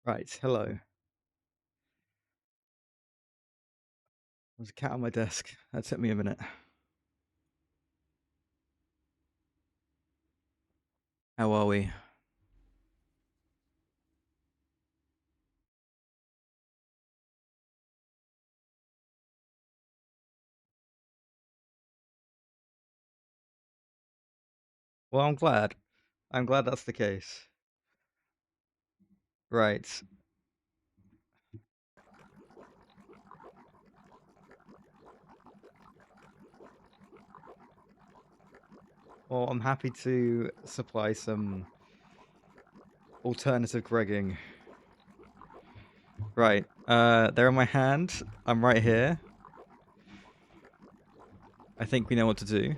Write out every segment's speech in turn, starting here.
Right, hello. There's a cat on my desk. That took me a minute. How are we? Well, I'm glad. I'm glad that's the case. Right. Well, I'm happy to supply some alternative Gregging. Right. They're in my hand. I'm right here. I think we know what to do.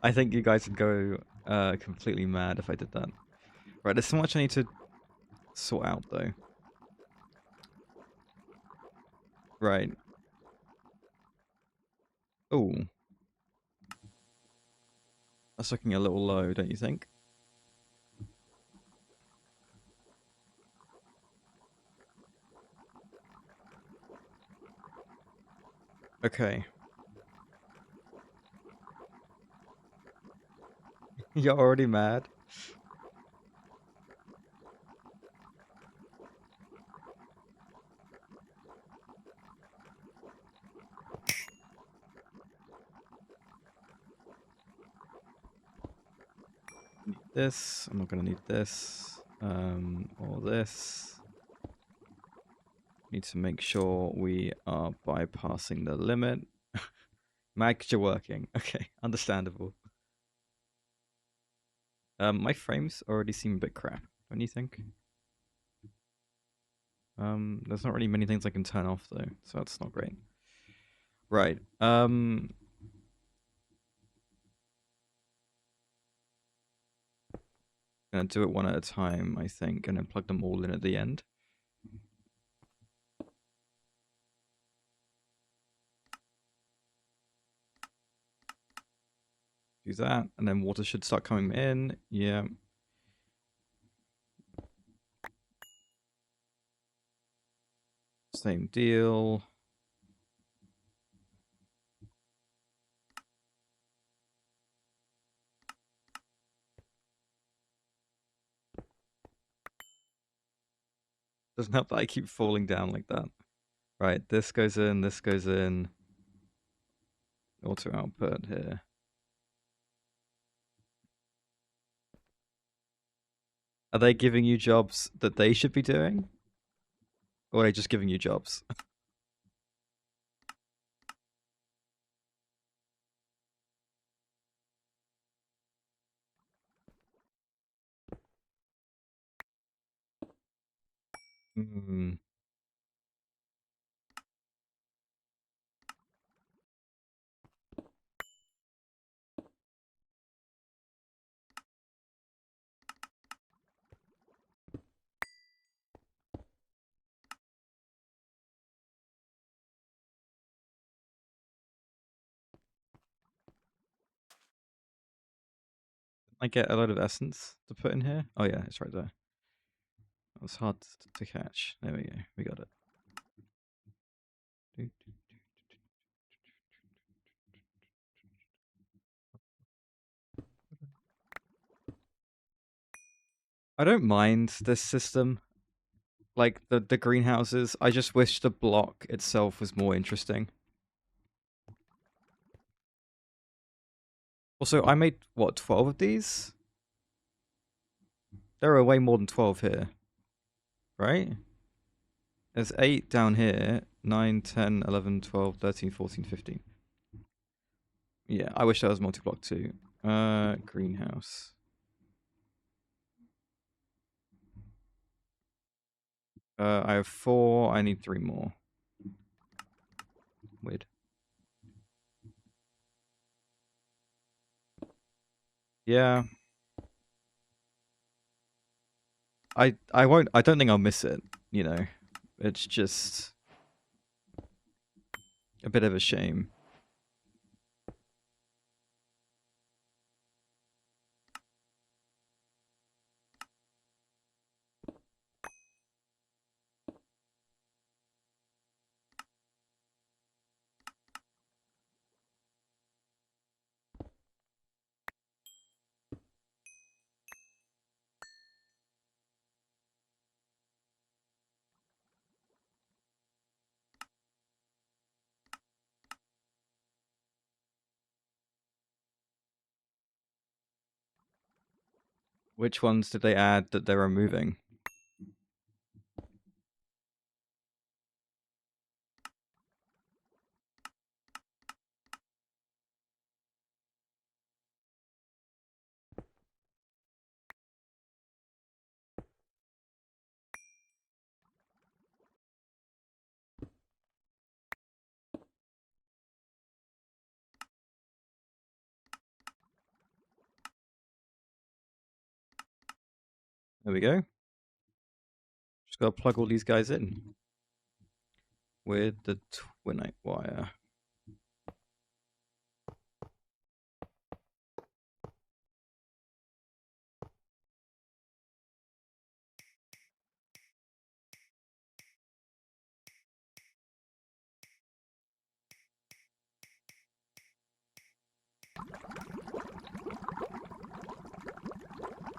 I think you guys would go completely mad if I did that. Right, there's so much I need to sort out, though. Right. Oh. That's looking a little low, don't you think? Okay. You're already mad? Need this. I'm not going to need this. Or this. Need to make sure we are bypassing the limit. Mags are working. Okay, understandable. My frames already seem a bit crap, don't you think? There's not really many things I can turn off though, so that's not great. Right. Gonna do it one at a time, I think, and then plug them all in at the end. Do that, and then water should start coming in. Yeah. Same deal. Doesn't help that I keep falling down like that. Right, this goes in, this goes in. Auto output here. Are they giving you jobs that they should be doing? Or are they just giving you jobs? Hmm. I get a lot of essence to put in here. Oh yeah, it's right there. It was hard to catch. There we go. We got it. I don't mind this system. Like the greenhouses. I just wish the block itself was more interesting. Also, I made what, 12 of these? There are way more than 12 here. Right? There's 8 down here. 9, 10, 11, 12, 13, 14, 15. Yeah, I wish that was multi-block too. Greenhouse. I have 4. I need 3 more. Weird. Yeah. I won't. I don't think I'll miss it. You know, it's just a bit of a shame. Which ones did they add that they're removing? There we go. Just gotta plug all these guys in with the twinite wire.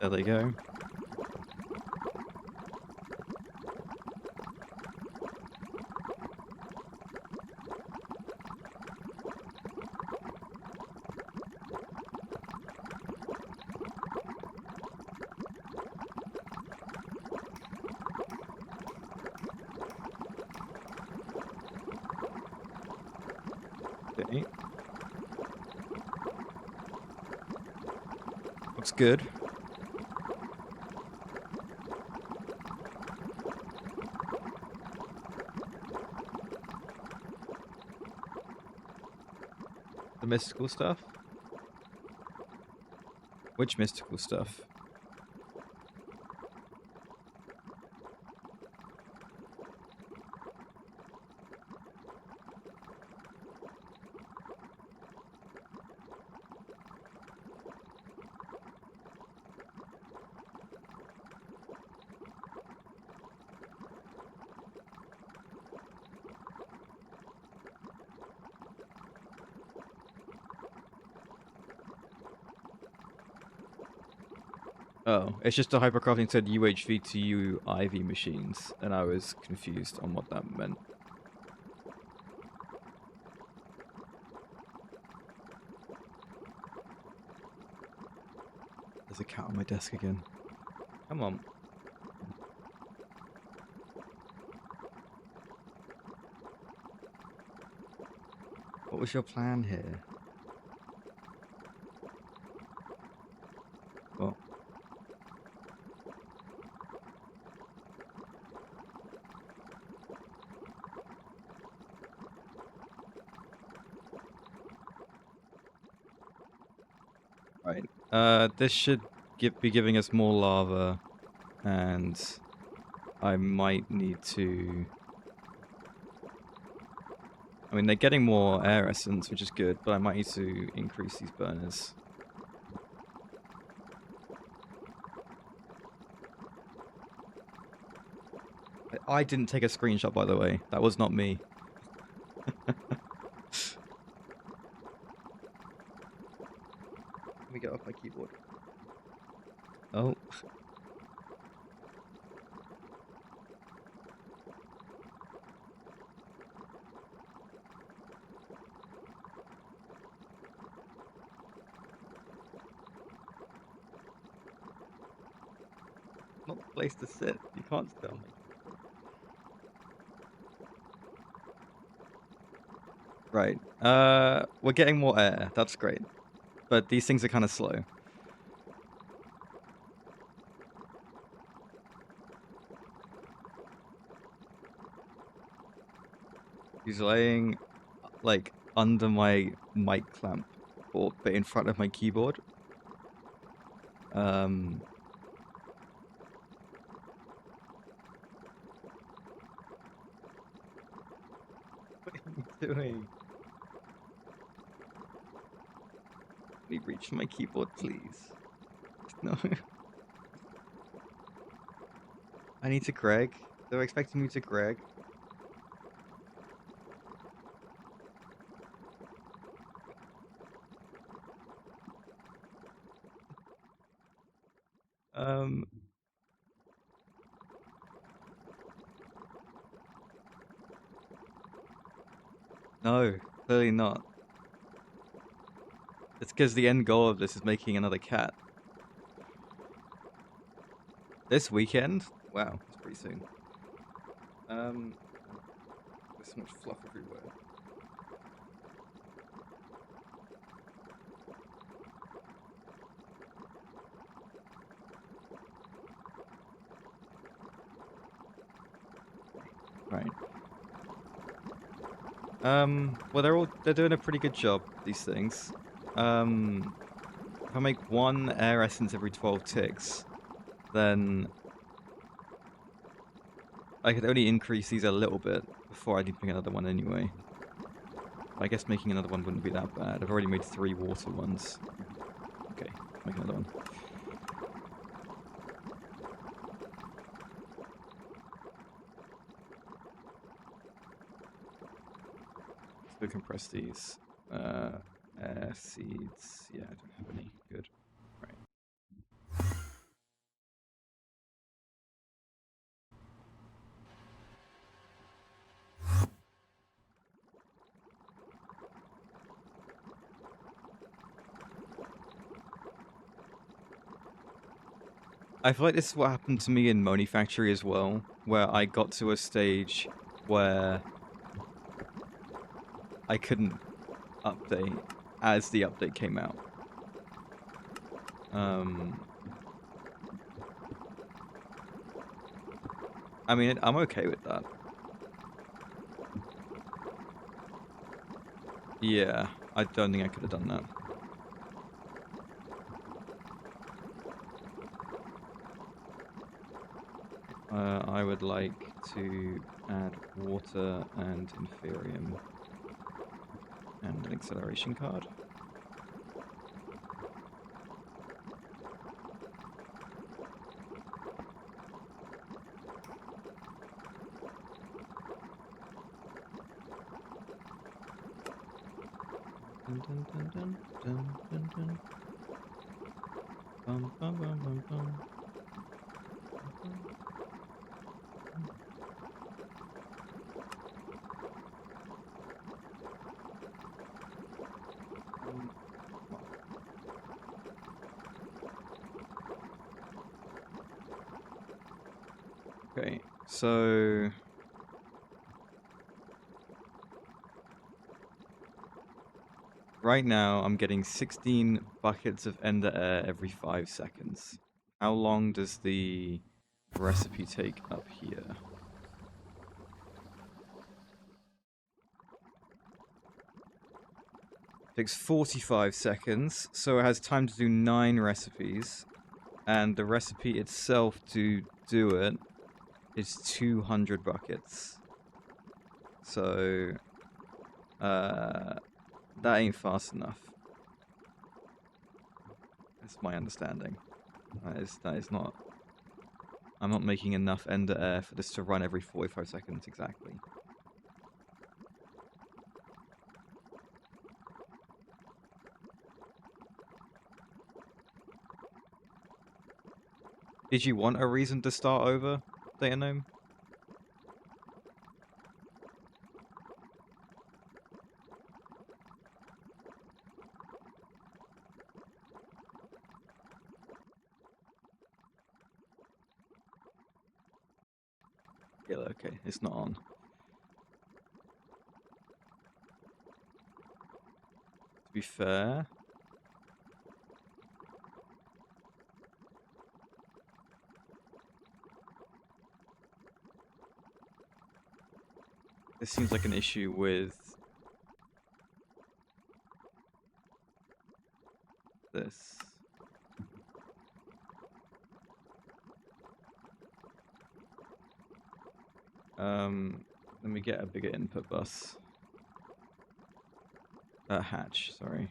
There they go. Okay. Looks good. The mystical stuff? Which mystical stuff? Oh, it's just the hypercrafting said UHV to UIV machines, and I was confused on what that meant. There's a cat on my desk again. Come on. What was your plan here? Well, right. This should be giving us more lava, and I might need to... I mean, they're getting more air essence, which is good, but I might need to increase these burners. I didn't take a screenshot, by the way. That was not me. Let me get off my keyboard. Oh. Not the place to sit. You can't sit on me. Right. We're getting more air. That's great. But these things are kind of slow. He's laying, like, under my mic clamp, but in front of my keyboard. doing? Let me reach my keyboard, please. No. I need to Greg. They're expecting me to Greg. No, clearly not. It's because the end goal of this is making another cat. This weekend? Wow, that's pretty soon. There's so much fluff everywhere. Right. Well, they're doing a pretty good job, these things. If I make one air essence every 12 ticks, then I could only increase these a little bit before I need to make another one anyway. I guess making another one wouldn't be that bad. I've already made 3 water ones. Okay, make another one. So compress these. Air seeds. Yeah, I don't have any. Good. Right. I feel like this is what happened to me in Moni Factory as well, where I got to a stage where I couldn't update as the update came out. I mean, I'm okay with that. Yeah, I don't think I could have done that. I would like to add water and inferium and an acceleration card. Dun, dun, dun, dun, dun, dun, dun. Bum, bum, bum, bum, bum. Okay, so right now I'm getting 16 buckets of ender air every 5 seconds. How long does the recipe take up here? Takes 45 seconds, so it has time to do 9 recipes, and the recipe itself to do it is 200 buckets. So, that ain't fast enough. That's my understanding. That is not... I'm not making enough ender air for this to run every 45 seconds exactly. Did you want a reason to start over, Theta Gnome? Yeah, okay, it's not on. To be fair... This seems like an issue with... this. Let me get a bigger input bus. Hatch, sorry.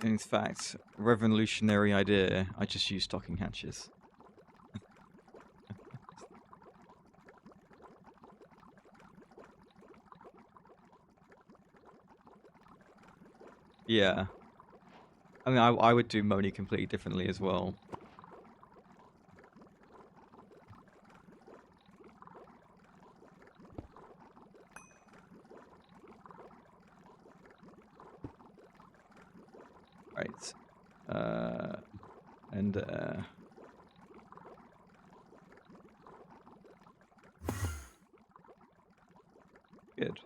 In fact, revolutionary idea, I just use stocking hatches. Yeah. I mean, I would do Moni completely differently as well. Right. And good.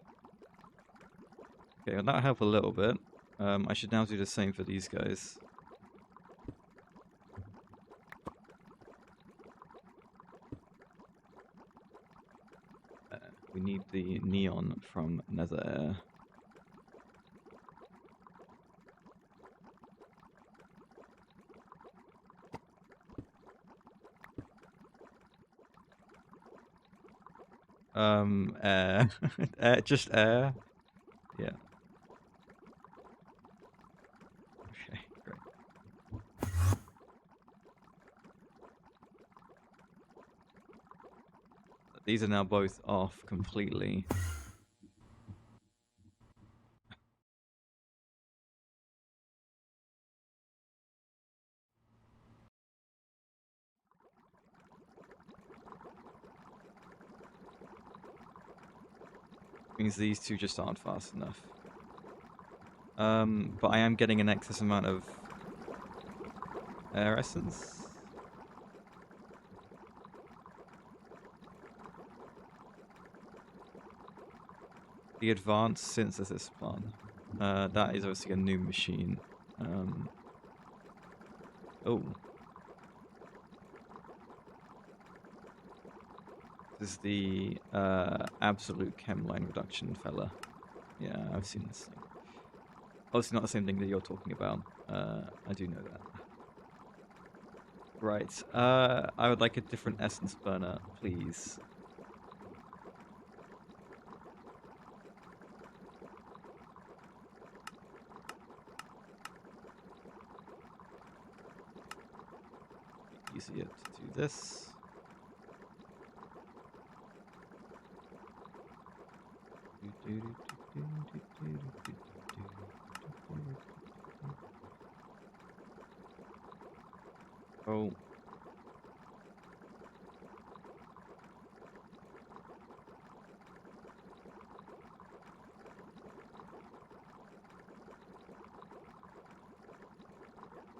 Okay, well, that'll help a little bit. I should now do the same for these guys. We need the neon from Nether Air. Air. Air, just air. Yeah. Okay, great. These are now both off completely. Means these two just aren't fast enough. But I am getting an excess amount of air essence. The advanced synthesis plant. That is obviously a new machine. Oh. This is the absolute chemline reduction fella. Yeah, I've seen this thing. Obviously not the same thing that you're talking about. I do know that. Right. I would like a different essence burner, please. Easier to do this. Oh.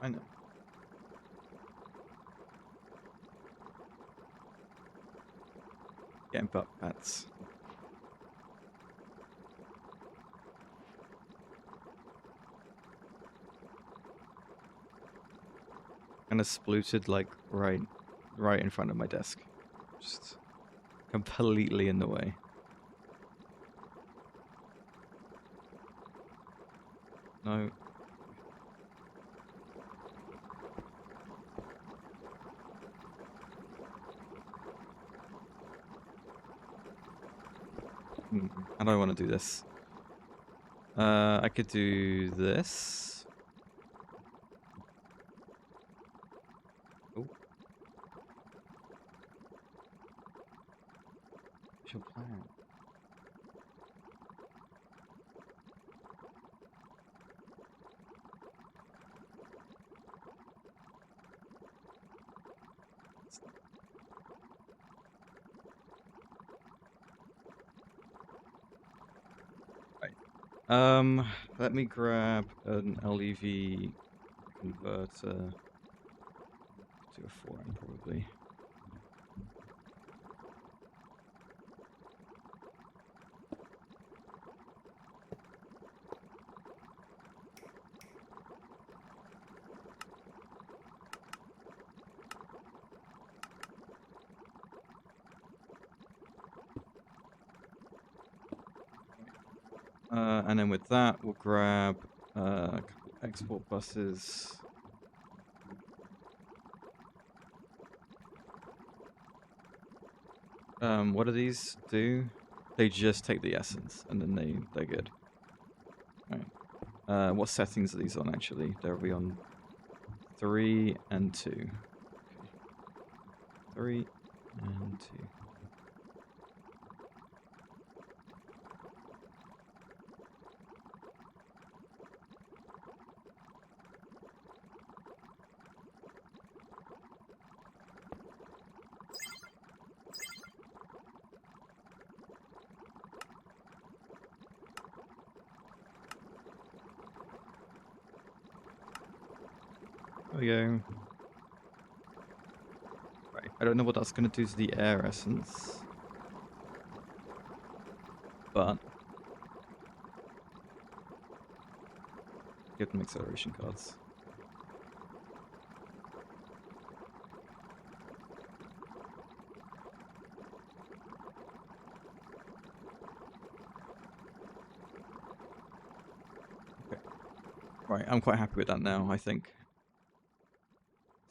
I know. Getting butt pats. Kind of spluted like right in front of my desk. Just completely in the way. No. I don't want to do this. I could do this. Oh. What's your plan? Right. Let me grab an LEV converter to a 4N probably. And then with that, we'll grab a couple export buses. What do these do? They just take the essence, and then they're good. Right. What settings are these on, actually? They'll be on 3 and 2. Okay. 3 and 2. There we go. Right. I don't know what that's going to do to the air essence. But give them acceleration cards. Okay. Right, I'm quite happy with that now, I think.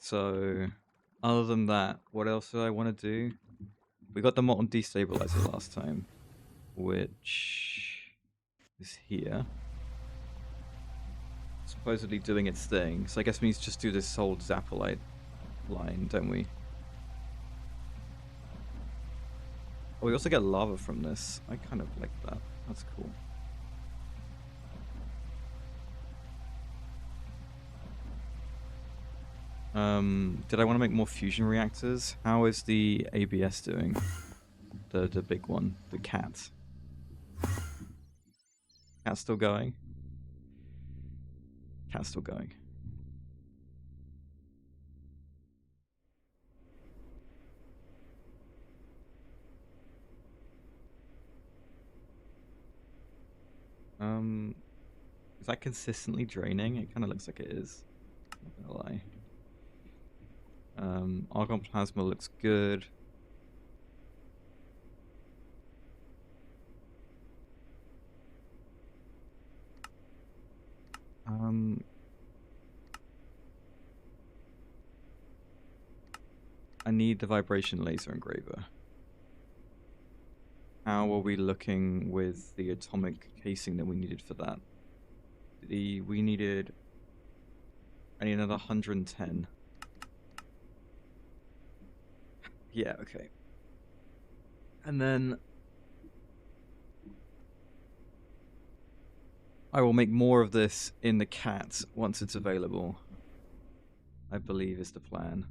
So, other than that, what else do I want to do? We got the molten destabilizer last time, which is here. Supposedly doing its thing. So I guess we need to just do this whole Zappolite line, don't we? Oh, we also get lava from this. I kind of like that. That's cool. Did I want to make more fusion reactors? How is the ABS doing? The big one, the cat. Cat's still going? Cat's still going. Is that consistently draining? It kind of looks like it is. Not gonna lie. Argon plasma looks good. I need the vibration laser engraver. How are we looking with the atomic casing that we needed for that? We needed... I need another 110. Yeah, okay. And then... I will make more of this in the cat once it's available. I believe is the plan.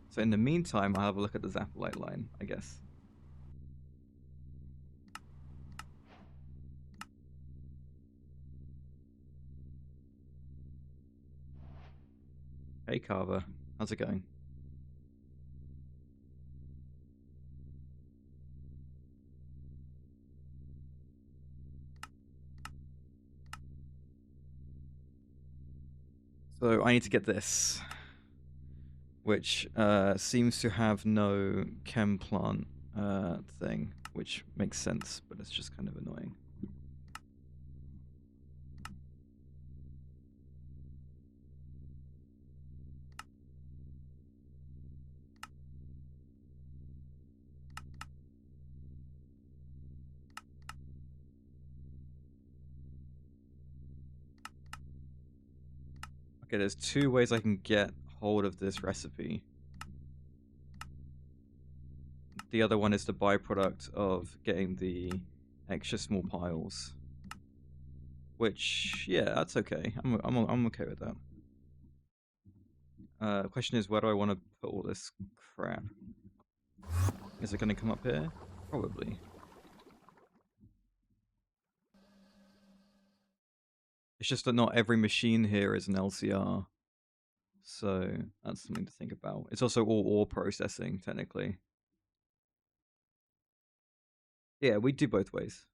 So in the meantime, I'll have a look at the Zappolite line, I guess. Hey Carver, how's it going? So I need to get this, which seems to have no chem plant thing, which makes sense, but it's just kind of annoying. Okay, there's 2 ways I can get hold of this recipe. The other one is the byproduct of getting the extra small piles. Which, yeah, that's okay. I'm okay with that. The question is, where do I want to put all this crap? Is it going to come up here? Probably. It's just that not every machine here is an LCR. So that's something to think about. It's also all ore processing, technically. Yeah, we do both ways.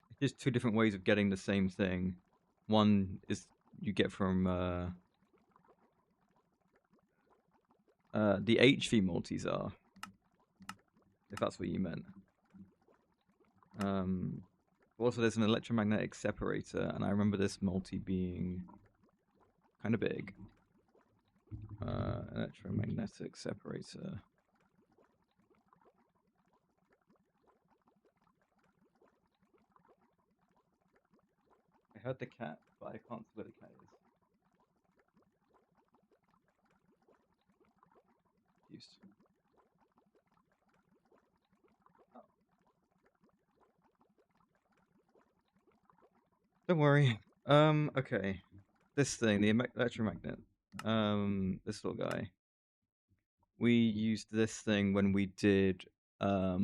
It's just 2 different ways of getting the same thing. One is you get from the HV multis are, if that's what you meant. Also, there's an electromagnetic separator, and I remember this multi being kind of big. Electromagnetic separator. I heard the cat, but I can't see where the cat is. Used. Oh. Don't worry. Okay. This thing, the electromagnet. This little guy. We used this thing when we did that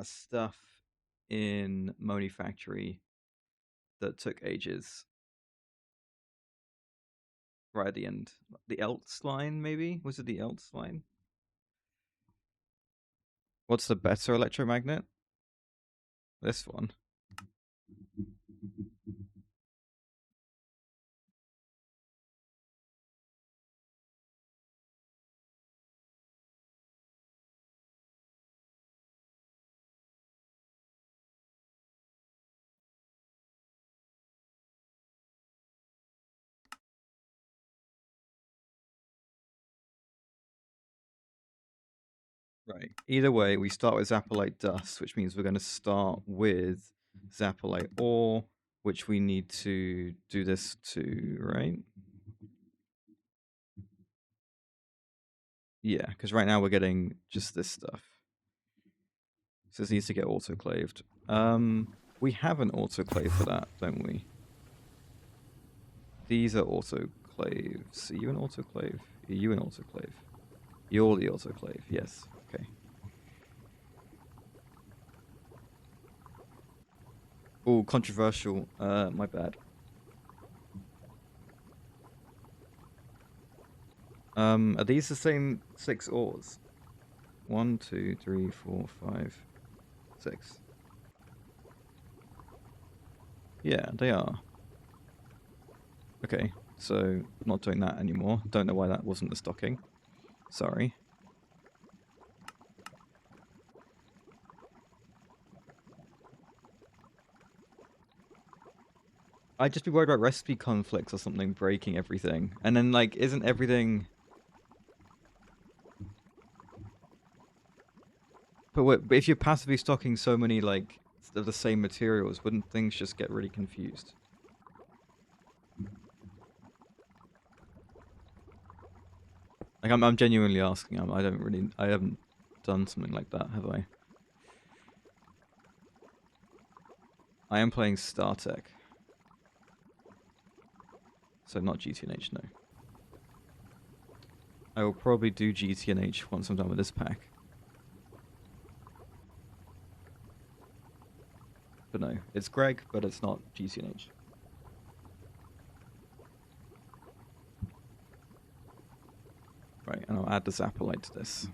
stuff in Moni Factory that took ages. Right at the end. The Elts line, maybe? Was it the Elts line? What's the better electromagnet? This one. Right. Either way, we start with Zapolite dust, which means we're going to start with Zapolite ore, which we need to do this to, right? Yeah, because right now we're getting just this stuff. So this needs to get autoclaved. We have an autoclave for that, don't we? These are autoclaves. Are you an autoclave? Are you an autoclave? You're the autoclave, yes. Okay. Oh, controversial. My bad. Are these the same 6 ores? 1, 2, 3, 4, 5, 6. Yeah, they are. Okay, so not doing that anymore. Don't know why that wasn't the stocking. Sorry. I'd just be worried about recipe conflicts or something breaking everything. And then, like, isn't everything... But if you're passively stocking so many, like, of the same materials, wouldn't things just get really confused? Like, I'm genuinely asking. I haven't done something like that, have I? I am playing StarTech. So not GTNH, no. I will probably do GTNH once I'm done with this pack. But no, it's Greg, but it's not GTNH. Right, and I'll add the Zapolite to this.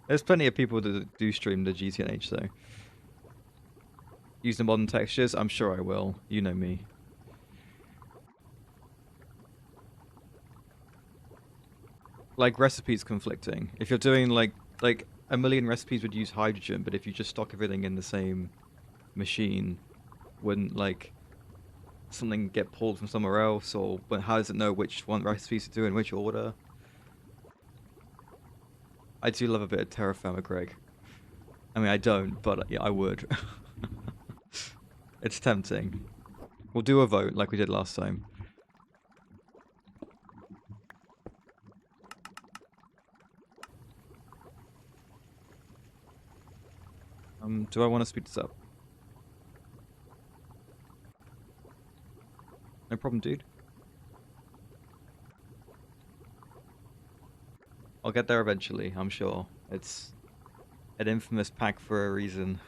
There's plenty of people that do stream the GTNH, though. Use the modern textures? I'm sure I will. You know me. Like, recipes conflicting. If you're doing, like a million recipes would use hydrogen, but if you just stock everything in the same machine, wouldn't, like, something get pulled from somewhere else? Or how does it know which one recipes to do in which order? I do love a bit of Terra Firma, Greg. I mean, I don't, but yeah, I would. It's tempting. We'll do a vote like we did last time. Do I want to speed this up? No problem, dude. I'll get there eventually, I'm sure. It's an infamous pack for a reason.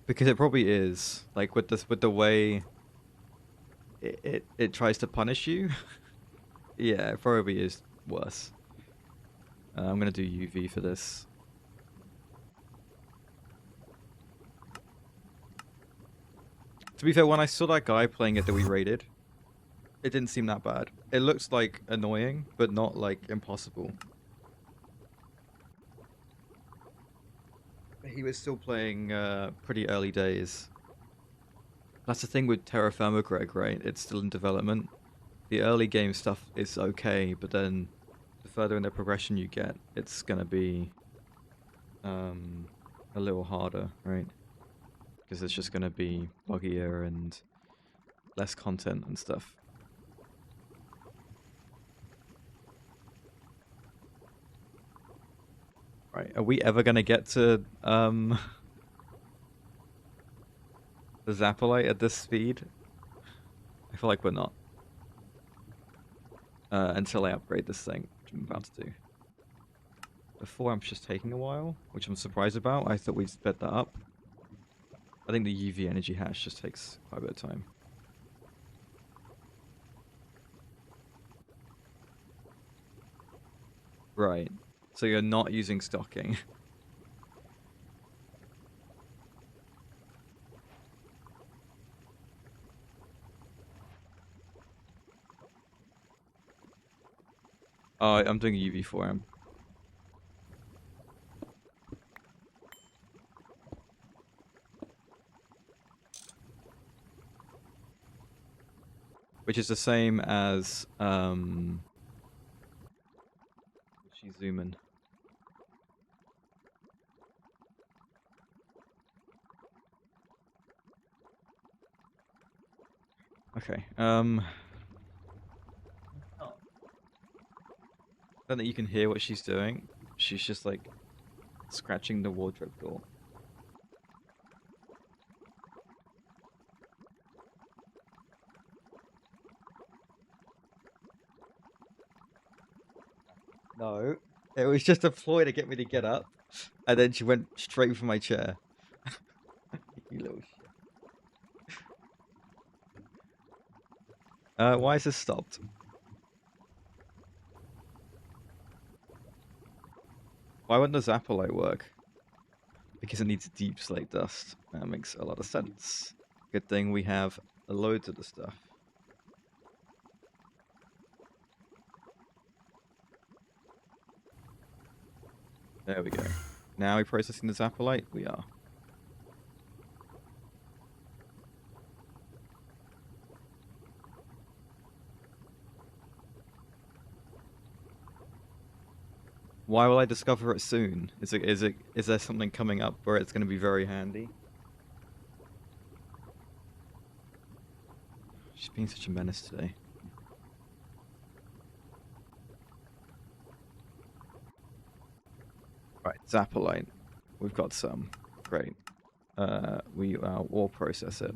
Because it probably is. Like, with the way it tries to punish you. Yeah, it probably is worse. I'm gonna do UV for this. To be fair, when I saw that guy playing it that we raided, it didn't seem that bad. It looks like annoying, but not like impossible. He was still playing pretty early days. That's the thing with Terra Firma, Greg, right? It's still in development. The early game stuff is okay, but then the further in the progression you get, it's gonna be a little harder, right? Because it's just gonna be buggier and less content and stuff. Right, are we ever gonna get to the Zappolite at this speed? I feel like we're not. Until I upgrade this thing, which I'm about to do. Before I'm just taking a while, which I'm surprised about. I thought we'd sped that up. I think the UV energy hash just takes quite a bit of time. Right. So you're not using stocking. Oh, I'm doing a UV for him. Which is the same as she's zooming. Okay. Then that you can hear what she's doing. She's just like scratching the wardrobe door. No, it was just a ploy to get me to get up, and then she went straight for my chair. You little shit. Why is this stopped? Why wouldn't the Zappolite work? Because it needs deep slate dust. That makes a lot of sense. Good thing we have loads of the stuff. There we go. Now we're processing the Zappolite? We are. Why will I discover it soon? Is there something coming up where it's going to be very handy? She's being such a menace today. Right, Zappolite. We've got some. Great. We will process it.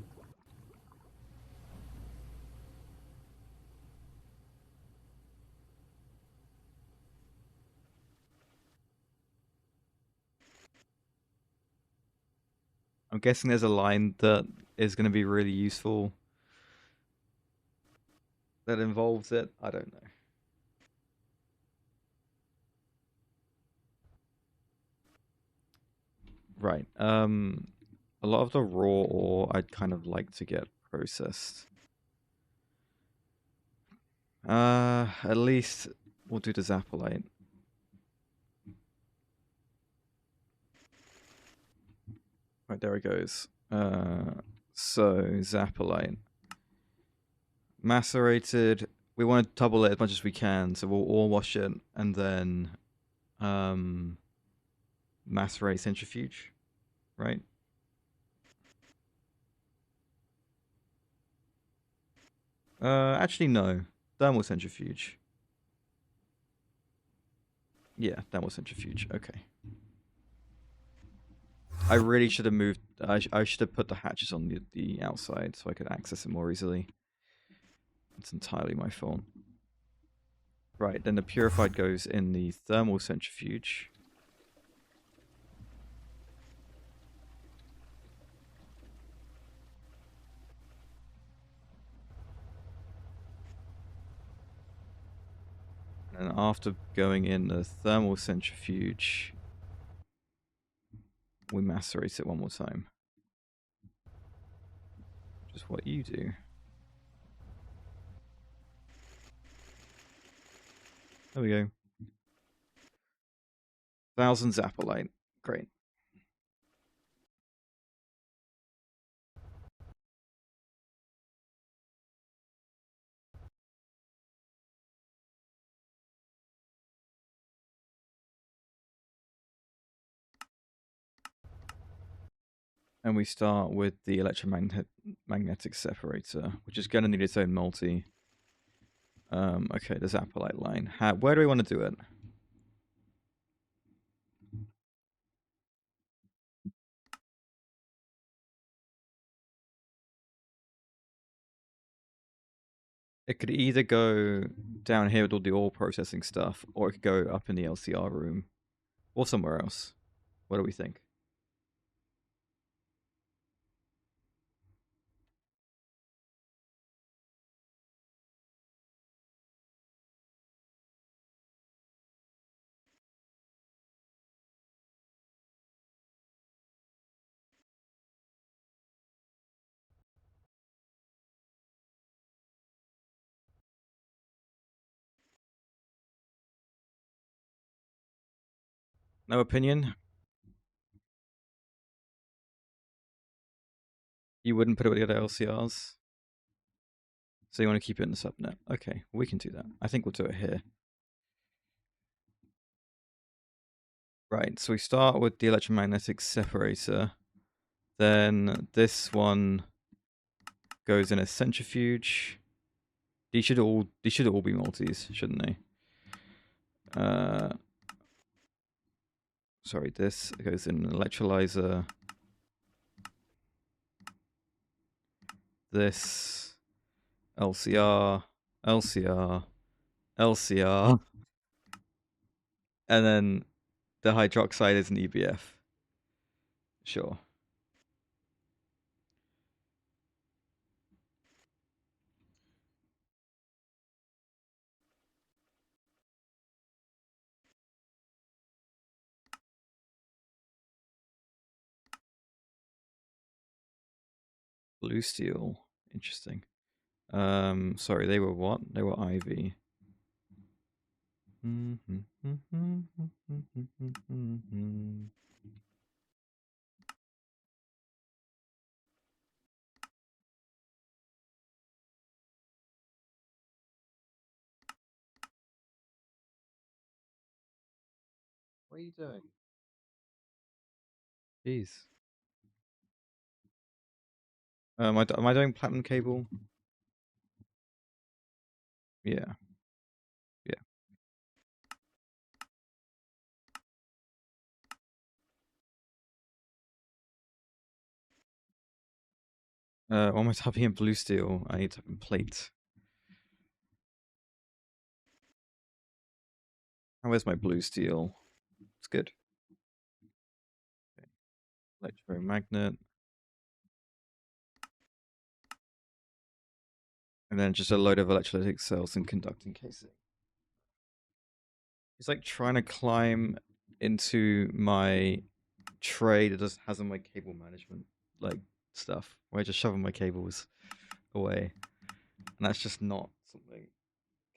I'm guessing there's a line that is going to be really useful that involves it. I don't know. Right. A lot of the raw ore I'd kind of like to get processed. At least we'll do the Zappolite. Right, there it goes. So Zappolite. Macerated. We want to double it as much as we can, so we'll ore wash it and then macerate centrifuge, right? Actually no. Thermal centrifuge. Yeah, thermal centrifuge. Okay. I really should have moved. I should have put the hatches on the outside so I could access it more easily. It's entirely my fault. Right, then the purified goes in the thermal centrifuge. And after going in the thermal centrifuge, we macerate it one more time. Just what you do. There we go. 1,000 Zappolite. Great. And we start with the electromagnetic separator, which is going to need its own multi. Okay, the Zappolite line. Where do we want to do it? It could either go down here with all the ore processing stuff, or it could go up in the LCR room, or somewhere else. What do we think? No opinion? You wouldn't put it with the other LCRs? So you want to keep it in the subnet? Okay, we can do that. I think we'll do it here. Right, so we start with the electromagnetic separator. Then this one goes in a centrifuge. These should all be multis, shouldn't they? Sorry, this goes in an electrolyzer. This LCR, LCR, LCR, and then the hydroxide is an EBF. Sure. Blue steel. Interesting. Sorry, they were what? They were IV. What are you doing? Jeez. Am I doing platinum cable? Yeah. Yeah. What am I typing in blue steel? I need to type in plate. Oh, where's my blue steel? It's good. Okay. Electromagnet. And then just a load of electrolytic cells and conducting casing. It's like trying to climb into my tray that just has on my cable management like stuff, where I just shoving my cables away. And that's just not something.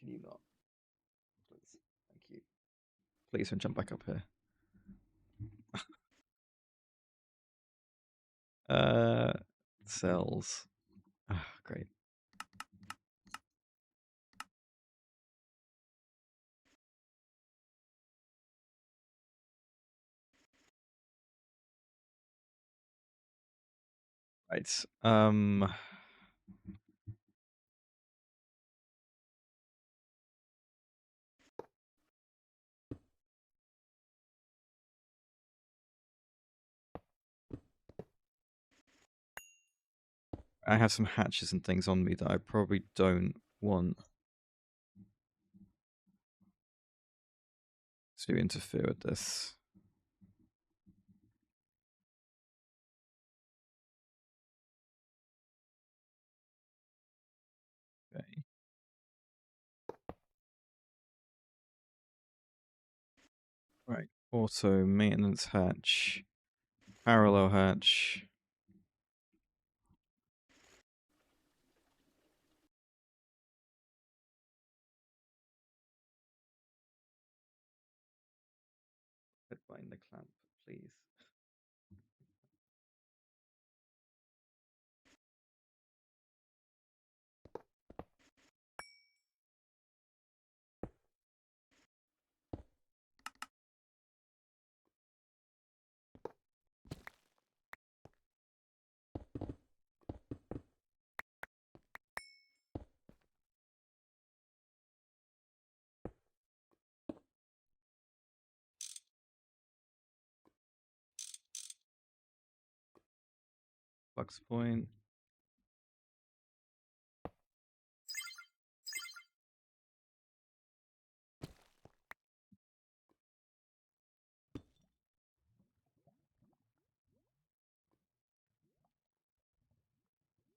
Can you not? Please. Thank you. Please don't jump back up here. Cells. Ah, great. Right. I have some hatches and things on me that I probably don't want to interfere with this. Okay. Right. Auto maintenance hatch. Parallel hatch. could find the clamp, please. Flux point.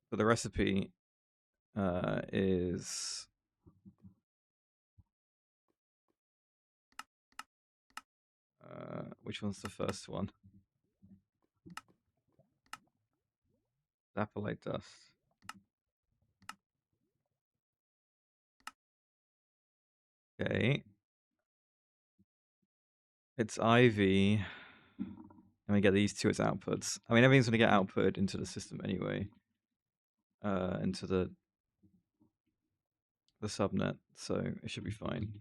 So the recipe is which one's the first one? Apple dust. Okay. It's IV. And we get these two as outputs. I mean, everything's going to get output into the system anyway. Into the subnet, so it should be fine.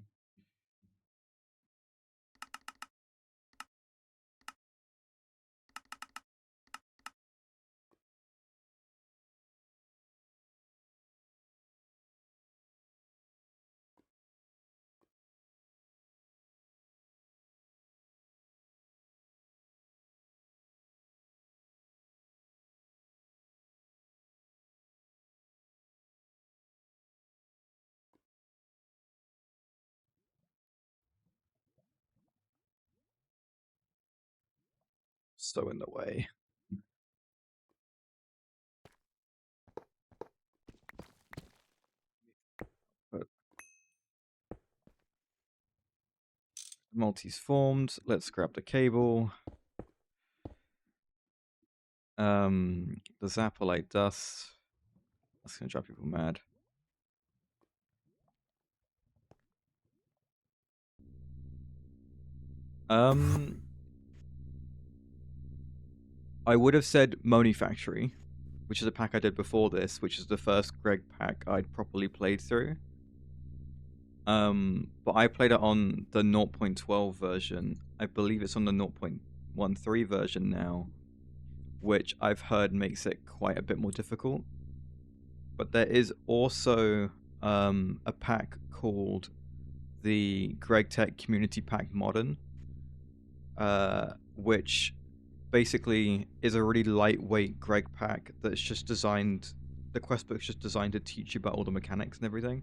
So in the way. But multi's formed. Let's grab the cable. The Zappolite dust. That's gonna drive people mad. I would have said Moni Factory, which is a pack I did before this, which is the first Greg pack I'd properly played through. But I played it on the 0.12 version. I believe it's on the 0.13 version now, which I've heard makes it quite a bit more difficult. But there is also a pack called the GregTech Community Pack Modern, which basically is a really lightweight Greg pack that's just designed, the quest book's just designed to teach you about all the mechanics and everything.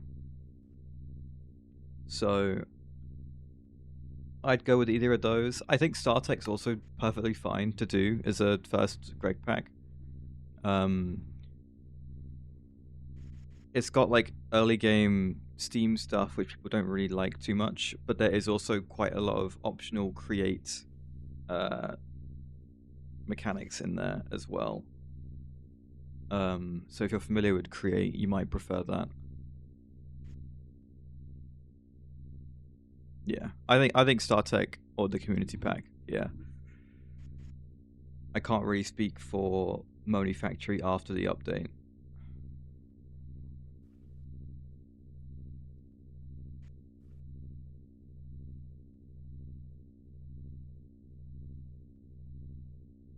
So I'd go with either of those. I think StarTech's also perfectly fine to do as a first Greg pack. It's got like early game Steam stuff, which people don't really like too much, but there is also quite a lot of optional create mechanics in there as well. So if you're familiar with create, you might prefer that. Yeah, I think StarTech or the community pack. Yeah, I can't really speak for Moni Factory after the update.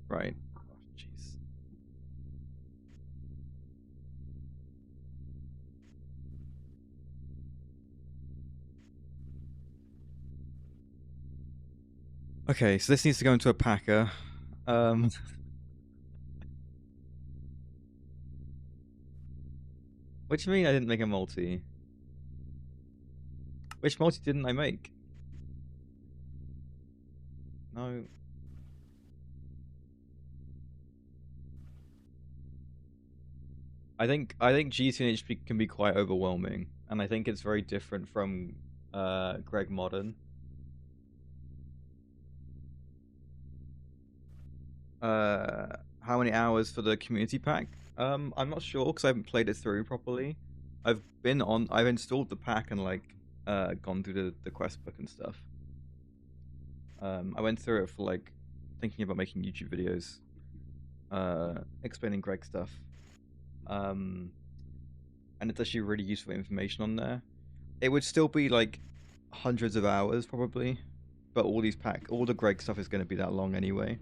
Right. Oh, jeez. Okay, so this needs to go into a packer. What do you mean I didn't make a multi? Which multi didn't I make? No. I think GTNHP can be quite overwhelming, and I think it's very different from Greg Modern. How many hours for the community pack? I'm not sure because I haven't played it through properly. I've installed the pack and like gone through the quest book and stuff. I went through it for like thinking about making YouTube videos, explaining Greg stuff. And it's actually really useful information on there. It would still be like hundreds of hours probably, but all the Greg stuff is going to be that long anyway.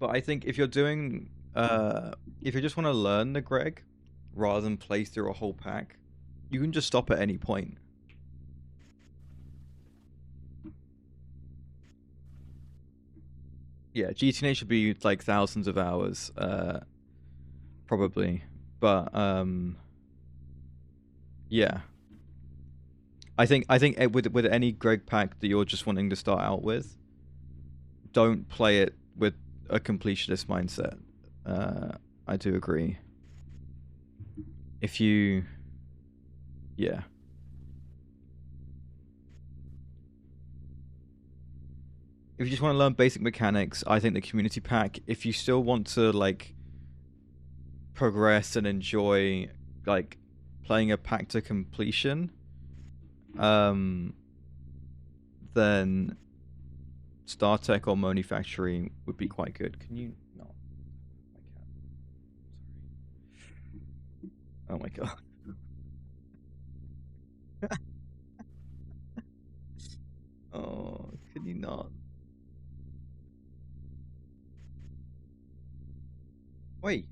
But I think if you're doing, if you just want to learn the Greg rather than play through a whole pack, you can just stop at any point. Yeah, GTA should be like thousands of hours, probably. But yeah. I think with any Greg pack that you're just wanting to start out with, don't play it with a completionist mindset. I do agree. If you, yeah. If you just want to learn basic mechanics, I think the community pack, if you still want to like progress and enjoy like playing a pack to completion, then StarTech or Moni Factory would be quite good. Can you not? My cat. Sorry. Oh my god. Oh, can you not? Wait.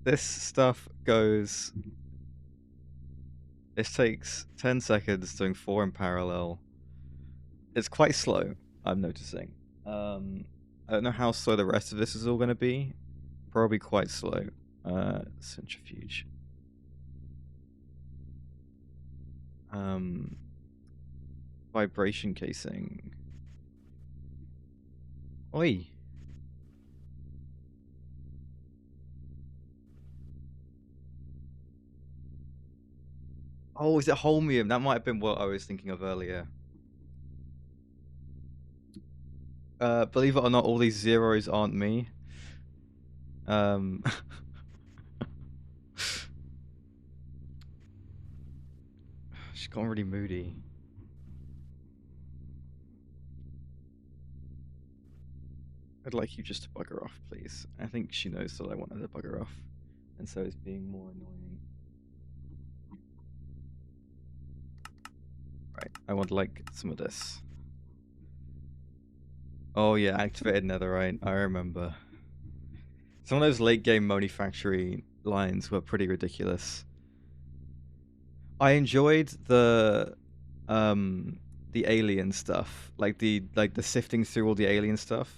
This stuff goes. This takes 10 seconds doing 4 in parallel. It's quite slow, I'm noticing. I don't know how slow the rest of this is all going to be. Probably quite slow. Centrifuge. Vibration casing. Oi. Oh, is it holmium? That might have been what I was thinking of earlier. Believe it or not, all these zeros aren't me. She's gone really moody. I'd like you just to bugger off, please. I think she knows that I want her to bugger off, and so it's being more annoying. Right, I want like some of this. Oh yeah, activated netherite. I remember. Some of those late game Moni Factory lines were pretty ridiculous. I enjoyed the alien stuff, like the sifting through all the alien stuff.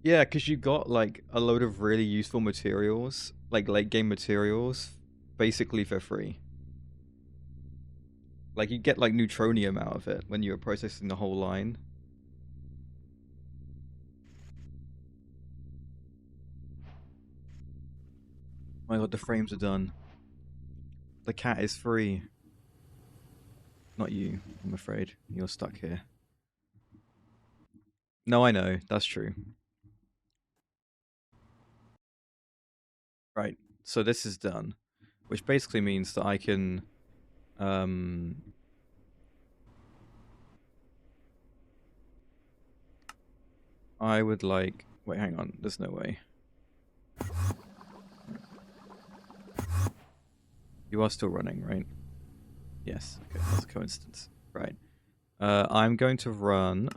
Yeah, because you got like a load of really useful materials, like late game materials, basically for free. Like you get like neutronium out of it when you were processing the whole line. Oh my god, the frames are done. The cat is free. Not you, I'm afraid. You're stuck here. No, I know. That's true. Right. So this is done, which basically means that I can I would like wait, hang on. There's no way. You are still running, right? Yes. Okay, that's a coincidence. Right. I'm going to run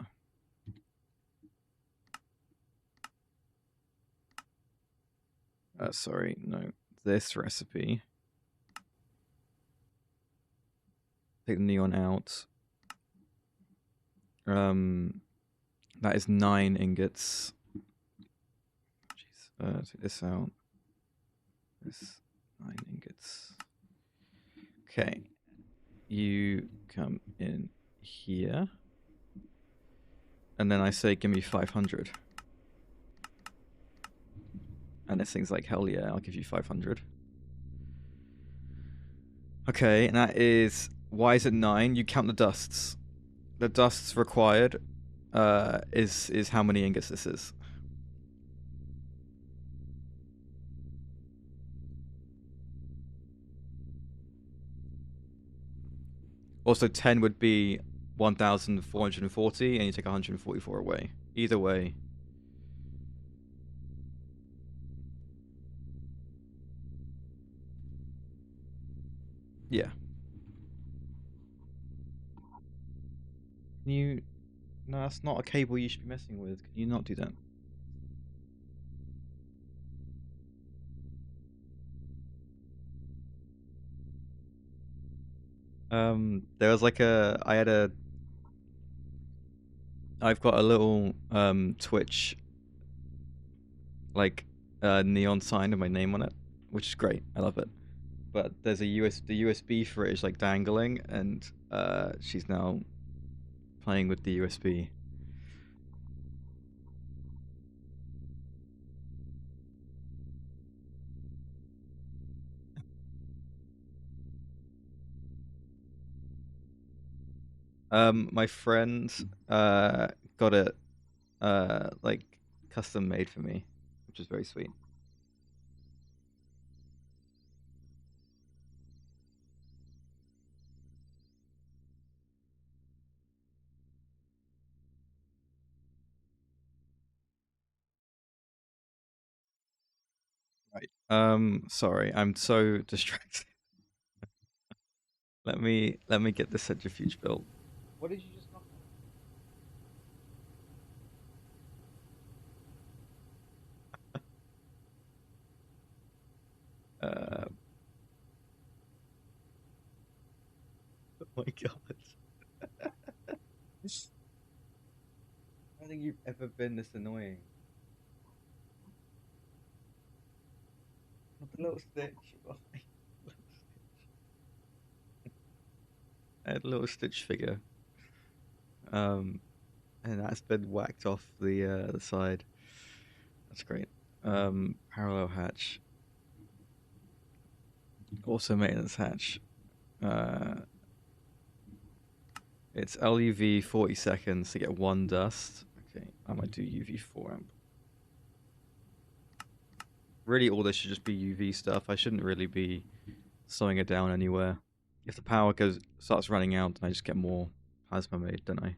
sorry, no. This recipe. Take the neon out. That is 9 ingots. Jeez. Take this out. This 9 ingots. Okay. You come in here. And then I say, give me 500. And this thing's like, hell yeah, I'll give you 500. Okay, and that is, why is it 9? You count the dusts. The dusts required is how many ingots this is. Also, 10 would be 1,440, and you take 144 away. Either way. Yeah. Can you... No, that's not a cable you should be messing with. Can you not do that? There was like I've got a little Twitch like neon sign with my name on it, which is great. I love it. But there's the USB for it is like dangling, and she's now playing with the USB. My friend got it like custom made for me, which is very sweet. Right. Sorry, I'm so distracted. Let me get the centrifuge built. What did you just knock on? Oh my god. I don't think you've ever been this annoying. Not the little stitch. I had a little Stitch figure. And that's been whacked off the side. That's great. Parallel hatch. Also maintenance hatch. It's LUV 40 seconds to get 1 dust. Okay, I might do UV 4 amp. Really, all this should just be UV stuff. I shouldn't really be slowing it down anywhere. If the power starts running out, then I just get more plasma made, don't I?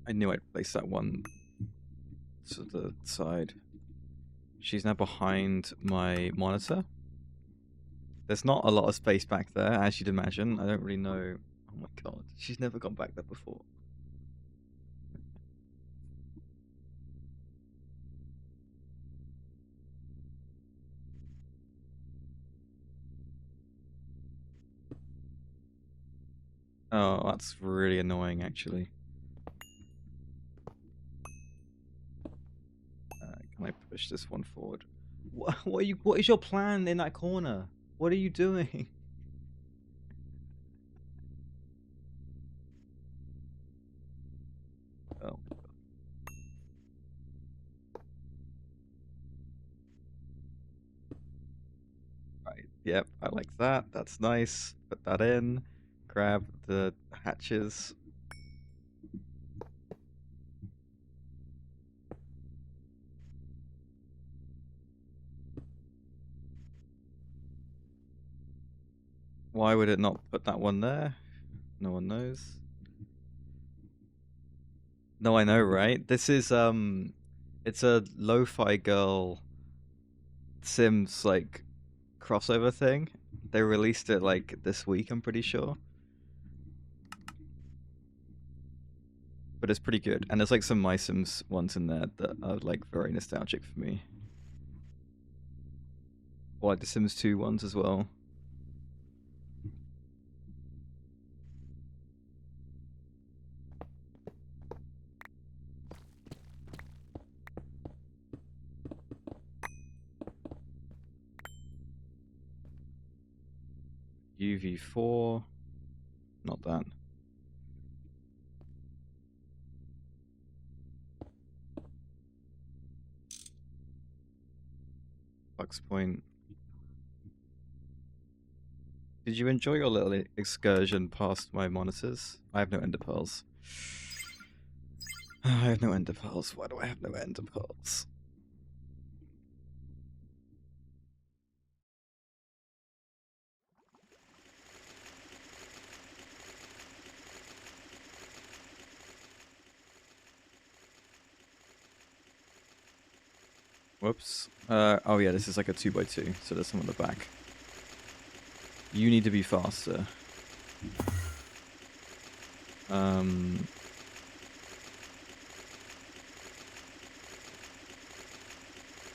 I knew I'd place that one to the side. She's now behind my monitor. There's not a lot of space back there, as you'd imagine. I don't really know. Oh my god, she's never gone back there before. Oh, that's really annoying, actually. Can I push this one forward? What is your plan in that corner? What are you doing? Oh. Right. Yep, I like that. That's nice. Put that in. Grab the hatches. Why would it not put that one there? No one knows. No, I know, right? This is it's a lo-fi girl Sims like crossover thing. They released it like this week, I'm pretty sure. But it's pretty good. And there's like some My Sims ones in there that are like very nostalgic for me. Or like the Sims 2 ones as well. HUV4. Not that. Bucks Point. Did you enjoy your little excursion past my monitors? I have no ender pearls. I have no ender pearls. Why do I have no ender pearls? Whoops. Oh yeah, this is like a 2x2, so there's some on the back. You need to be faster.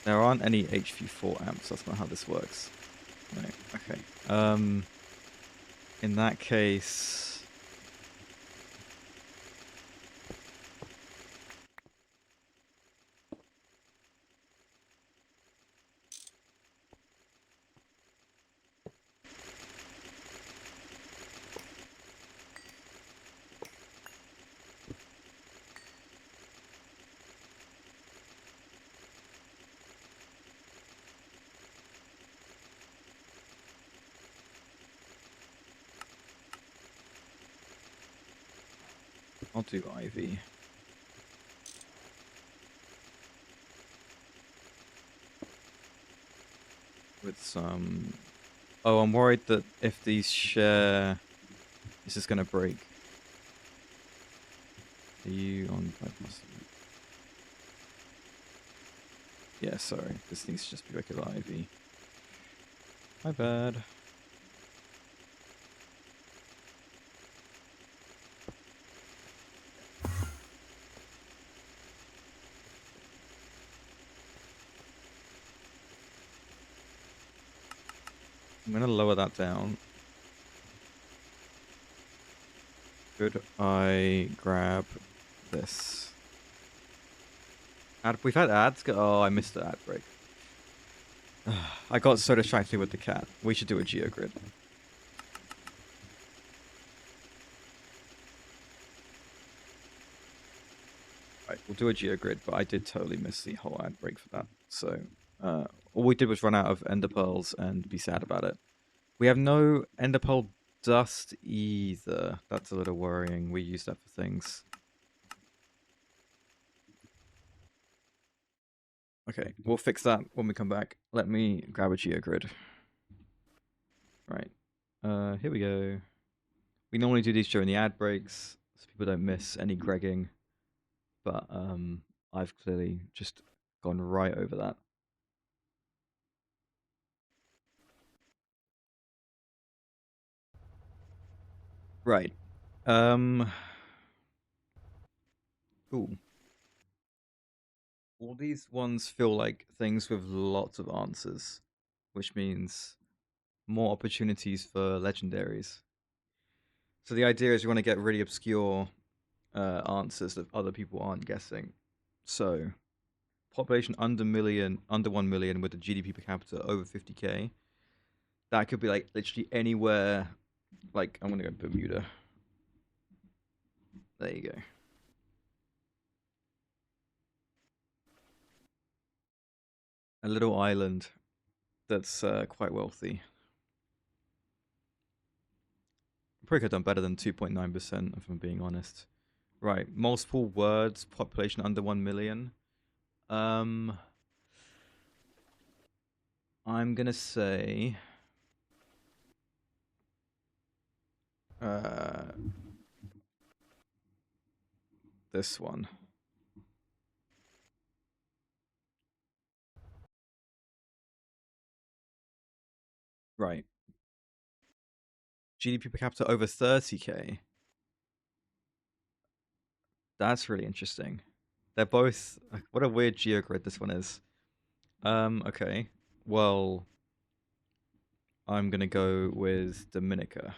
There aren't any HV4 amps, that's not how this works. No, okay. In that case... I'll do Ivy. With some... Oh, I'm worried that if these share... This is going to break. Are you on bypass? Yeah, sorry. This needs to just be regular Ivy. My bad. I'm going to lower that down. Could I grab this? We've had ads. Oh, I missed the ad break. I got so distracted with the cat. We should do a geogrid. Right, we'll do a geogrid, but I did totally miss the whole ad break for that. So all we did was run out of ender pearls and be sad about it. We have no ender pearl dust either. That's a little worrying. We use that for things. Okay, we'll fix that when we come back. Let me grab a geogrid. Right. Here we go. We normally do these during the ad breaks, so people don't miss any gregging. But I've clearly just gone right over that. Right. Ooh. All these ones feel like things with lots of answers, which means more opportunities for legendaries. So the idea is you want to get really obscure answers that other people aren't guessing. So population under 1 million with a GDP per capita over 50k. That could be like literally anywhere. Like I'm gonna go Bermuda. There you go. A little island that's quite wealthy. Probably could have done better than 2.9%, if I'm being honest. Right, multiple words, population under 1 million. I'm gonna say this one. Right. GDP per capita over 30k. That's really interesting. They're both... What a weird geogrid this one is. Okay. Well, I'm gonna go with Dominica.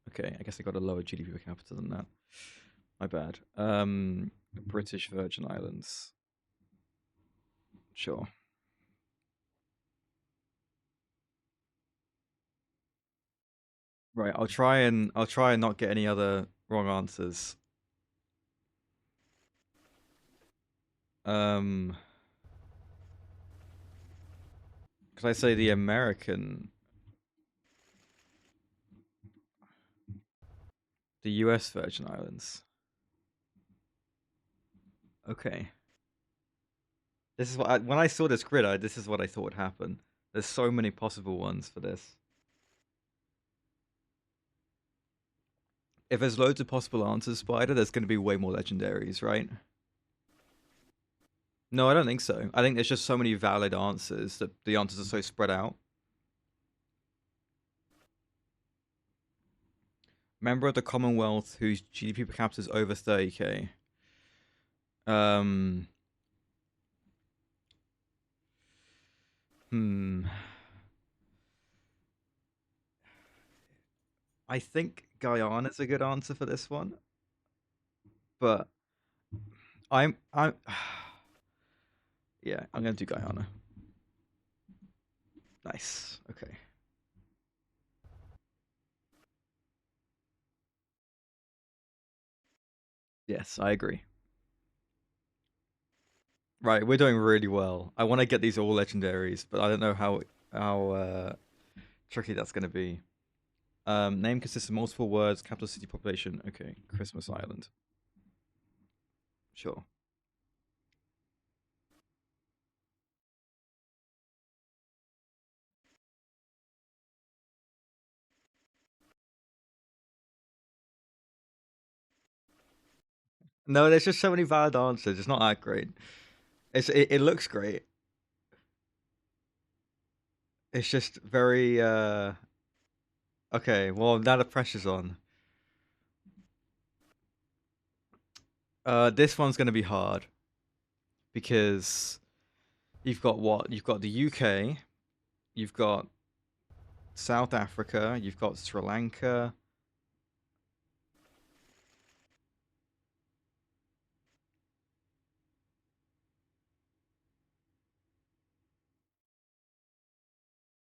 Okay, I guess I got a lower GDP per capita than that. My bad. British Virgin Islands. Sure. Right, I'll try and not get any other wrong answers. Could I say the American, the U.S. Virgin Islands? Okay. This is what when I saw this grid, this is what I thought would happen. There's so many possible ones for this. If there's loads of possible answers, Spider, there's going to be way more legendaries, right? No, I don't think so. I think there's just so many valid answers that the answers are so spread out. Member of the Commonwealth whose GDP per capita is over 30k. Um. I think Guyana's a good answer for this one, but I'm yeah, I'm gonna do Guyana. Nice. Okay. Yes, I agree. Right, we're doing really well. I want to get these all legendaries, but I don't know how tricky that's gonna be. Name consists of multiple words. Capital city population. Okay, Christmas Island. Sure. No, there's just so many valid answers. It's not that great. It looks great. It's just very okay. Well, now the pressure's on. This one's gonna be hard because you've got what? You've got the UK, you've got South Africa, you've got Sri Lanka.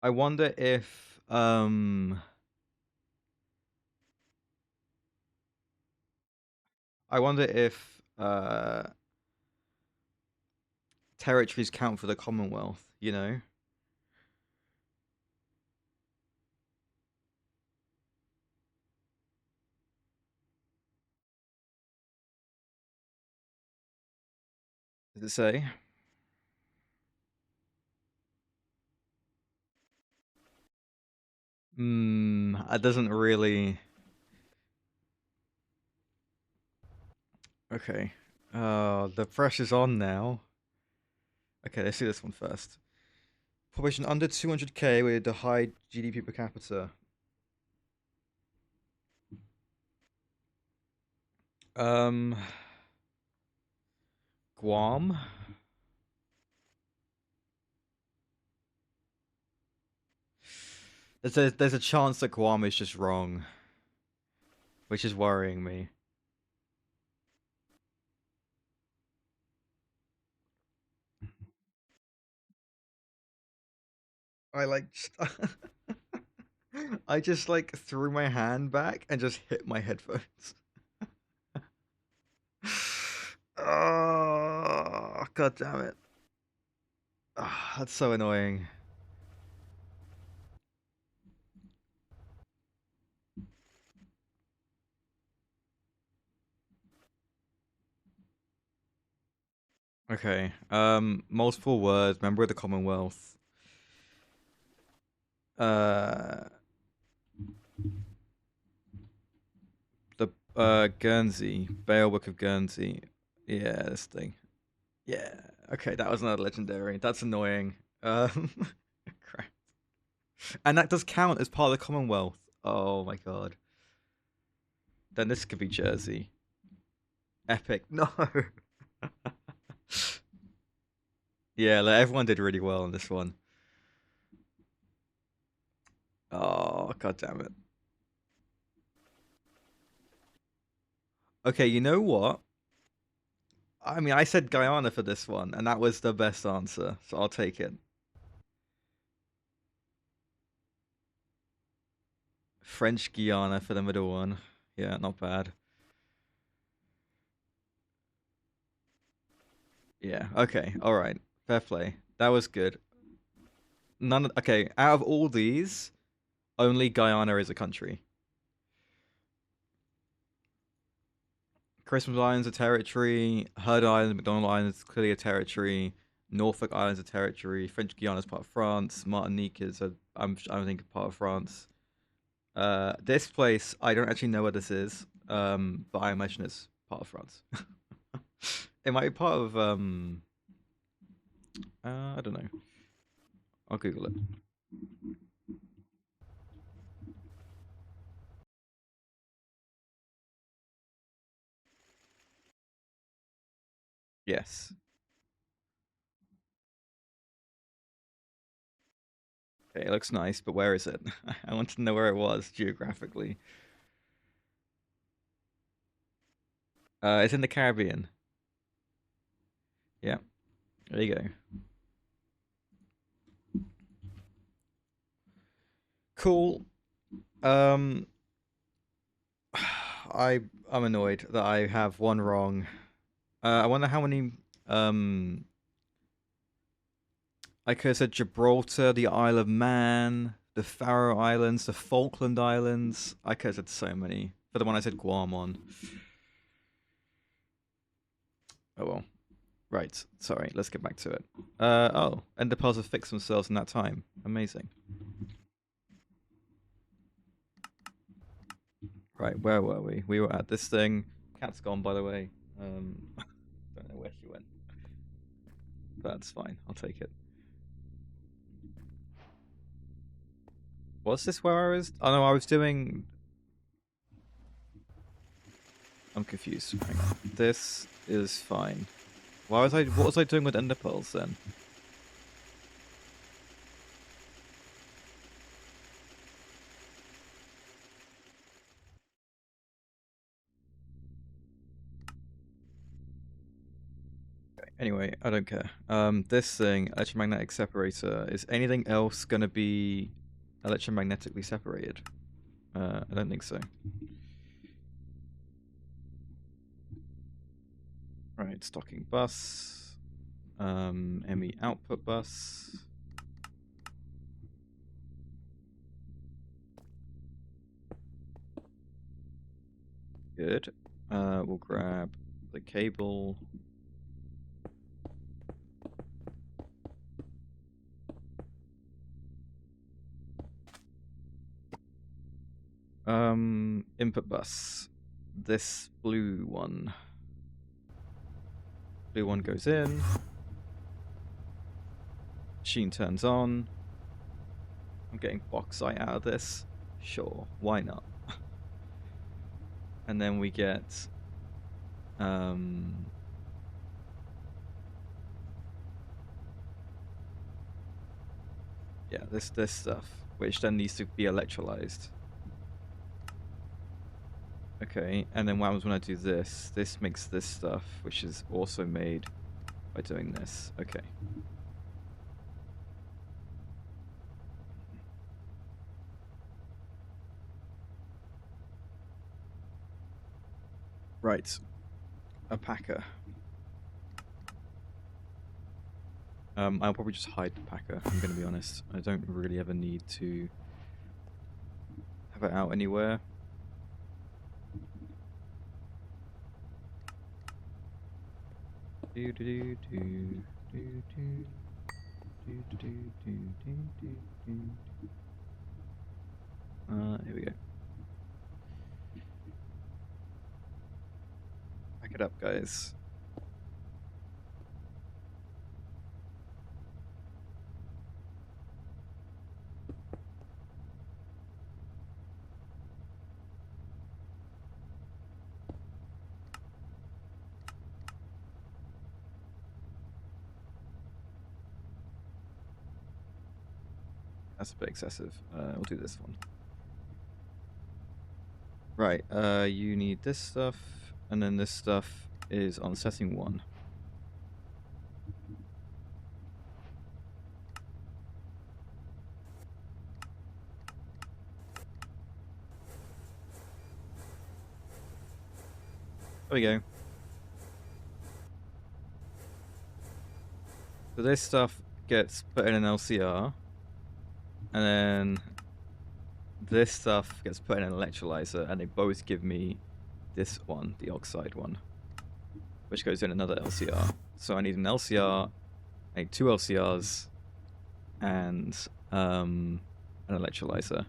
I wonder if I wonder if territories count for the Commonwealth, you know? Does it say? It doesn't really. Okay. The pressure's on now. Okay, let's see this one first. Population under 200k with a high GDP per capita. Um, Guam. There's a chance that Guam is just wrong, which is worrying me. I like I just like threw my hand back and just hit my headphones. Oh, god damn it. Oh, that's so annoying. Okay. Multiple words, member of the Commonwealth. Uh the Guernsey, Bailiwick of Guernsey. Yeah, this thing. Yeah. Okay, that was another legendary. That's annoying. Crap. And that does count as part of the Commonwealth. Oh my god. Then this could be Jersey. Epic. No. Yeah, like, everyone did really well on this one. Oh, god damn it. Okay, you know what? I mean, I said Guyana for this one, and that was the best answer, so I'll take it. French Guiana for the middle one. Yeah, not bad. Yeah, okay, alright. Fair play. That was good. Okay, out of all these, only Guyana is a country. Christmas Island's a territory. Heard Island, McDonald Island is clearly a territory. Norfolk Island's a territory. French Guiana's part of France. Martinique is I think part of France. This place, I don't actually know where this is, but I imagine it's part of France. It might be part of I don't know. I'll Google it. Yes. Okay, it looks nice, but where is it? I want to know where it was geographically. It's in the Caribbean. Yeah, there you go. Cool. Um, I'm annoyed that I have one wrong. I wonder how many. I could have said Gibraltar, the Isle of Man, the Faroe Islands, the Falkland Islands. I could have said so many. For the one I said Guam on. Oh well. Right. Sorry. Let's get back to it. Oh, and the puzzles fixed themselves in that time. Amazing. Right. Where were we? We were at this thing. Cat's gone, by the way. Don't know where she went. That's fine. I'll take it. Was this where I was? Oh no, I was doing. I'm confused. Hang on. This is fine. Why was I? What was I doing with ender pearls then? Okay, anyway, I don't care. This thing, electromagnetic separator, is anything else gonna be electromagnetically separated? I don't think so. Right, stocking bus. ME output bus. Good. We'll grab the cable. Input bus. This blue one. Blue one goes in. Machine turns on. I'm getting bauxite out of this. Sure, why not? And then we get yeah, this stuff, which then needs to be electrolyzed. Okay, and then what happens when I do this? This makes this stuff, which is also made by doing this. Okay. Right. A packer. I'll probably just hide the packer, I'm going to be honest. I don't really ever need to have it out anywhere. Here we go. Pack it up, guys. That's a bit excessive. We'll do this one. Right, you need this stuff, and then this stuff is on setting 1. There we go. So this stuff gets put in an LCR, and then this stuff gets put in an electrolyzer, and they both give me this one, the oxide one, which goes in another LCR. So I need an LCR, I need two LCRs, and an electrolyzer.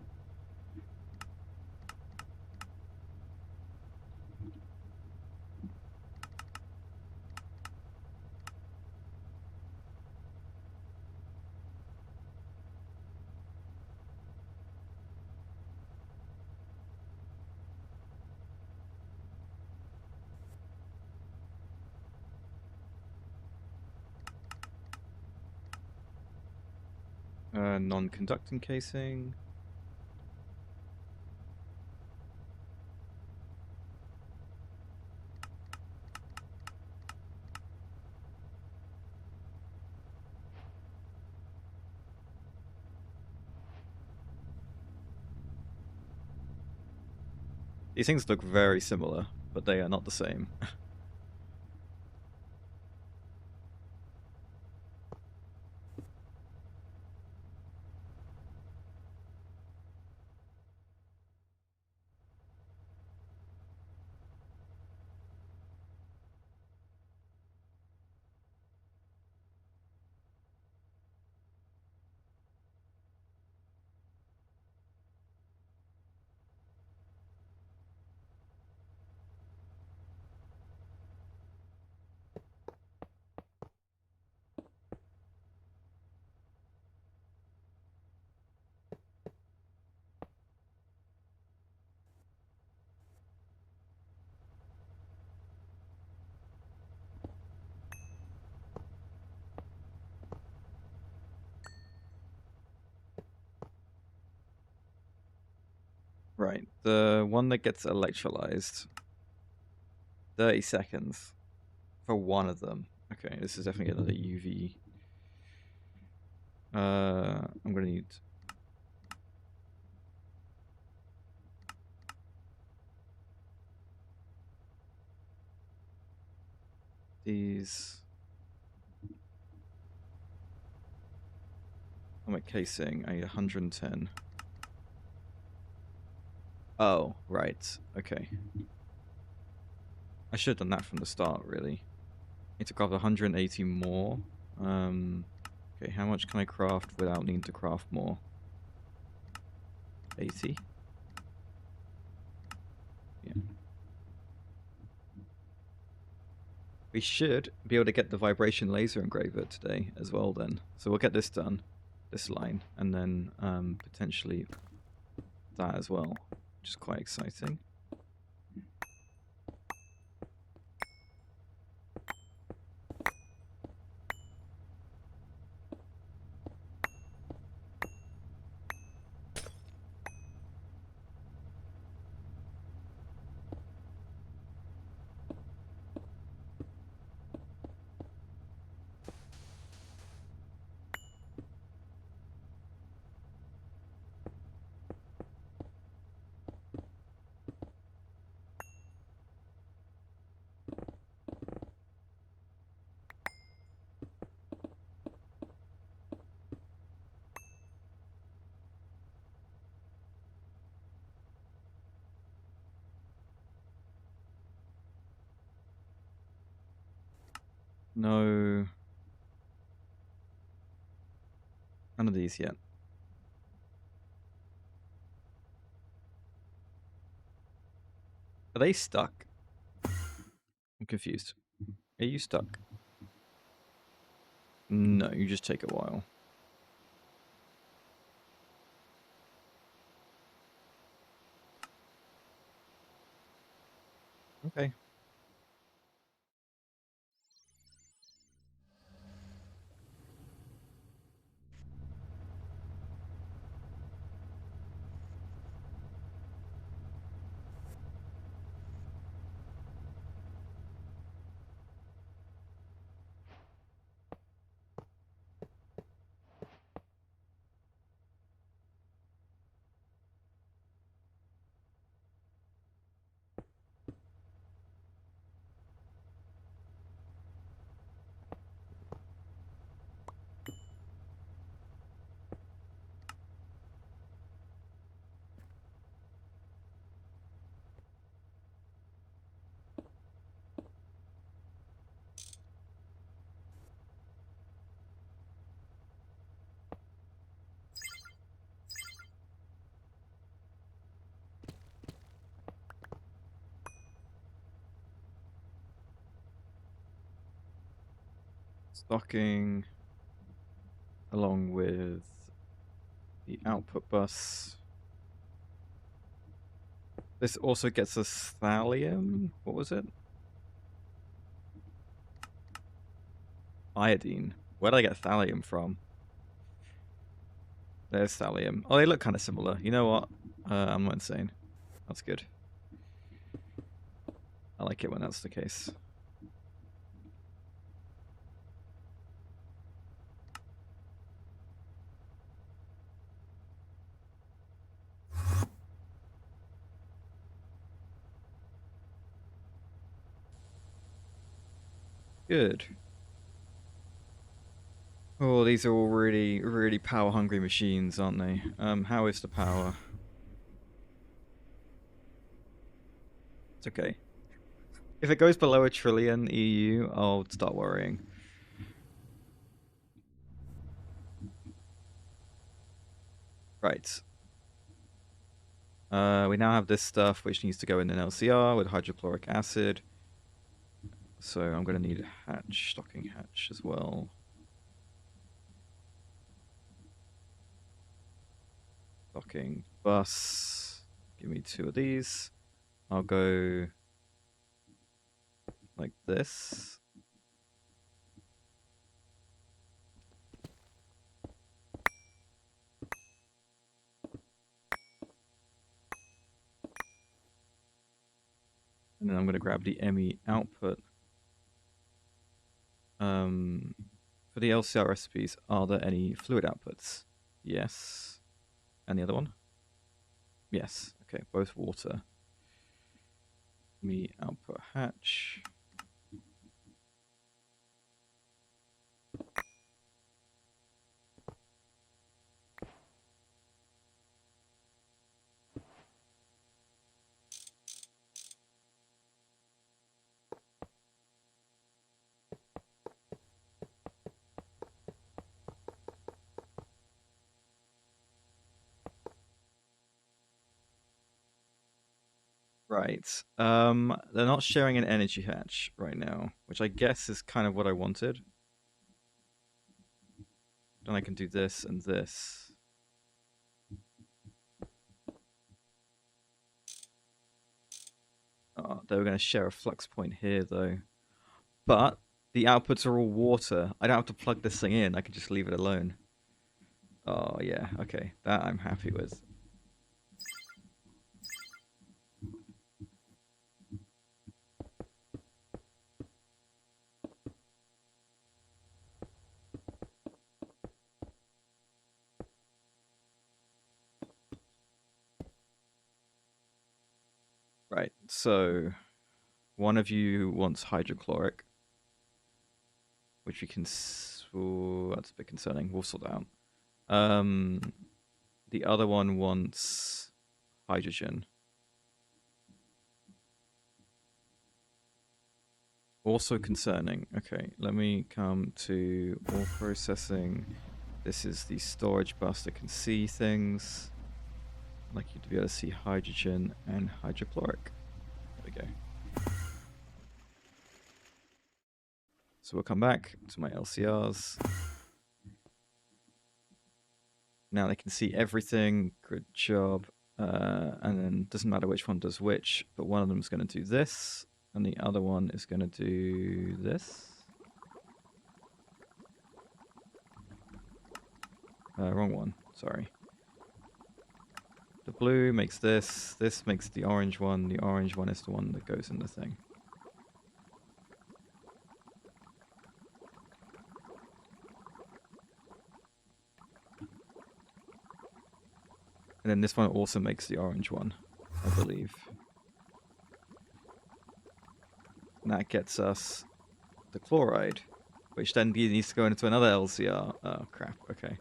Non-conducting casing. These things look very similar, but they are not the same. Right, the one that gets electrolyzed, 30 seconds for one of them. Okay, this is definitely another UV. I'm gonna need these. Atomic casing, I need 110. Oh, right, okay. I should have done that from the start, really. Need to craft 180 more. Okay, how much can I craft without needing to craft more? 80? Yeah. We should be able to get the vibration laser engraver today as well then. So we'll get this done, this line, and then potentially that as well, which is quite exciting. No, none of these yet. Are they stuck? I'm confused. Are you stuck? No, you just take a while. Okay. Stocking along with the output bus. This also gets us thallium. What was it? Iodine. Where did I get thallium from? There's thallium. Oh, they look kind of similar. You know what? I'm not insane. That's good. I like it when that's the case. Good. Oh, these are all really, really power-hungry machines, aren't they? How is the power? It's okay. If it goes below 1,000,000,000,000 EU, I'll start worrying. Right. We now have this stuff which needs to go in an LCR with hydrochloric acid. So I'm going to need a hatch, stocking hatch as well. Stocking bus. Give me 2 of these. I'll go like this. And then I'm going to grab the ME output. For the LCR recipes, are there any fluid outputs? Yes. And the other one? Yes. Okay, both water. ME output hatch. Right. They're not sharing an energy hatch right now, which I guess is kind of what I wanted. Then I can do this and this. Oh, they were going to share a flux point here, though. But the outputs are all water. I don't have to plug this thing in. I can just leave it alone. Oh, yeah. Okay. That I'm happy with. Right. So one of you wants hydrochloric, which we can... Ooh, that's a bit concerning. We'll sort that out. The other one wants hydrogen. Also concerning. Okay, let me come to all processing. This is the storage bus that can see things. I'd like you to be able to see hydrogen and hydrochloric. There we go. So we'll come back to my LCRs. Now they can see everything. Good job. And then doesn't matter which one does which, but one of them is going to do this, and the other one is going to do this. Wrong one. Sorry. The blue makes this. This makes the orange one. The orange one is the one that goes in the thing. And then this one also makes the orange one, I believe. And that gets us the chloride, which then needs to go into another LCR. Oh, crap. Okay.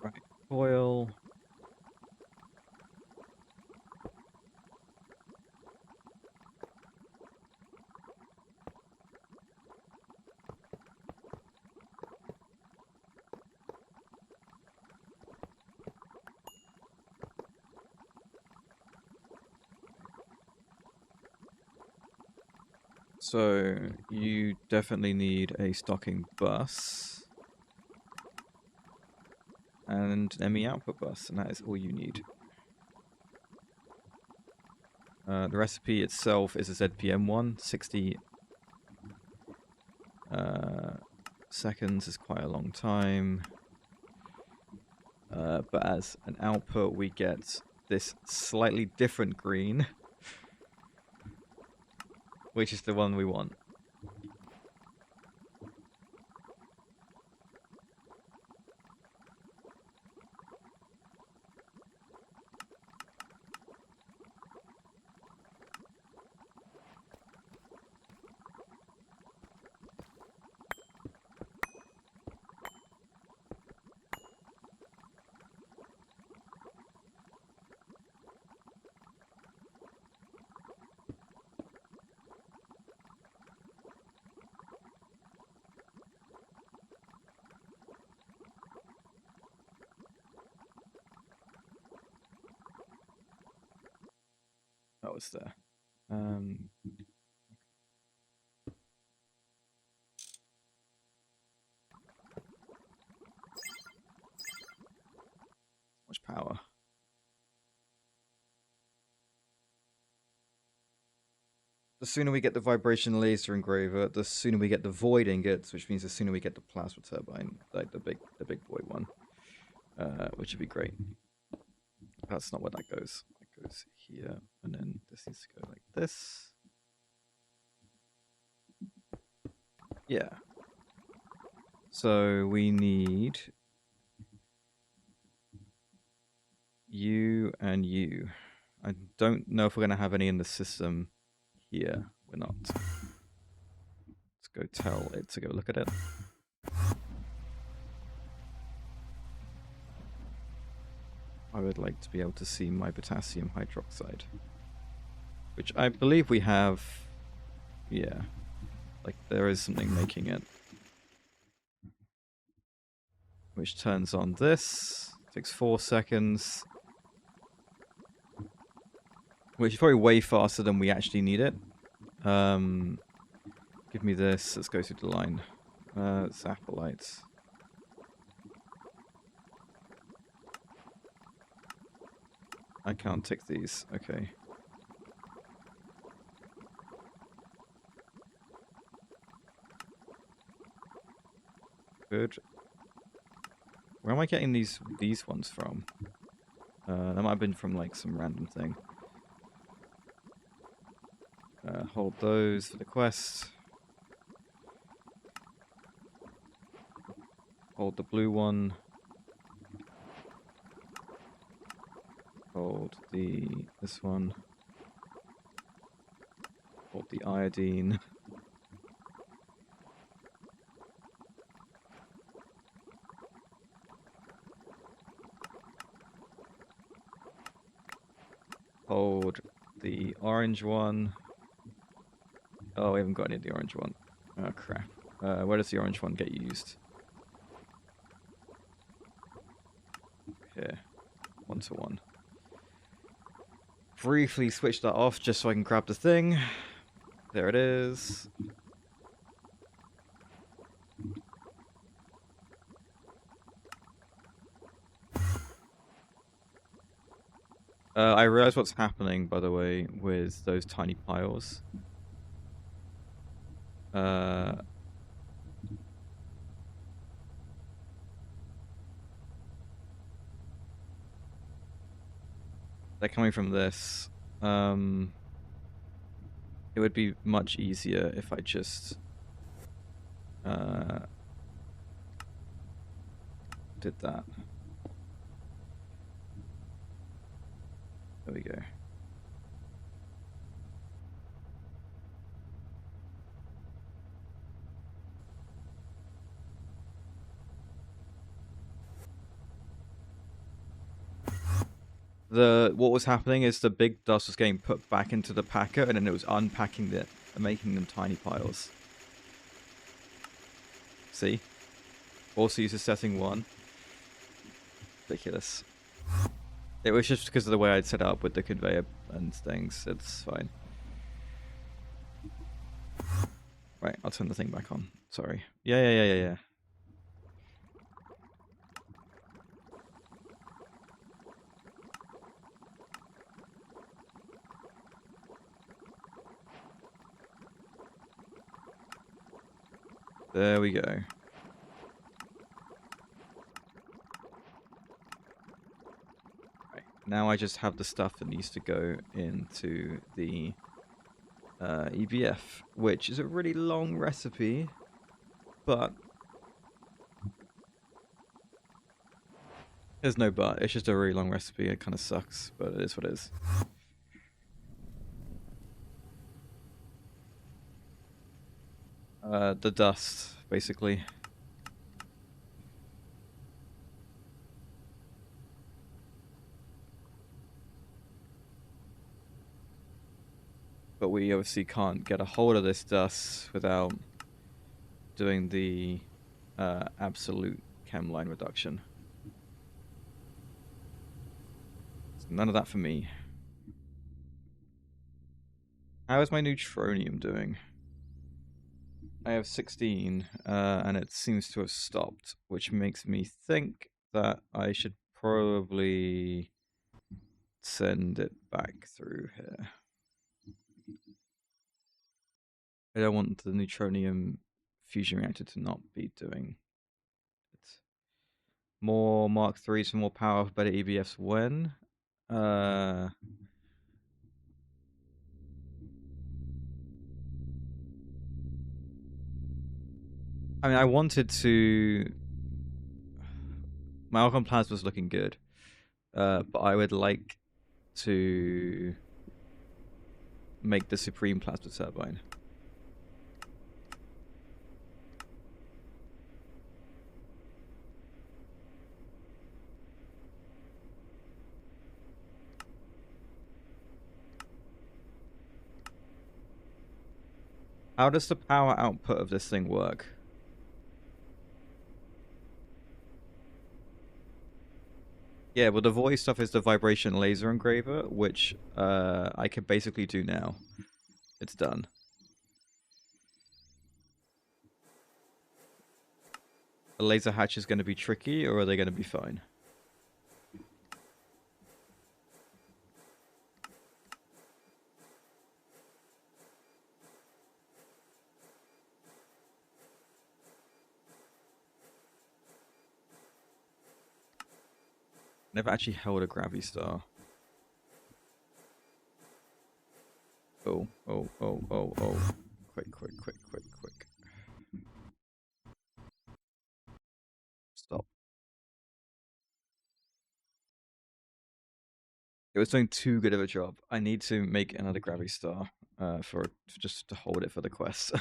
Right. Oil. So you definitely need a stocking bus and an ME output bus, and that is all you need. The recipe itself is a ZPM one. 60 seconds is quite a long time. But as an output, we get this slightly different green, which is the one we want. That was there. Much power. The sooner we get the vibration laser engraver, the sooner we get the void ingots, which means the sooner we get the plasma turbine, like the big boy one, which would be great. That's not where that goes. It goes here, and then this needs to go like this. Yeah. So we need you and you. I don't know if we're going to have any in the system here. We're not. Let's go tell it to go look at it. I would like to be able to see my potassium hydroxide, which I believe we have. Yeah, like there is something making it, which turns on this. Takes 4 seconds, which is probably way faster than we actually need it. Give me this. Let's go through the line. Zapolites. I can't tick these. Okay. Good. Where am I getting these ones from? That might have been from like some random thing. Hold those for the quest. Hold the blue one. Hold this one. Hold the iodine. Hold the orange one. Oh, we haven't got any of the orange one. Oh, crap. Where does the orange one get used? Here. 1-to-1. Briefly switch that off just so I can grab the thing. There it is. I realize what's happening, by the way, with those tiny piles. They're coming from this. It would be much easier if I just did that. There we go. What was happening is the big dust was getting put back into the packer, and then it was unpacking it and making them tiny piles. See? Also uses setting 1. Ridiculous. It was just because of the way I'd set it up with the conveyor and things. It's fine. Right, I'll turn the thing back on. Sorry. Yeah. There we go. Right, now I just have the stuff that needs to go into the EBF, which is a really long recipe, but there's no but. It's just a really long recipe. It kind of sucks, but it is what it is. The dust, basically. But we obviously can't get a hold of this dust without doing the absolute chem line reduction. So none of that for me. How is my neutronium doing? I have 16, and it seems to have stopped, which makes me think that I should probably send it back through here. I don't want the neutronium fusion reactor to not be doing it. More Mark 3s for more power, better EBFs when? I mean, I wanted to. My Alcon Plasma's looking good, but I would like to make the Supreme Plasma Turbine. How does the power output of this thing work? Yeah, well, the voice stuff is the vibration laser engraver, which I can basically do now. It's done. The laser hatch is going to be tricky, or are they going to be fine? Never actually held a gravity star. Oh. Quick. Stop. It was doing too good of a job. I need to make another gravity star for just to hold it for the quest.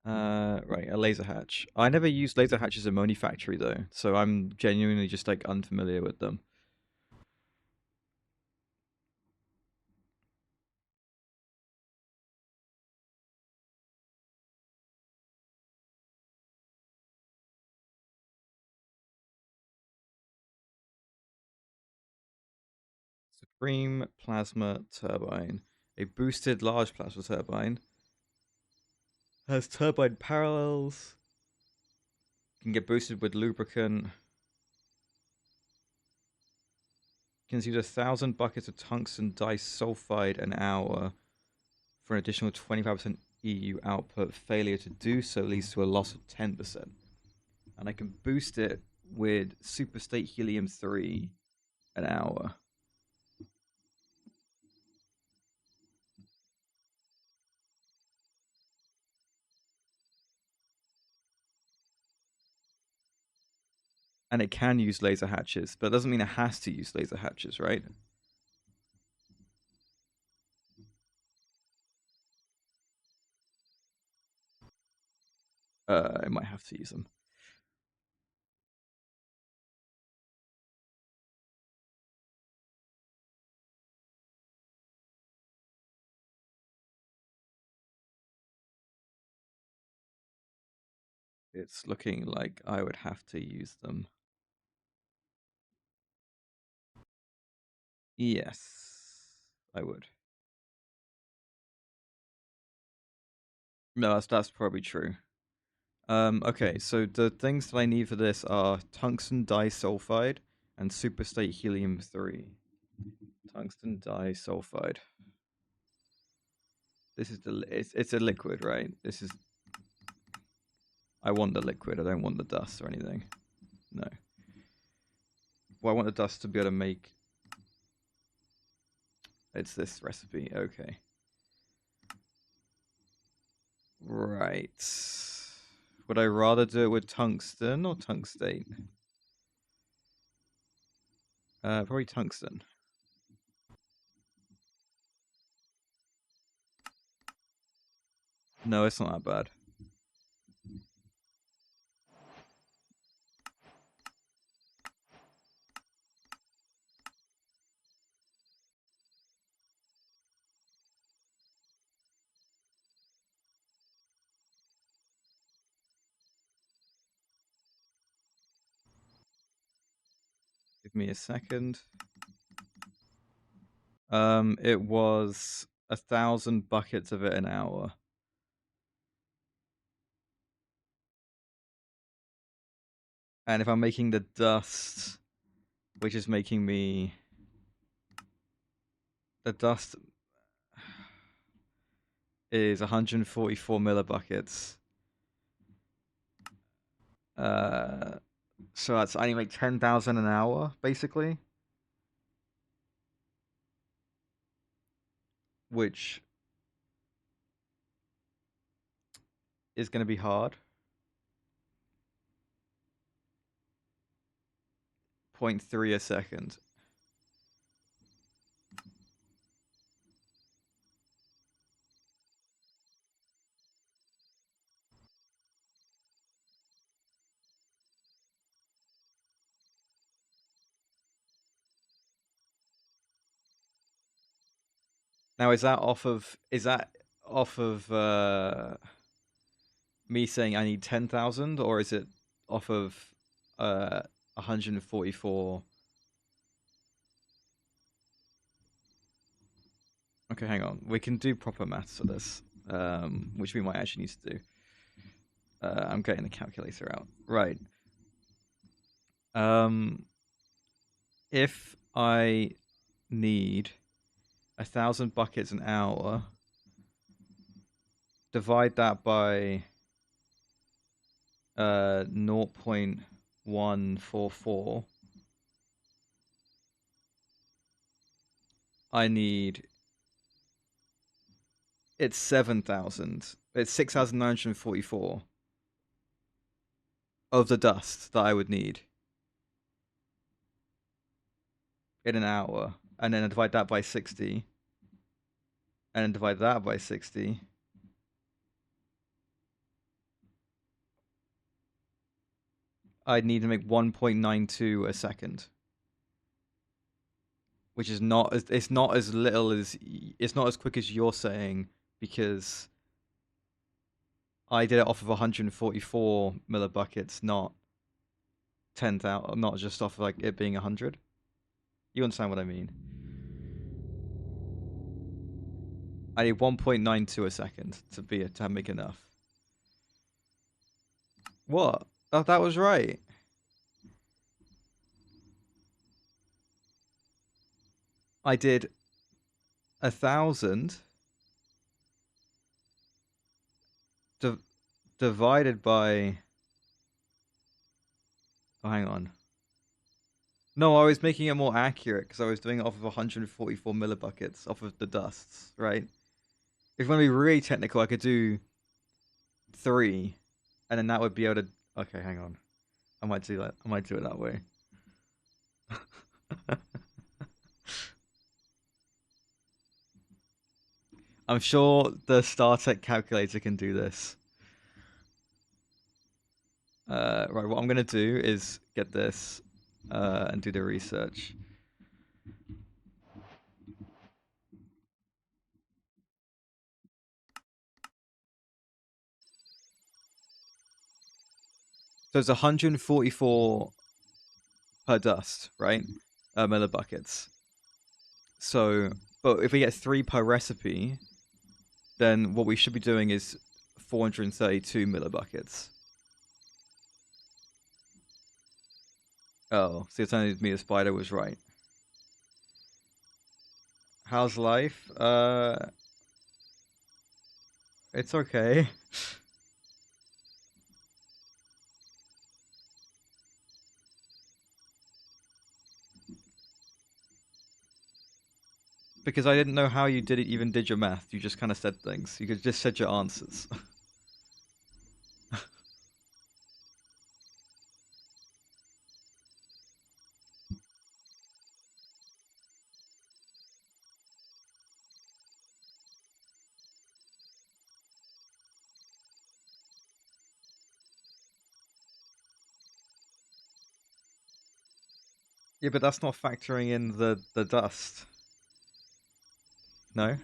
Right, a laser hatch. I never used laser hatches in Moni Factory though, so I'm genuinely just like unfamiliar with them. Supreme Plasma Turbine. A boosted large plasma turbine. Has turbine parallels. Can get boosted with lubricant. Consumes 1,000 buckets of tungsten disulfide an hour for an additional 25% EU output. Failure to do so leads to a loss of 10%. And I can boost it with superstate helium-3 an hour. And it can use laser hatches, but it doesn't mean it has to use laser hatches, right? It might have to use them. It's looking like I would have to use them. Yes, I would. No, that's probably true. Okay, so the things that I need for this are tungsten disulfide and superstate helium-3. Tungsten disulfide. This is it's a liquid, right? This is. I want the liquid. I don't want the dust or anything. No. Well, I want the dust to be able to make. It's this recipe. Okay. Right. Would I rather do it with tungsten or tungstate? Probably tungsten. No, it's not that bad. Give me a second. It was 1,000 buckets of it an hour. And if I'm making the dust, which is making me the dust is 144 millibuckets. So that's I need to make 10,000 an hour, basically. Which is going to be hard. 0.3 a second. Now, is that off of me saying I need 10,000, or is it off of 144? Okay, hang on. We can do proper maths for this, which we might actually need to do. I'm getting the calculator out. Right. If I need 1,000 buckets an hour, divide that by 0.144. I need. It's 7,000. It's 6,944 of the dust that I would need in an hour, and then I divide that by 60, and then divide that by 60. I'd need to make 1.92 a second, which is not as it's not as little as it's not as quick as you're saying, because I did it off of 144 millibuckets, not 10,000, not just off of like it being 100. You understand what I mean? I need 1.92 a second to make enough. What? Oh, that was right. I did 1,000 divided by. Oh, hang on. No, I was making it more accurate because I was doing it off of 144 millibuckets off of the dusts, right? If you want to be really technical, I could do 3, and then that would be able to. Okay, hang on. I might do that. I might do it that way. I'm sure the StarTech calculator can do this. Right, what I'm going to do is get this and do the research. So it's 144 per dust, right? Millibuckets. So, but if we get 3 per recipe, then what we should be doing is 432 millibuckets. Oh, so you're telling me the spider was right. How's life? It's okay. Because I didn't know how you even did your math. You just kind of said things. You could just said your answers. Yeah, but that's not factoring in the dust. No?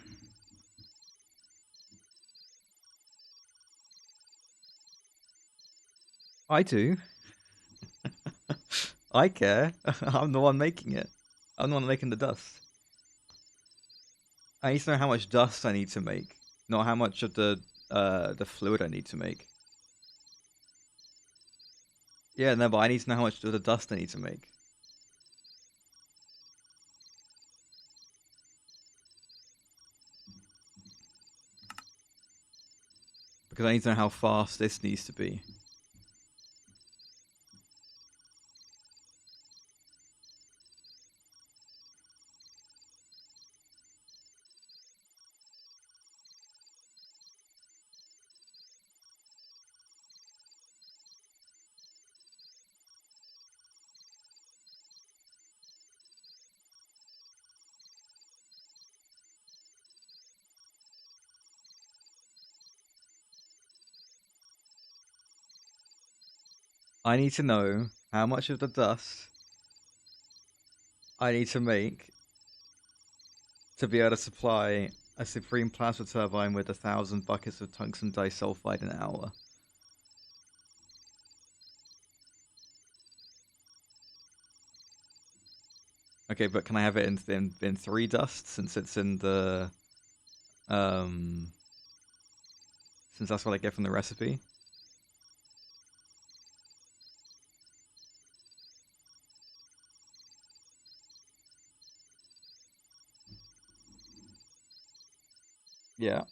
I do. I care. I'm the one making it. I'm the one making the dust. I need to know how much dust I need to make, not how much of the fluid I need to make. Yeah, no, but I need to know how much of the dust I need to make. Because I need to know how fast this needs to be. I need to know how much of the dust I need to make to be able to supply a supreme plasma turbine with 1,000 buckets of tungsten disulfide an hour. Okay, but can I have it in 3 dust since it's in the since that's what I get from the recipe? Yeah.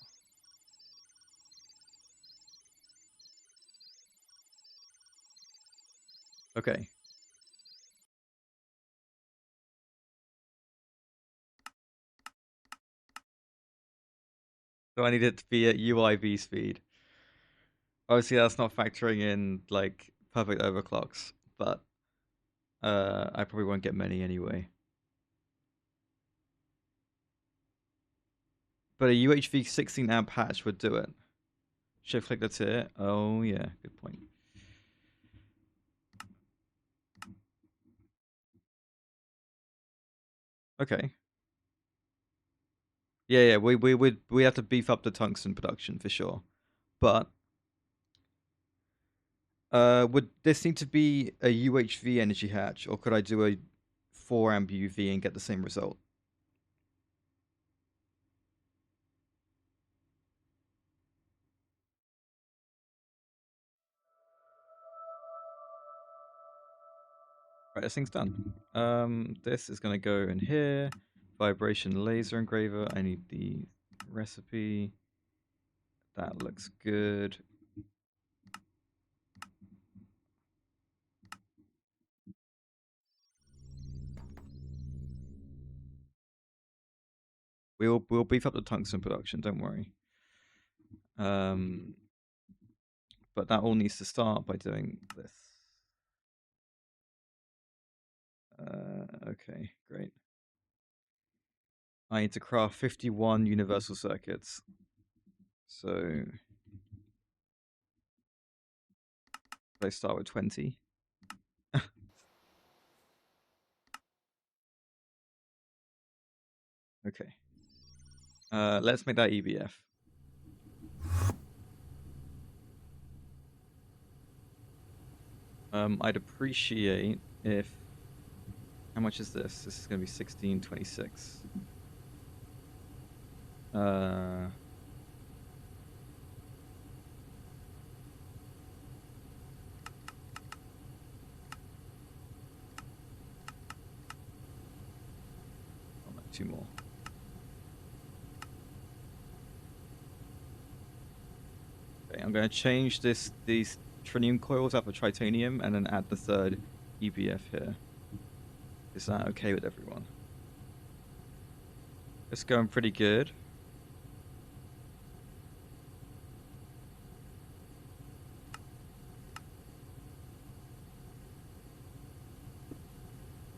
Okay. So I need it to be at UIV speed. Obviously, that's not factoring in like perfect overclocks, but I probably won't get many anyway. But a UHV 16 amp patch would do it. Shift click the tier. Oh yeah, good point. Okay. Yeah, we have to beef up the tungsten production for sure. But would this need to be a UHV energy hatch, or could I do a 4 amp UV and get the same result? Right, this thing's done. This is gonna go in here. Vibration laser engraver. I need the recipe. That looks good. We'll beef up the tungsten production. Don't worry. But that all needs to start by doing this. Okay, great. I need to craft 51 universal circuits. So I start with 20. Okay. Let's make that EBF. I'd appreciate if... How much is this? This is going to be 1626. 2 more. Okay, I'm going to change these trinium coils out for titanium and then add the third EBF here. Is that okay with everyone? It's going pretty good.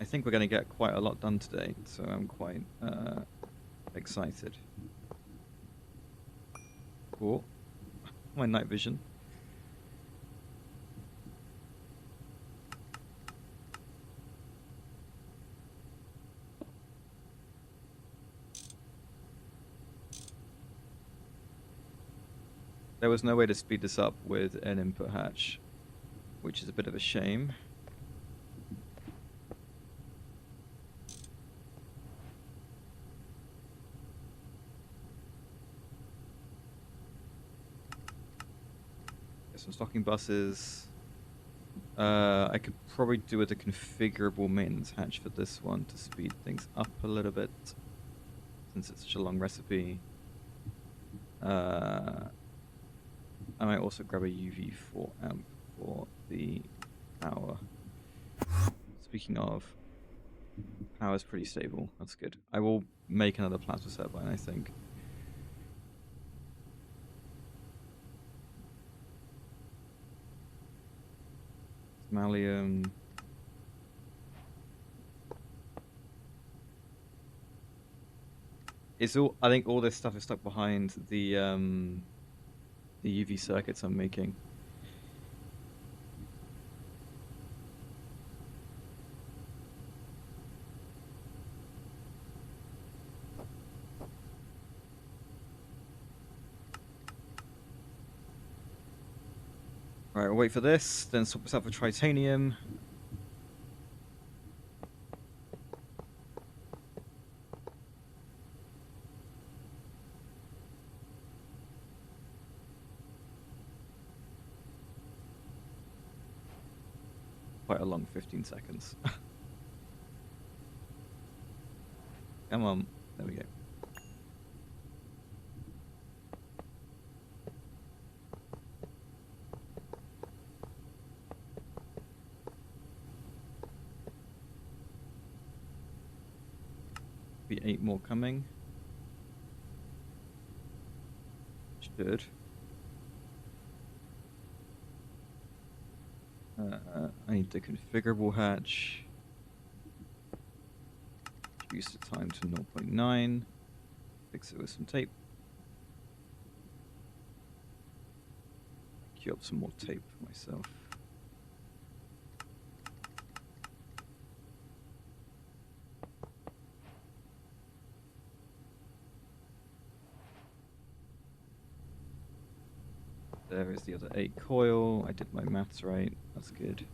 I think we're going to get quite a lot done today, so I'm quite excited. Cool. My night vision. There was no way to speed this up with an input hatch, which is a bit of a shame. Get some stocking buses. I could probably do with a configurable maintenance hatch for this one to speed things up a little bit, since it's such a long recipe. I might also grab a UV4 amp for the power. Speaking of, power's pretty stable. That's good. I will make another plasma turbine, I think. Malleum. It's all. I think all this stuff is stuck behind the UV circuits I'm making. Right, we'll wait for this, then swap this out for titanium. Quite a long 15 seconds. Come on, there we go. Be 8 more coming. Should. I need the configurable hatch. Reduce the time to 0.9. Fix it with some tape. Queue up some more tape for myself. There is the other 8 coil. I did my maths right. That's good.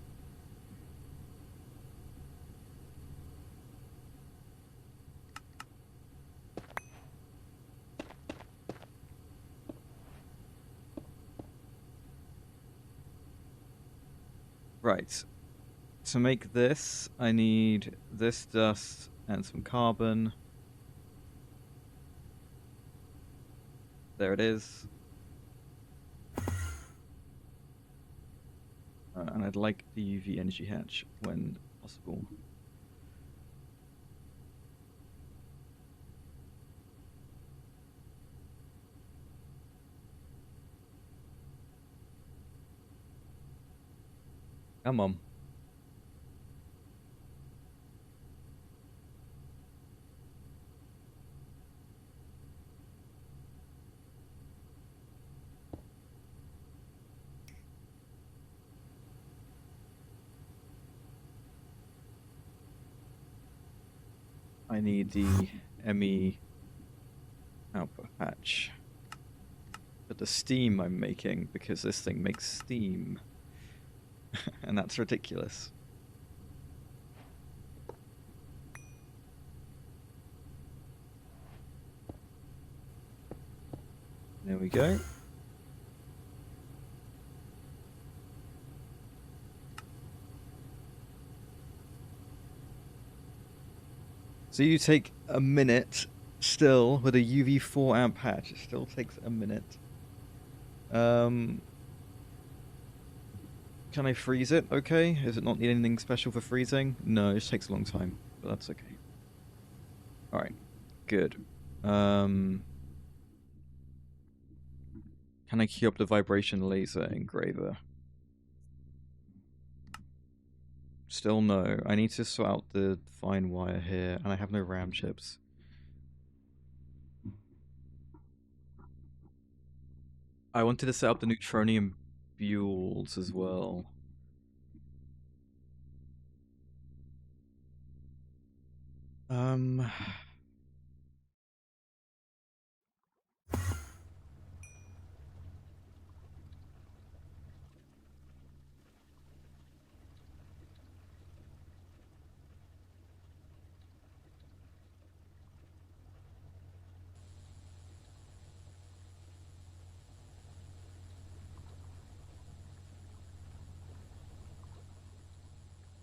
Right. To make this, I need this dust and some carbon. There it is. And I'd like the UV energy hatch when possible. Come on. I need the ME output hatch for the steam I'm making, because this thing makes steam. And that's ridiculous. There we go. So you take a minute still with a UV 4 amp patch. It still takes a minute. Can I freeze it? Okay. Does it not need anything special for freezing? No, it just takes a long time, but that's okay. All right. Good. Can I queue up the vibration laser engraver? Still no. I need to sort out the fine wire here, and I have no RAM chips. I wanted to set up the neutronium fuels as well. Um,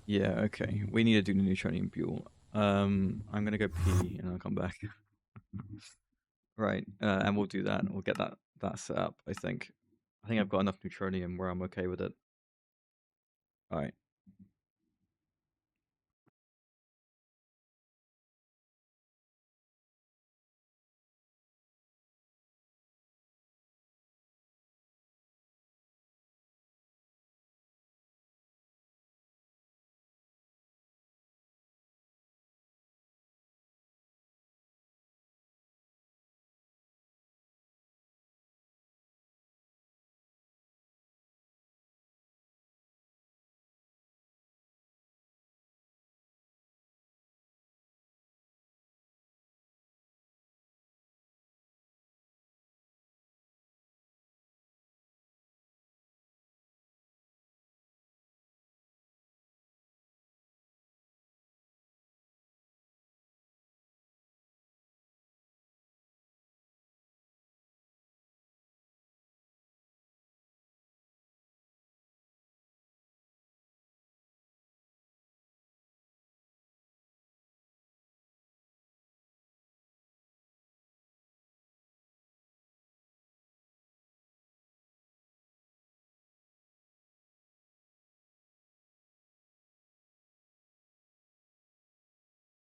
yeah, okay. We need to do the neutronium fuel. I'm gonna go pee and I'll come back. Right, and we'll do that. We'll get that set up, I think. I think I've got enough neutronium where I'm okay with it. All right.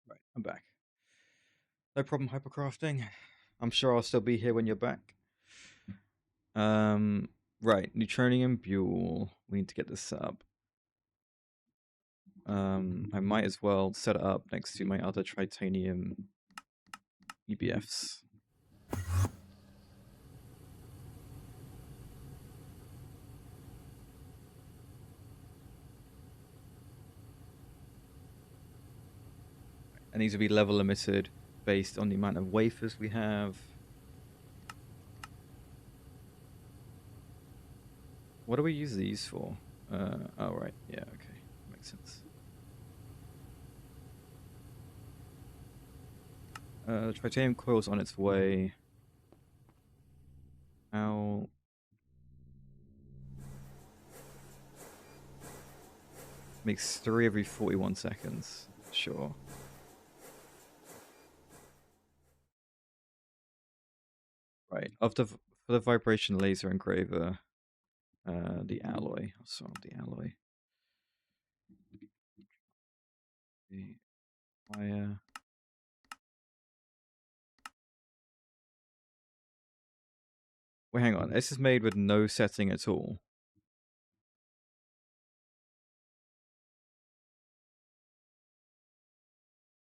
Right, I'm back. No problem, hypercrafting. I'm sure I'll still be here when you're back. Right, neutronium fuel. We need to get this set up. I might as well set it up next to my other titanium EBFs. And these will be level limited based on the amount of wafers we have. What do we use these for? Oh, right. Yeah, okay. Makes sense. The titanium coil's on its way. How... Makes 3 every 41 seconds. Sure. Right. For the vibration laser engraver, the alloy. I'll sort out the alloy. The wire. Wait, hang on. This is made with no setting at all.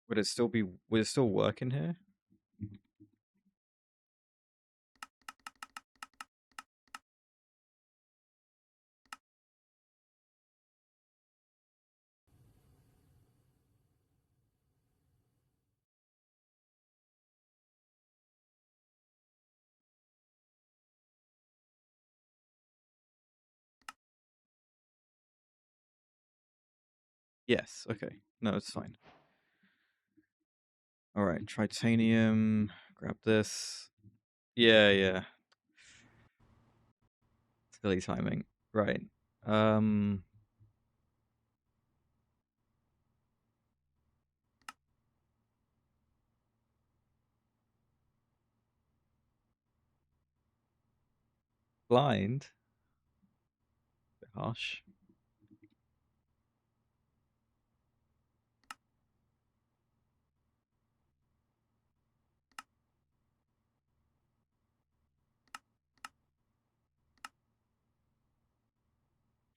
Would it still work in here? Yes, okay. No, it's fine. Alright, titanium. Grab this. Yeah, yeah. Silly timing. Right. Um, Blind. Bit harsh.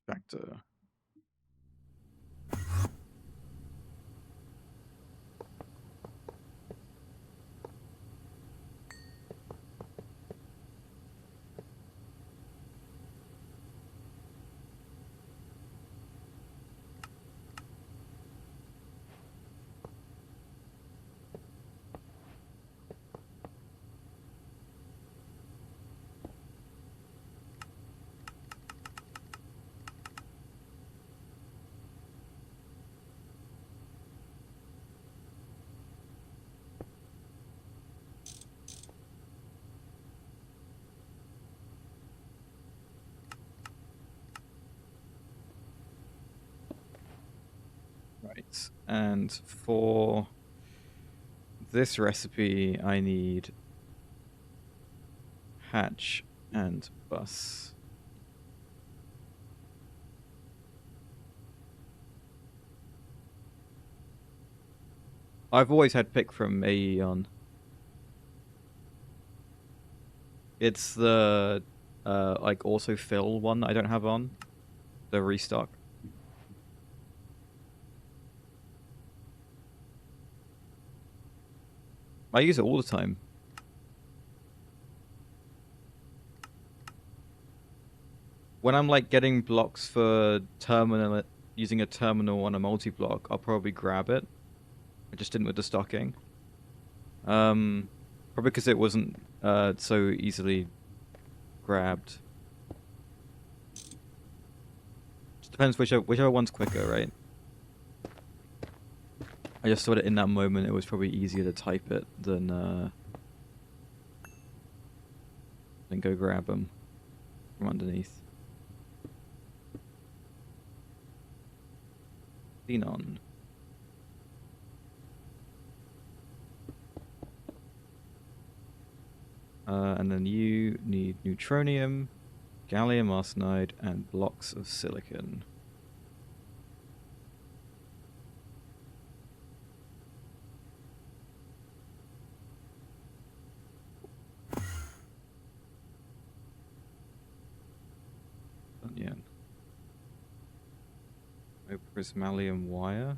Factor. Right. And for this recipe, I need hatch and bus. I've always had pick from AE on. It's the like autofill one that I don't have on. The restock. I use it all the time. When I'm like getting blocks for terminal, using a terminal on a multi-block, I'll probably grab it. I just didn't with the stocking. Probably because it wasn't so easily grabbed. Just depends whichever one's quicker, right? I just thought it in that moment it was probably easier to type it than go grab them from underneath. Xenon. And then you need neutronium, gallium arsenide, and blocks of silicon. Onion. No prismallium wire.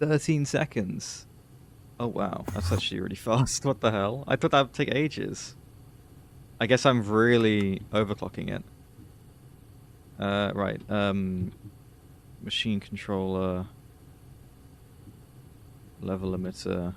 $13 seconds. Oh wow, that's actually really fast. What the hell? I thought that would take ages. I guess I'm really overclocking it. Right. Machine controller. Level limiter.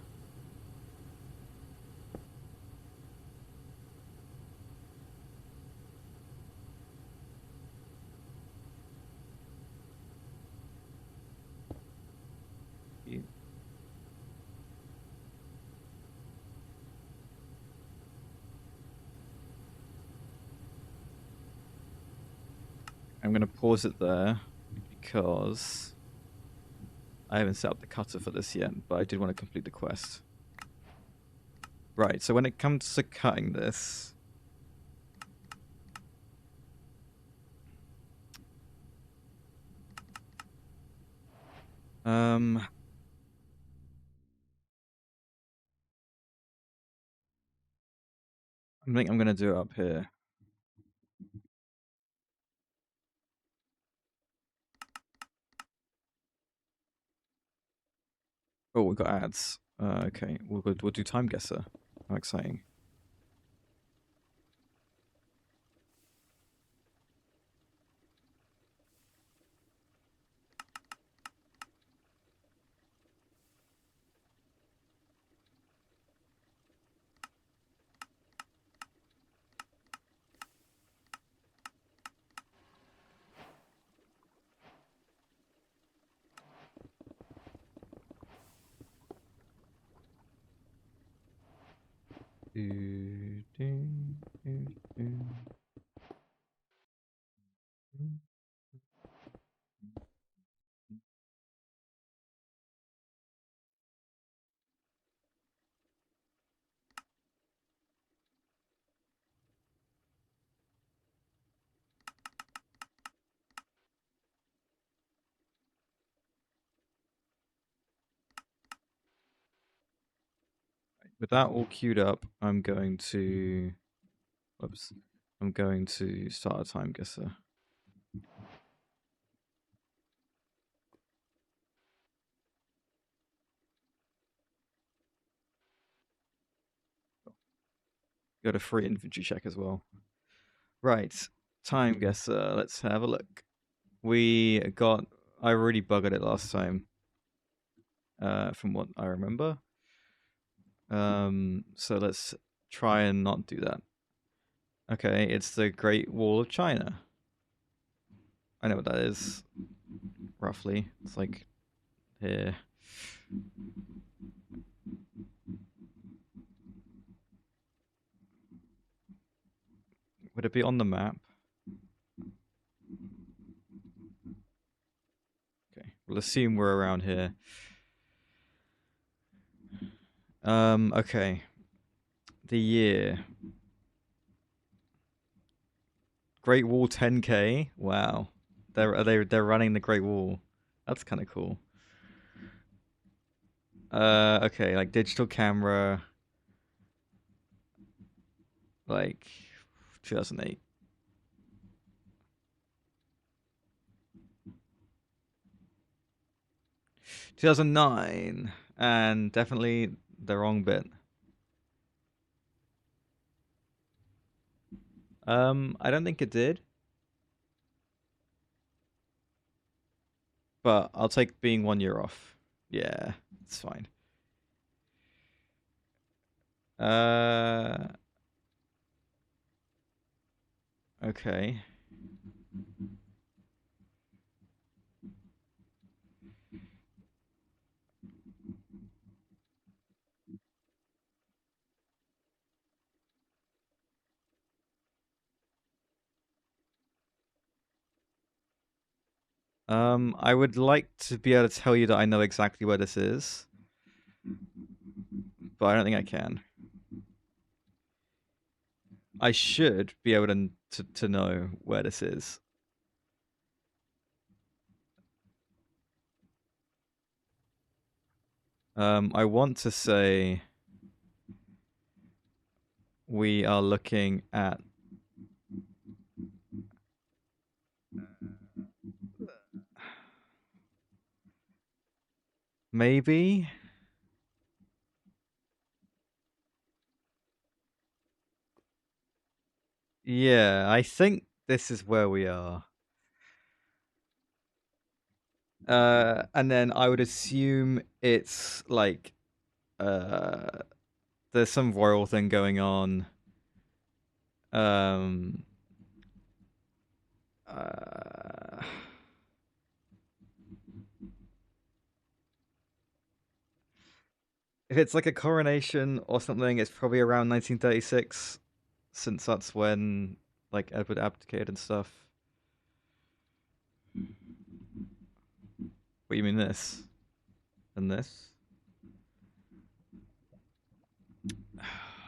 I'm going to pause it there because I haven't set up the cutter for this yet, but I did want to complete the quest. Right, so when it comes to cutting this... I think I'm going to do it up here. Oh, we've got ads. Okay, we'll do time guesser. How exciting. Do, do, do, do. with that all queued up, I'm going to... Whoops. I'm going to start a time guesser. Got a free infantry check as well. Right. Time guesser. Let's have a look. We got... I already buggered it last time. From what I remember. So let's try and not do that. Okay, it's the Great Wall of China. I know what that is, roughly. It's like here. Would it be on the map? Okay, we'll assume we're around here. Okay. The year. Great Wall 10K. Wow. They're running the Great Wall. That's kind of cool. Okay, like digital camera, like 2008. 2009, and definitely the wrong bit. I don't think it did, but I'll take being 1 year off. Yeah, it's fine. Okay. I would like to be able to tell you that I know exactly where this is, but I don't think I can. I should be able to know where this is. I want to say we are looking at maybe. Yeah, I think this is where we are. And then I would assume it's like there's some royal thing going on. Um uh, if it's like a coronation or something, it's probably around 1936, since that's when like Edward abdicated and stuff. What do you mean this? And this?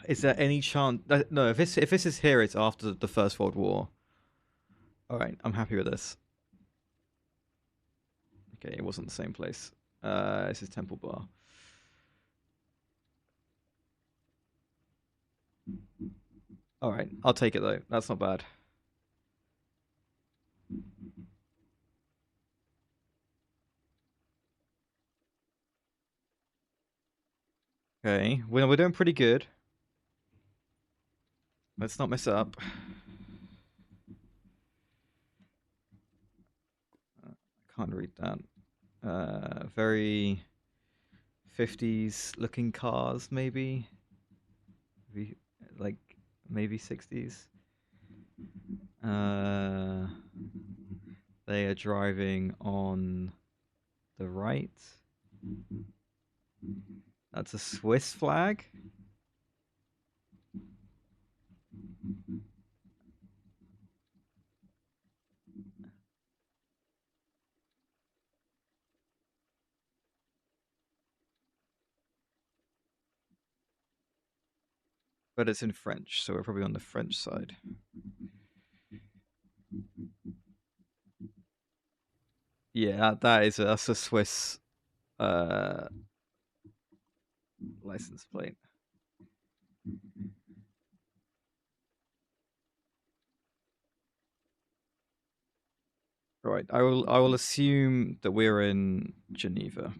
Is there any chance? No, if this is here, it's after the First World War. All right, I'm happy with this. Okay, it wasn't the same place. This is Temple Bar. All right, I'll take it though. That's not bad. Okay, we're doing pretty good. Let's not mess it up. I can't read that. Very 50s looking cars, maybe. Like maybe 60s. They are driving on the right. That's a Swiss flag. But it's in French, so we're probably on the French side. Yeah, that's a Swiss license plate. right. I will assume that we're in Geneva.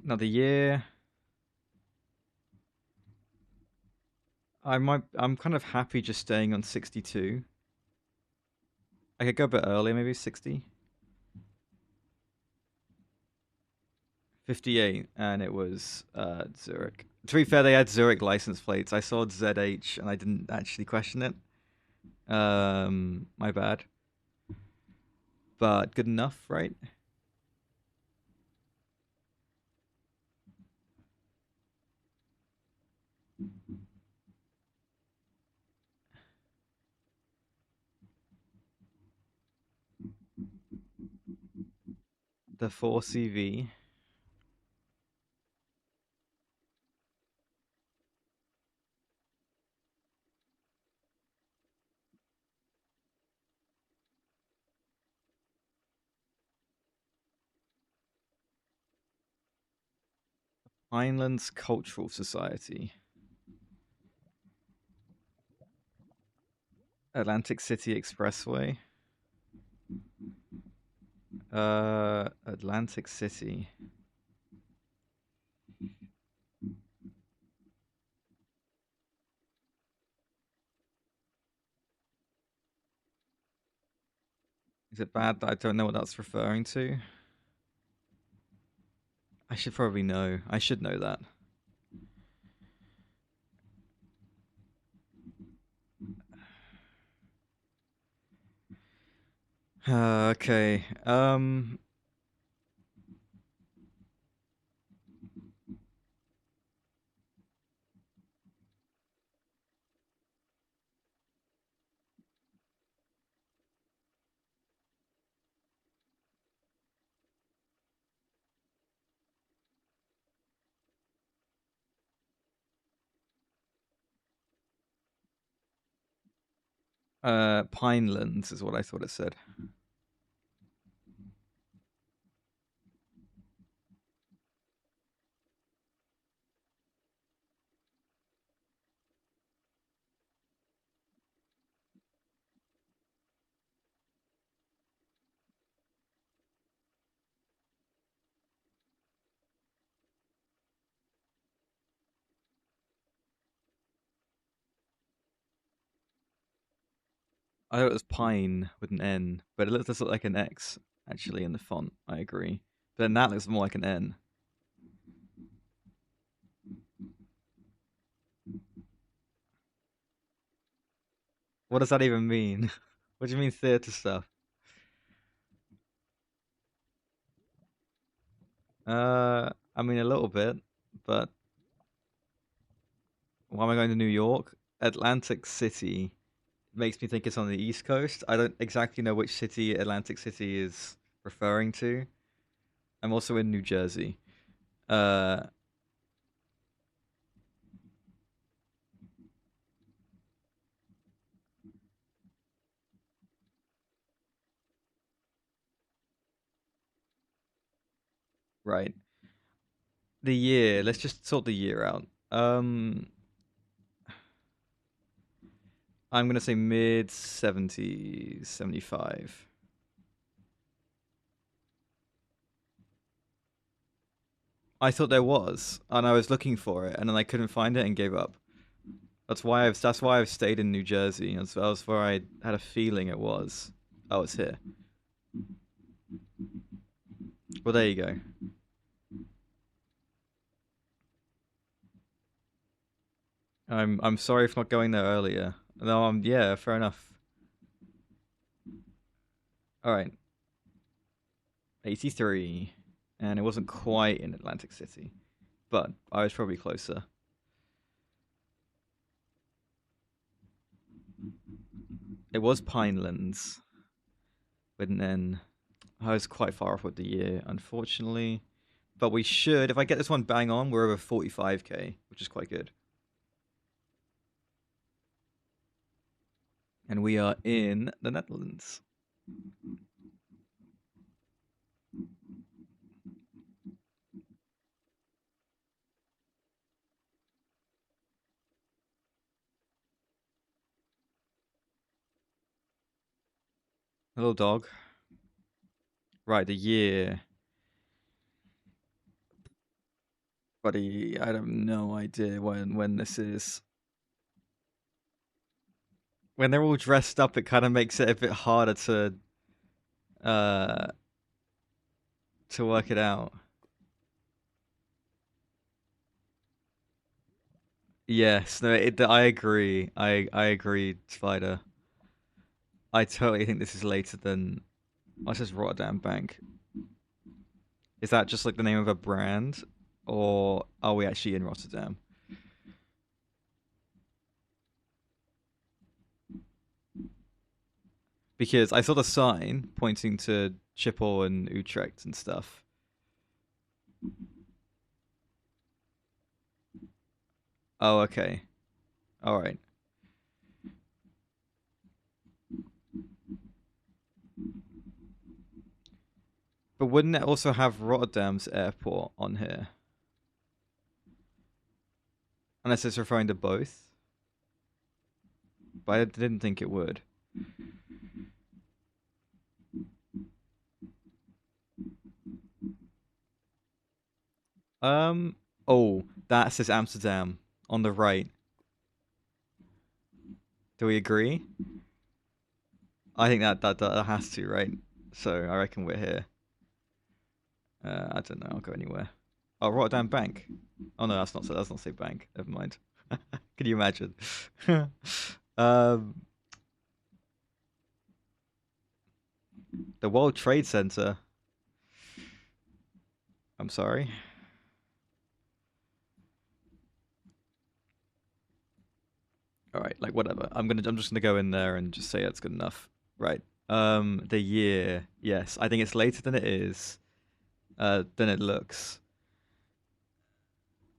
Now the year. I'm kind of happy just staying on 62. I could go a bit earlier, maybe 60. 58, and it was Zurich. To be fair, they had Zurich license plates. I saw ZH, and I didn't actually question it. My bad. But good enough, right? The 4CV. Pinelands Cultural Society. Atlantic City Expressway. Atlantic City. Is it bad that I don't know what that's referring to? I should probably know. I should know that. Okay. Pinelands is what I thought it said. I thought it was Pine with an N, but it does look like an X actually in the font. I agree, but then that looks more like an N. What does that even mean? What do you mean theatre stuff? I mean a little bit, but why am I going to New York? Atlantic City makes me think it's on the East Coast. I don't exactly know which city Atlantic City is referring to. I'm also in New Jersey. Uh, right. The year. Let's just sort the year out. I'm gonna say mid 70s, 75. I thought there was, and I was looking for it, and then I couldn't find it and gave up. That's why I've stayed in New Jersey. That's where I had a feeling it was. Oh, it's here. Well, there you go. I'm sorry for not going there earlier. No, yeah, fair enough. All right, 83, and it wasn't quite in Atlantic City, but I was probably closer. It was Pinelands with an N. I was quite far off with the year, unfortunately. But we should, if I get this one bang on, we're over 45k, which is quite good. And we are in the Netherlands. Hello, dog. Right, the year. Buddy, I have no idea when this is. When they're all dressed up, it kind of makes it a bit harder uh to work it out. Yes, no, I agree. I agree, Spider. I totally think this is later than. What's this Rotterdam Bank? Is that just like the name of a brand, or are we actually in Rotterdam? Because I saw the sign pointing to Schiphol and Utrecht and stuff. Oh, okay. All right. But wouldn't it also have Rotterdam's airport on here? Unless it's referring to both. But I didn't think it would. Oh, that says Amsterdam on the right. Do we agree? I think that has to, right? So I reckon we're here. I don't know. I'll go anywhere. Oh, Rotterdam Bank. Oh no, that's not say bank. Never mind. Can you imagine? um, the World Trade Center. I'm sorry. All right, like whatever. I'm just gonna go in there and just say it's good enough. Right. The year. Yes, I think it's later than it is. Than it looks.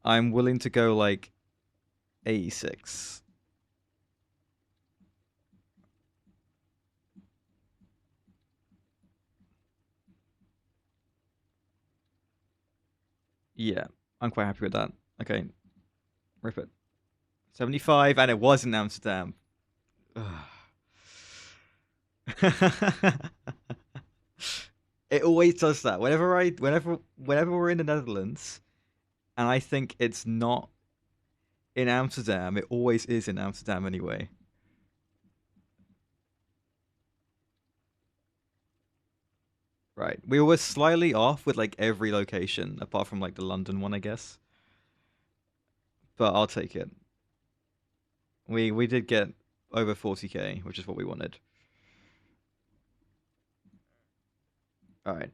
I'm willing to go like 86. Yeah, I'm quite happy with that. Okay, rip it. 75, and it was in Amsterdam. It always does that. Whenever we're in the Netherlands, and I think it's not in Amsterdam, it always is in Amsterdam anyway. Right. We were slightly off with like every location, apart from like the London one, I guess. But I'll take it. We did get over 40k, which is what we wanted. All right.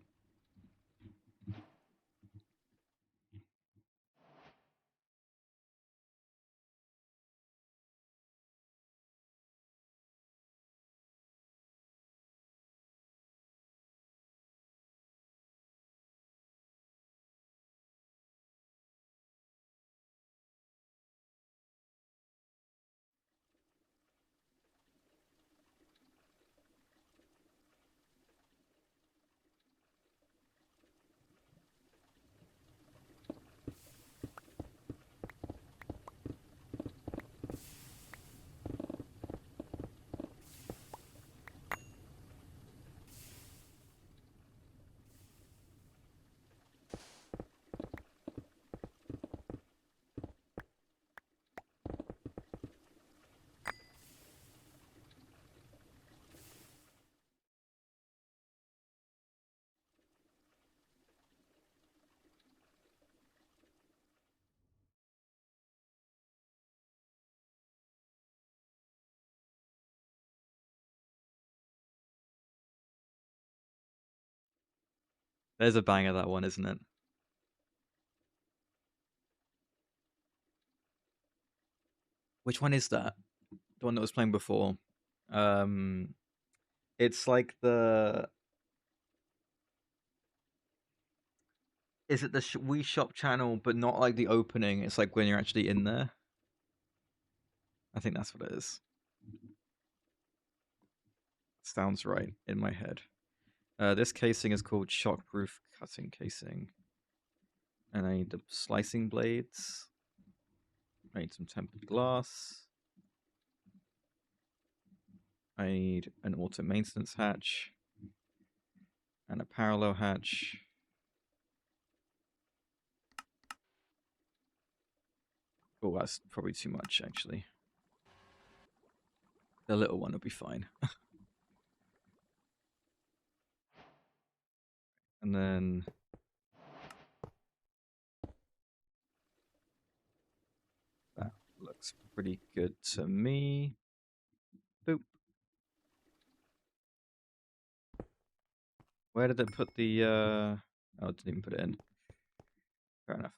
There's a banger, that one, isn't it? Which one is that? The one that was playing before. Um, it's like the. Is it the Wii Shop channel, but not like the opening? It's like when you're actually in there. I think that's what it is. Sounds right in my head. This casing is called shockproof cutting casing. And I need the slicing blades. I need some tempered glass. I need an auto maintenance hatch and a parallel hatch. Oh, that's probably too much, actually. The little one will be fine. And then that looks pretty good to me. Boop. Where did it put the oh, it didn't even put it in. Fair enough.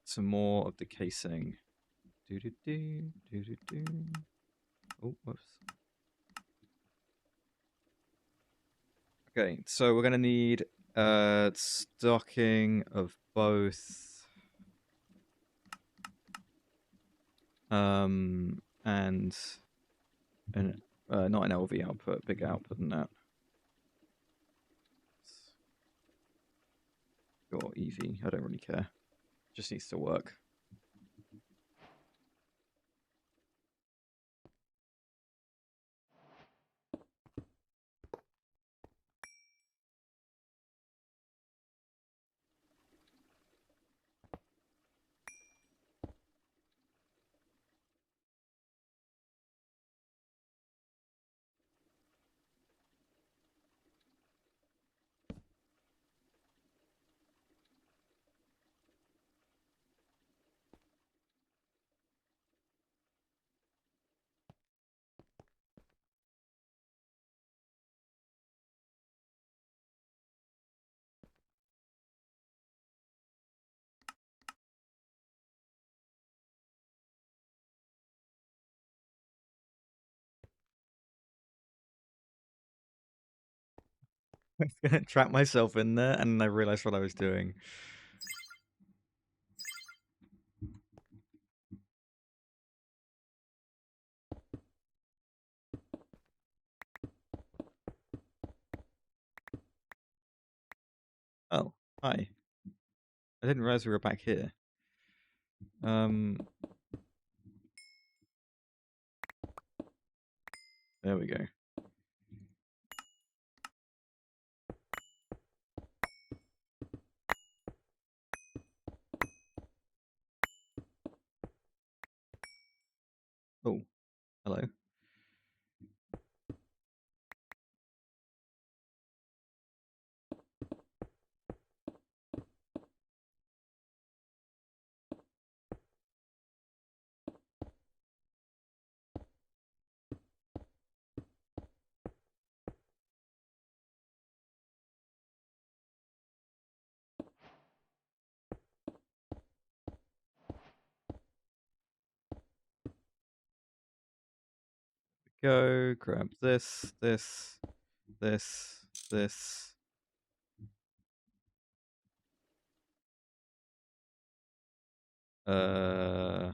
Some more of the casing. Do do do do do do. Oh, whoops. Okay, so we're gonna need stocking of both and an not an LV output, bigger output than that. Or EV, I don't really care. Just needs to work. I was gonna trap myself in there, and I realized what I was doing. Oh, hi. I didn't realize we were back here. There we go. Oh, hello. Go grab this, this, this. Uh,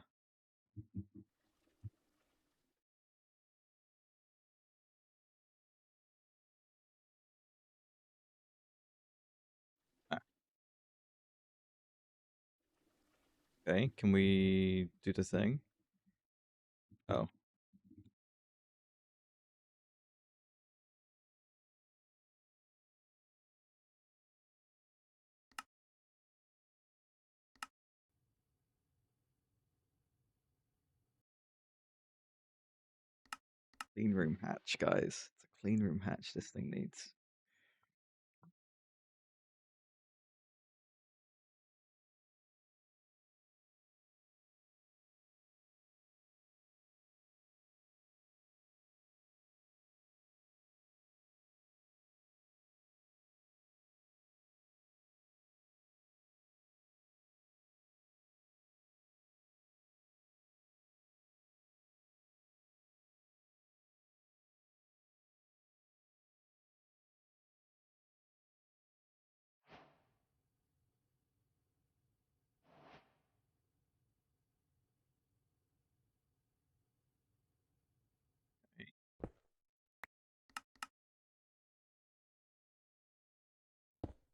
ah, okay, can we do the thing? Oh, clean room hatch, guys. It's a clean room hatch this thing needs.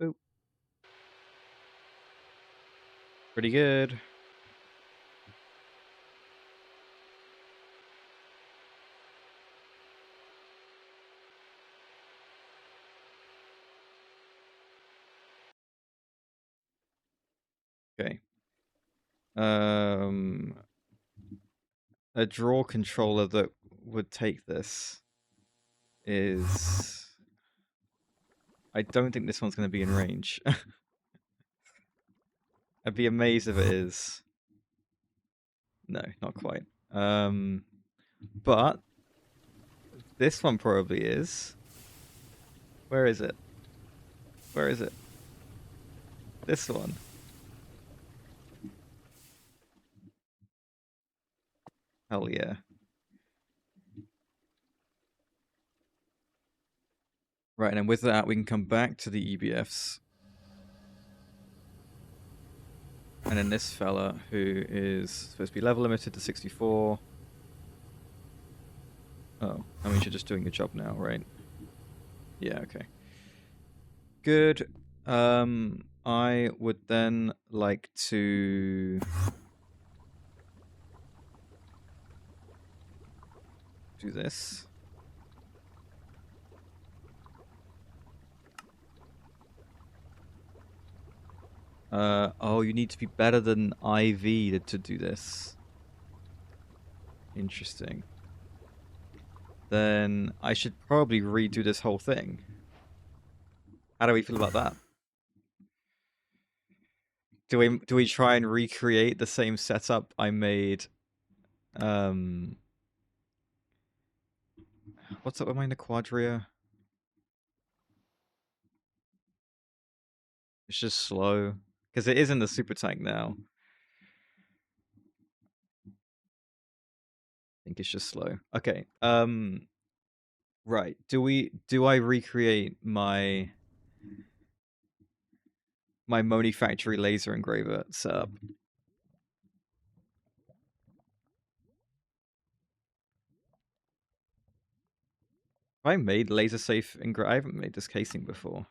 Oh, pretty good. Okay. A draw controller that would take this is... I don't think this one's going to be in range. I'd be amazed if it is. No, not quite. But this one probably is. Where is it? Where is it? This one. Hell yeah. Right, and with that, we can come back to the EBFs. And then this fella, who is supposed to be level limited to 64. Oh, that means you're just doing your job now, right? Yeah, okay. Good. I would then like to do this. Oh, you need to be better than IV to do this. Interesting. Then I should probably redo this whole thing. How do we feel about that? Do we try and recreate the same setup I made? What's up with my Quadria? It's just slow because it is in the super tank now. I think it's just slow. Okay. Right. Do I recreate my Moni factory laser engraver setup? Have I made laser safe I haven't made this casing before.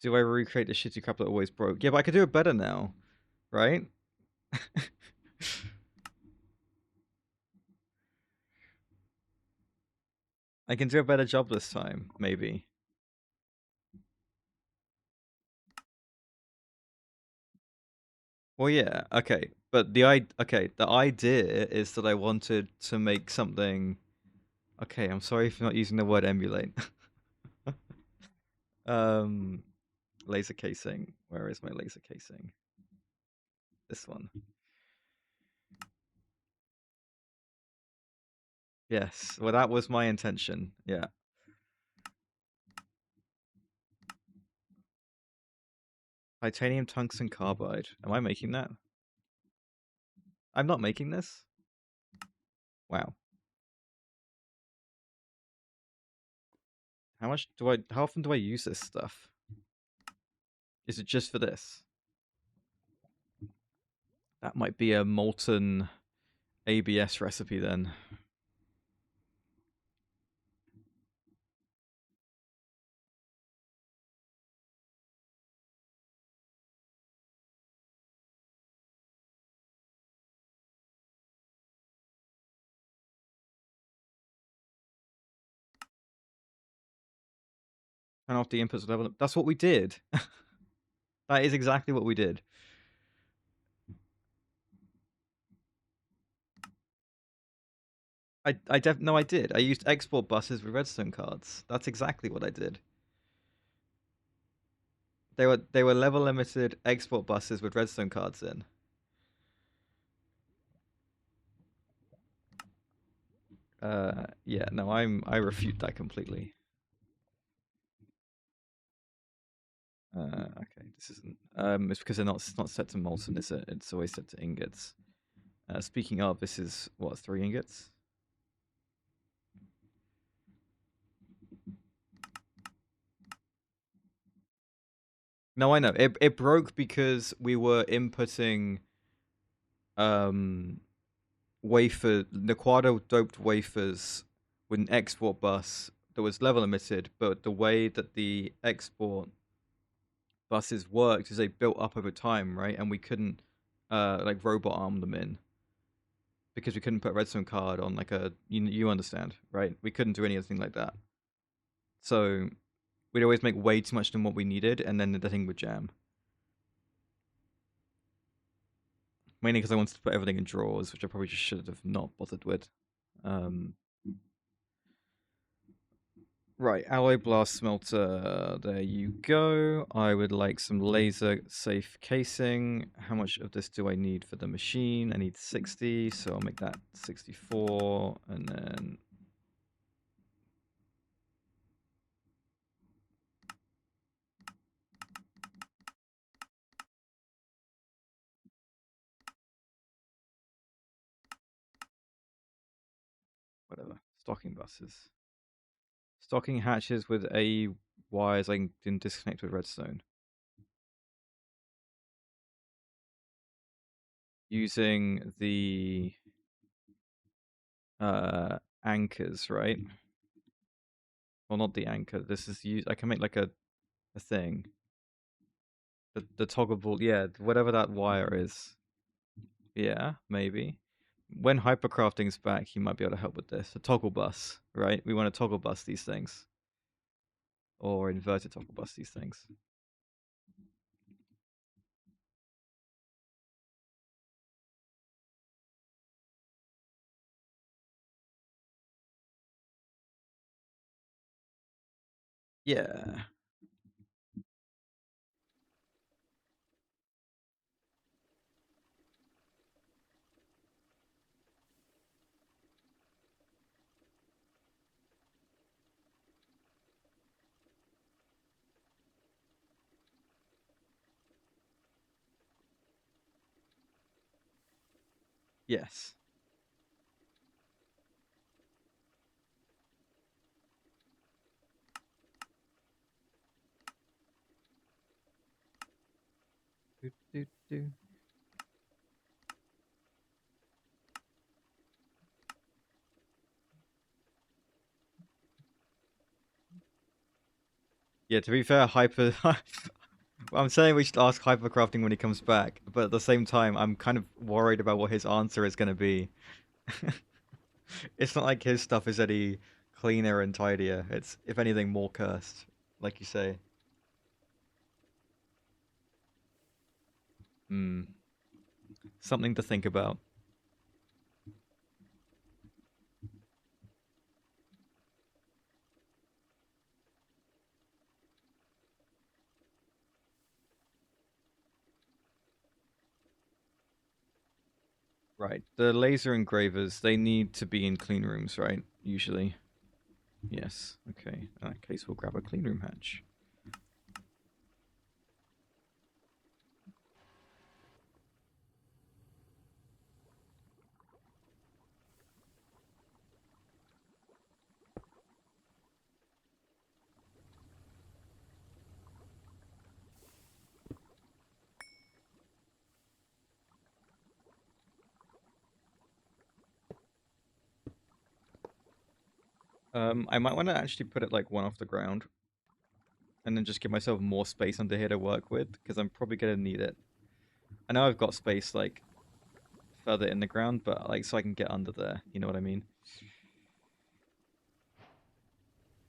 Do I recreate the shitty crap that always broke? Yeah, but I could do it better now, right? I can do a better job this time, maybe. Well, yeah, okay, but the idea is that I wanted to make something. Okay, I'm sorry for not using the word emulate. Laser casing. Where is my laser casing? This one. Yes, well, that was my intention. Yeah. Titanium tungsten carbide. Am I making that? I'm not making this? Wow. How often do I use this stuff? Is it just for this? That might be a molten ABS recipe then. Turn off the inputs level. That's what we did. That is exactly what we did. No, I did. I used export buses with redstone cards. That's exactly what I did. They were level limited export buses with redstone cards in. Yeah, no, I refute that completely. Okay, this isn't. It's because it's not set to molten, is it? It's always set to ingots. Speaking of, this is what, 3 ingots? No, I know. It broke because we were inputting Nequado doped wafers with an export bus that was level emitted, but the way that the export buses worked is they built up over time, right? And we couldn't like robot arm them in because we couldn't put a redstone card on like a you understand, right? We couldn't do anything like that. So we'd always make way too much than what we needed, and then the thing would jam. Mainly because I wanted to put everything in drawers, which I probably just should have not bothered with. Right, alloy blast smelter. There you go. I would like some laser safe casing. How much of this do I need for the machine? I need 60, so I'll make that 64, and then whatever. Stocking buses. Stocking hatches with A wires I can disconnect with redstone. Using the anchors, right? Well, not the anchor. This is I can make like a thing. The toggle ball, yeah, whatever that wire is. Yeah, maybe. When hypercrafting's back, he might be able to help with this. A toggle bus, right? We want to toggle bus these things. Or inverted toggle bus these things. Yeah. Yes. Do, do, do. Yeah, to be fair, I'm saying we should ask hypercrafting when he comes back, but at the same time, I'm kind of worried about what his answer is going to be. It's not like his stuff is any cleaner and tidier. It's, if anything, more cursed, like you say. Hmm. Something to think about. Right. The laser engravers, they need to be in clean rooms, right? Usually. Yes. Okay. In that case, we'll grab a clean room hatch. I might want to actually put it like one off the ground, and then just give myself more space under here to work with, because I'm probably gonna need it. I know I've got space like further in the ground, but like so I can get under there. You know what I mean?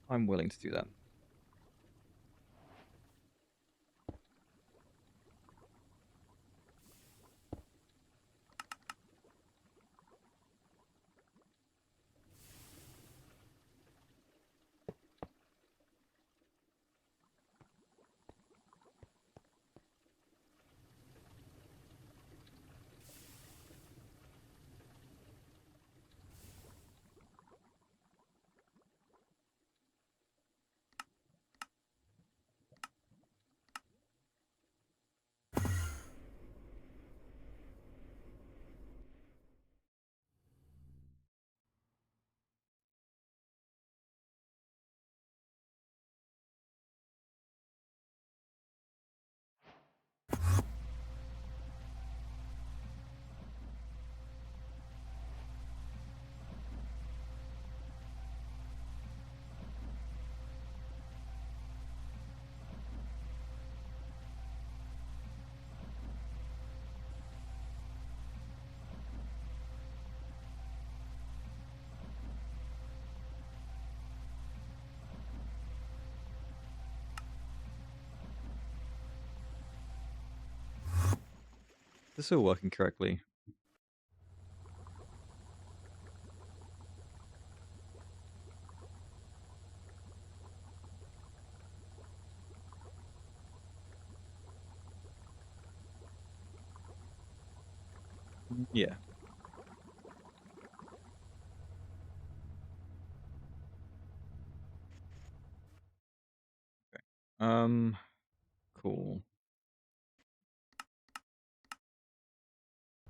I'm willing to do that. This is all working correctly. Yeah. Okay. Cool.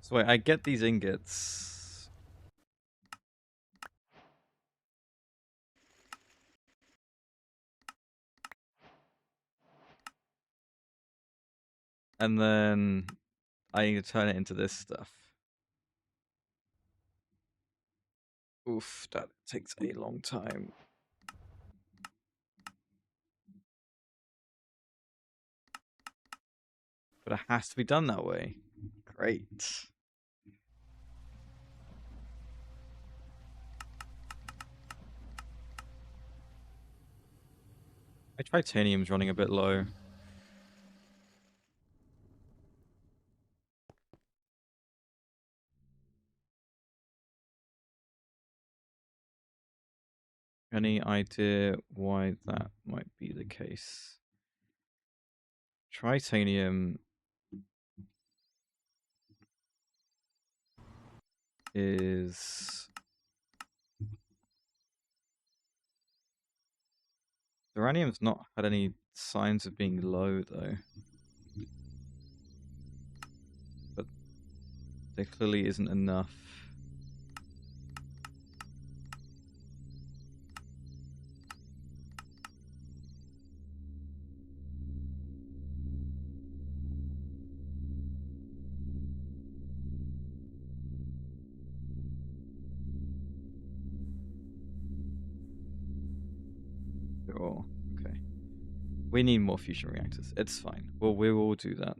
So wait, I get these ingots. And then I need to turn it into this stuff. Oof, that takes a long time. But it has to be done that way. Great. My titanium's running a bit low. Any idea why that might be the case? Titanium is... Uranium's not had any signs of being low, though. But there clearly isn't enough. Sure. Okay. We need more fusion reactors. It's fine. Well, we will do that.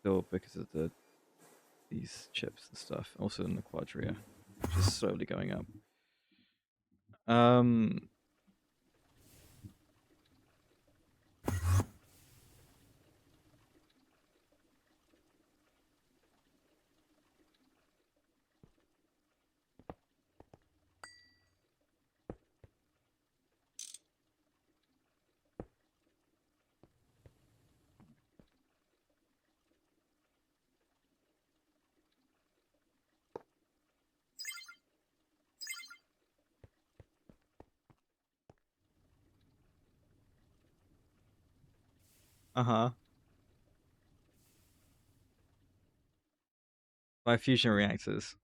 Still because of these chips and stuff. Also in the Quadria, which is slowly going up. Uh-huh. By fusion reactors.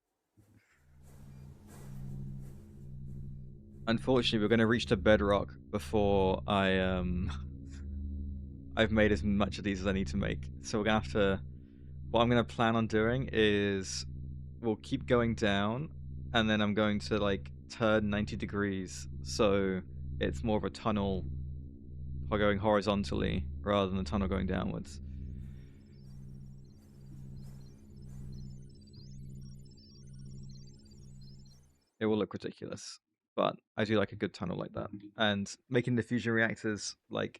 Unfortunately, we're going to reach the bedrock before I've made as much of these as I need to make. So we're going to have to... What I'm going to plan on doing is we'll keep going down, and then I'm going to, like, turn 90 degrees so it's more of a tunnel going horizontally rather than the tunnel going downwards. It will look ridiculous, but I do like a good tunnel like that. And making the fusion reactors like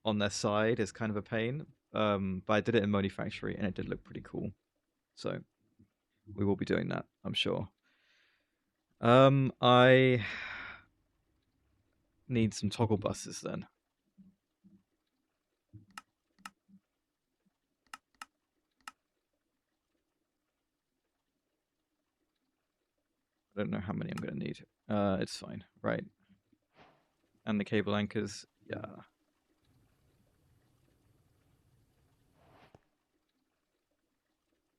on their side is kind of a pain. But I did it in Moni Factory and it did look pretty cool. So we will be doing that, I'm sure. I need some toggle buses then. I don't know how many I'm going to need. It's fine, right? And the cable anchors, yeah.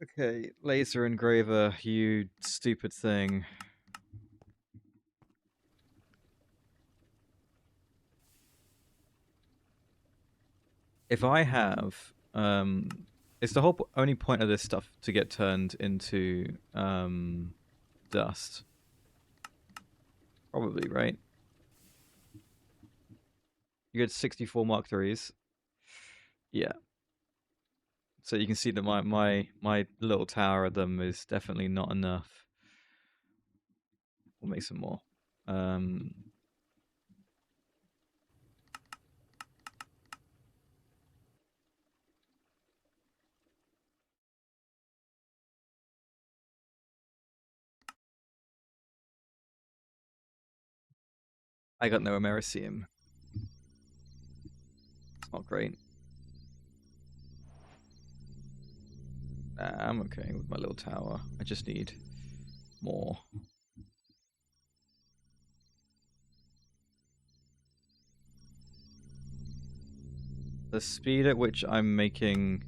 Okay, laser engraver, you stupid thing. If I have, it's the whole only point of this stuff to get turned into dust. Probably, right? You get 64 Mark IIIs. Yeah. So you can see that my little tower of them is definitely not enough. We'll make some more. I got no Americium. It's not great. Nah, I'm okay with my little tower. I just need more. The speed at which I'm making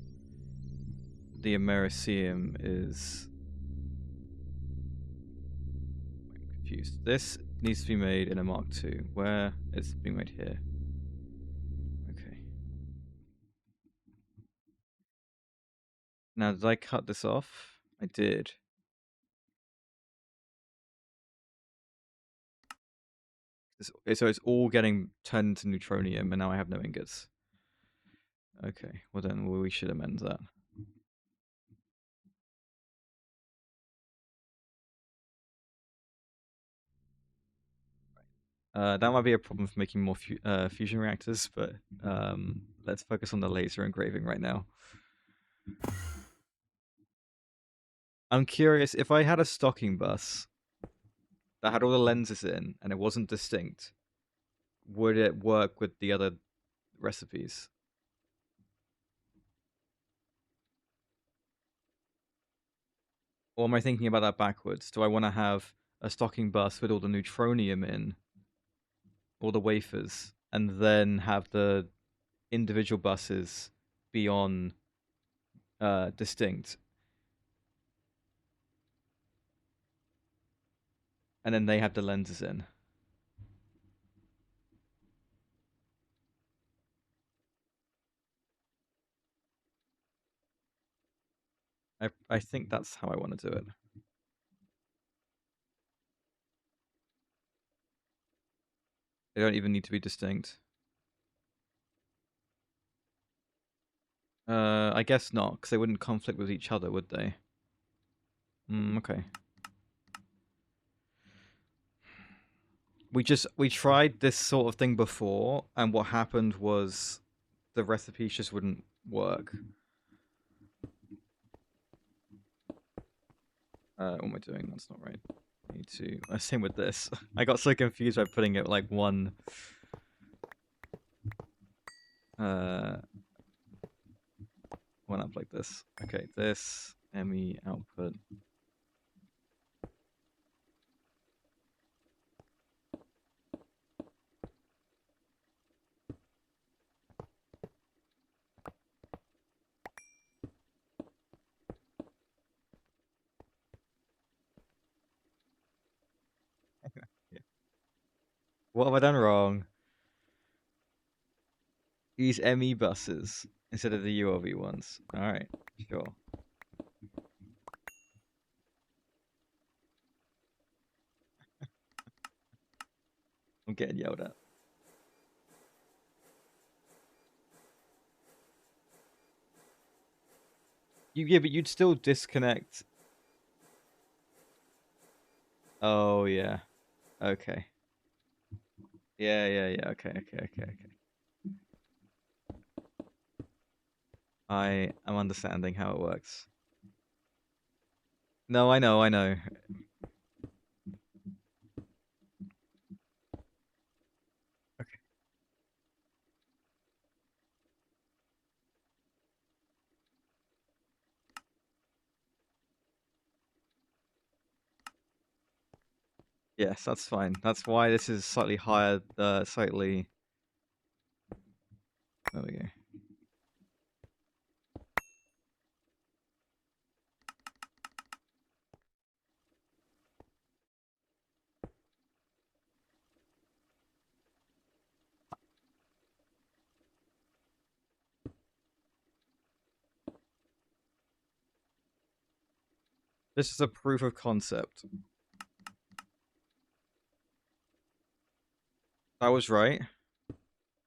the Americium is... I'm confused. This needs to be made in a Mark II. Where it's being made here. Okay. Now, did I cut this off? I did. So it's all getting turned into neutronium, and now I have no ingots. Okay, well then we should amend that. That might be a problem for making more fusion reactors, but let's focus on the laser engraving right now. I'm curious, if I had a stocking bus that had all the lenses in and it wasn't distinct, would it work with the other recipes? Or am I thinking about that backwards? Do I want to have a stocking bus with all the neutronium in, all the wafers, and then have the individual buses be on distinct, and then they have the lenses in? I think that's how I want to do it. They don't even need to be distinct. I guess not, because they wouldn't conflict with each other, would they? Okay. We tried this sort of thing before, and what happened was the recipes just wouldn't work. What am I doing? That's not right. I need to... same with this. I got so confused by putting it like one... one up like this. Okay, this, ME output. Yeah. What have I done wrong? Use ME buses instead of the URV ones. Alright, sure. I'm getting yelled at. Yeah, but you'd still disconnect. Oh, yeah. Okay. Yeah. Okay. I am understanding how it works. No, I know. Okay. Yes, that's fine. That's why this is slightly higher, slightly... There we go. This is a proof of concept. I was right.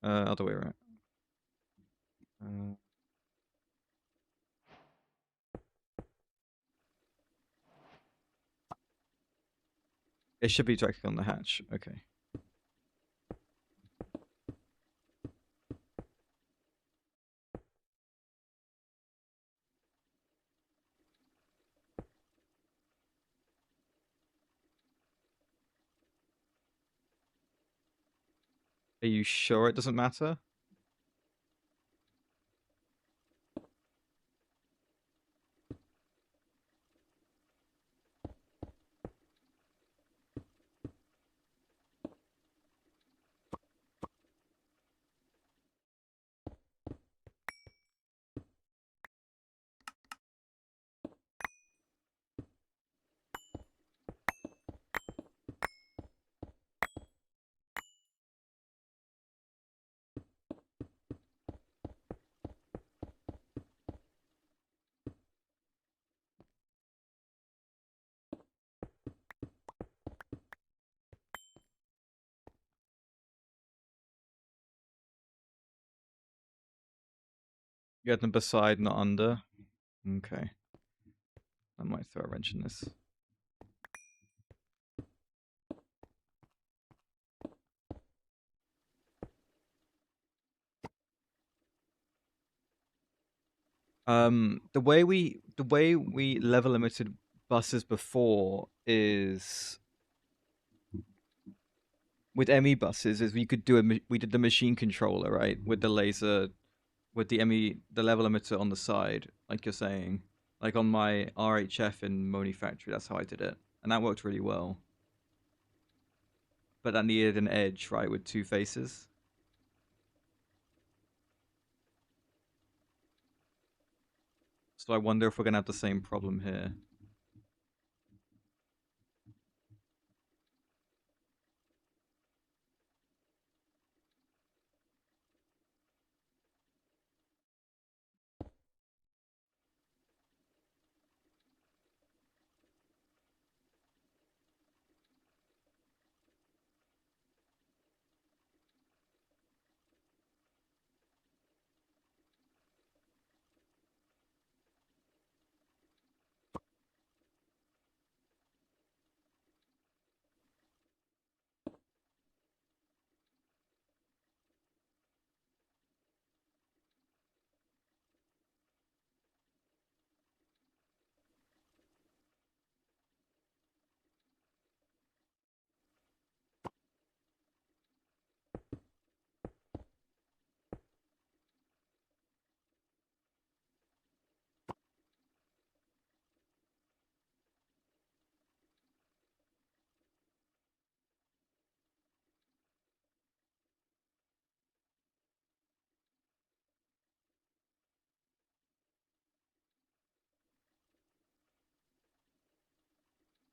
Other way around. It should be directly on the hatch. Okay. Are you sure it doesn't matter? You had them beside, not under. Okay. I might throw a wrench in this. The way we level limited buses before is with ME buses is we could do we did the machine controller, right, with the laser, with the the level limiter on the side, like you're saying, like on my RHF in Moni Factory. That's how I did it, and that worked really well. But that needed an edge, right, with two faces. So I wonder if we're gonna have the same problem here.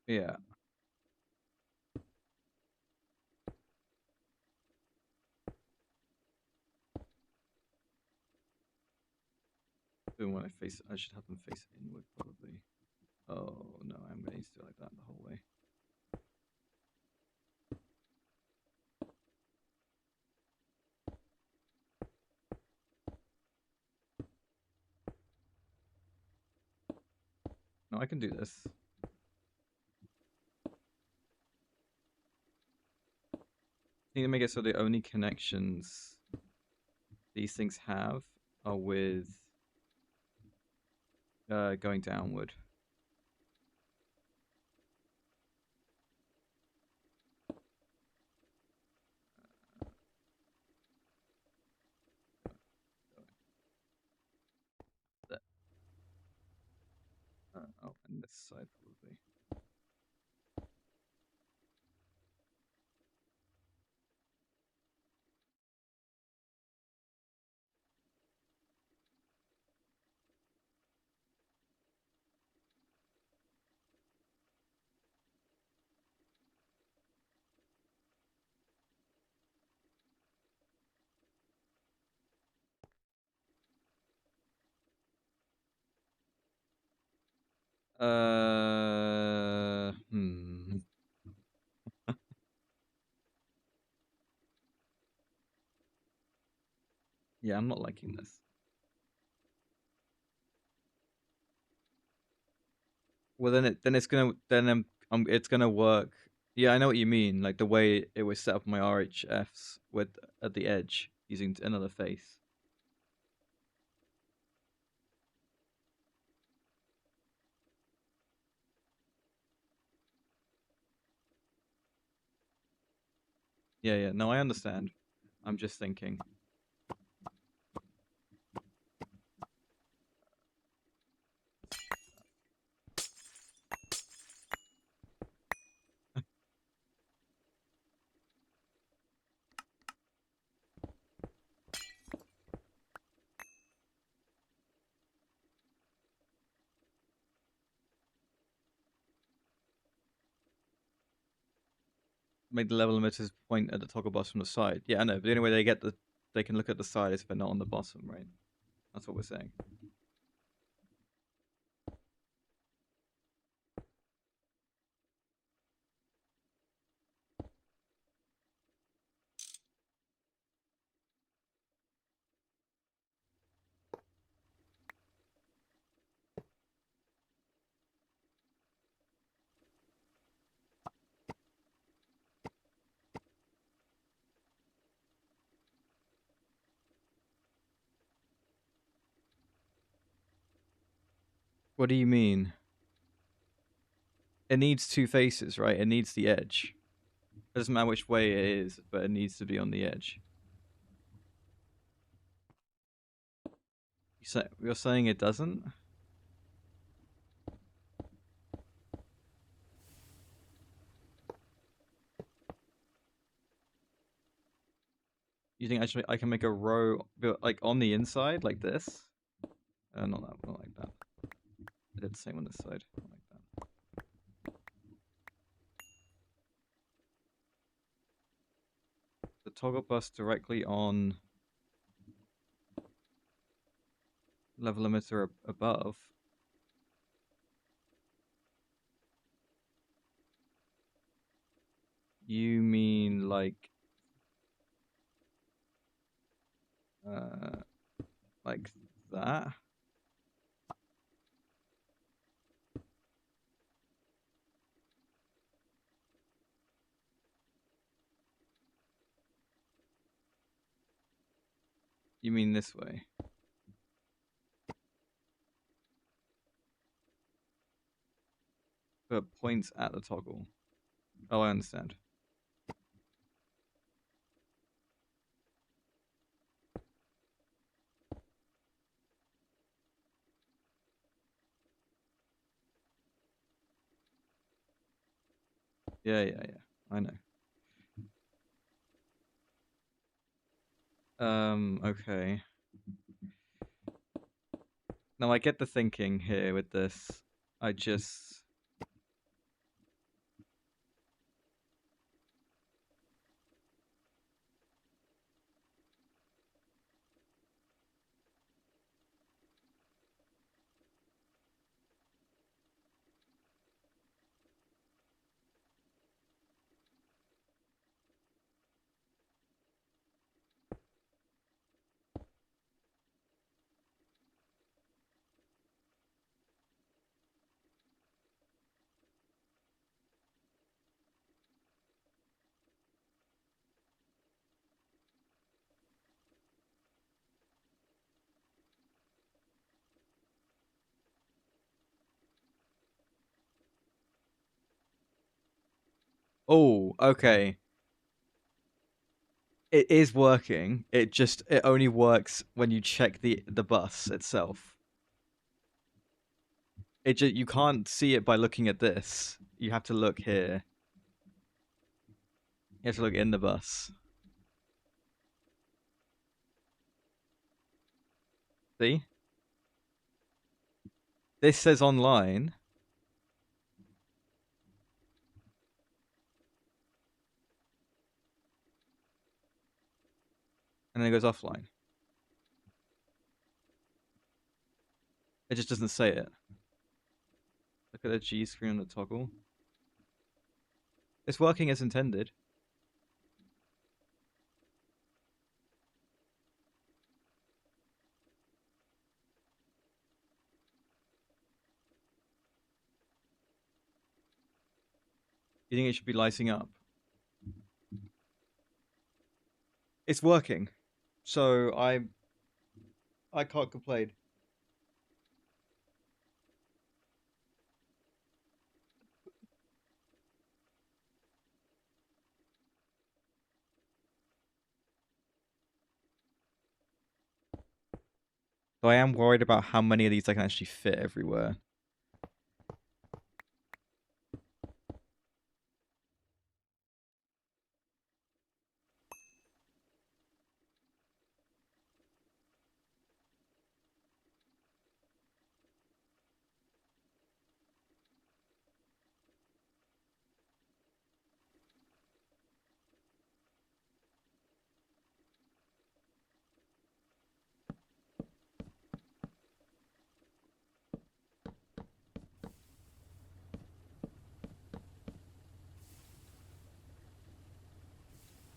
Yeah, when I face, I should have them face inward probably. Oh no, I'm gonna need to do it like that the whole way. No, I can do this. I need to make it so the only connections these things have are with going downward. Oh, and this side probably. Hmm. Yeah, I'm not liking this. Well, then it's gonna it's gonna work. Yeah, I know what you mean. Like the way it was set up my RHFs with at the edge using another face. Yeah, yeah. No, I understand. I'm just thinking. Make the level limiters point at the toggle box from the side. Yeah, I know. But the only way they can look at the side is if they're not on the bottom, right? That's what we're saying. What do you mean? It needs two faces, right? It needs the edge. It doesn't matter which way it is, but it needs to be on the edge. You're saying it doesn't? You think actually I can make a row like on the inside like this? Not like that. I did the same on this side. Not like that. The toggle bus directly on level limiter above. You mean like that? You mean this way? But points at the toggle. Oh, I understand. Yeah. I know. Okay. Now I get the thinking here with this. I just... Oh, okay. It is working. It only works when you check the bus itself. You can't see it by looking at this. You have to look here. You have to look in the bus. See? This says online. And then it goes offline. It just doesn't say it. Look at the G screen on the toggle. It's working as intended. You think it should be lighting up? It's working. So I can't complain. So I am worried about how many of these I can actually fit everywhere.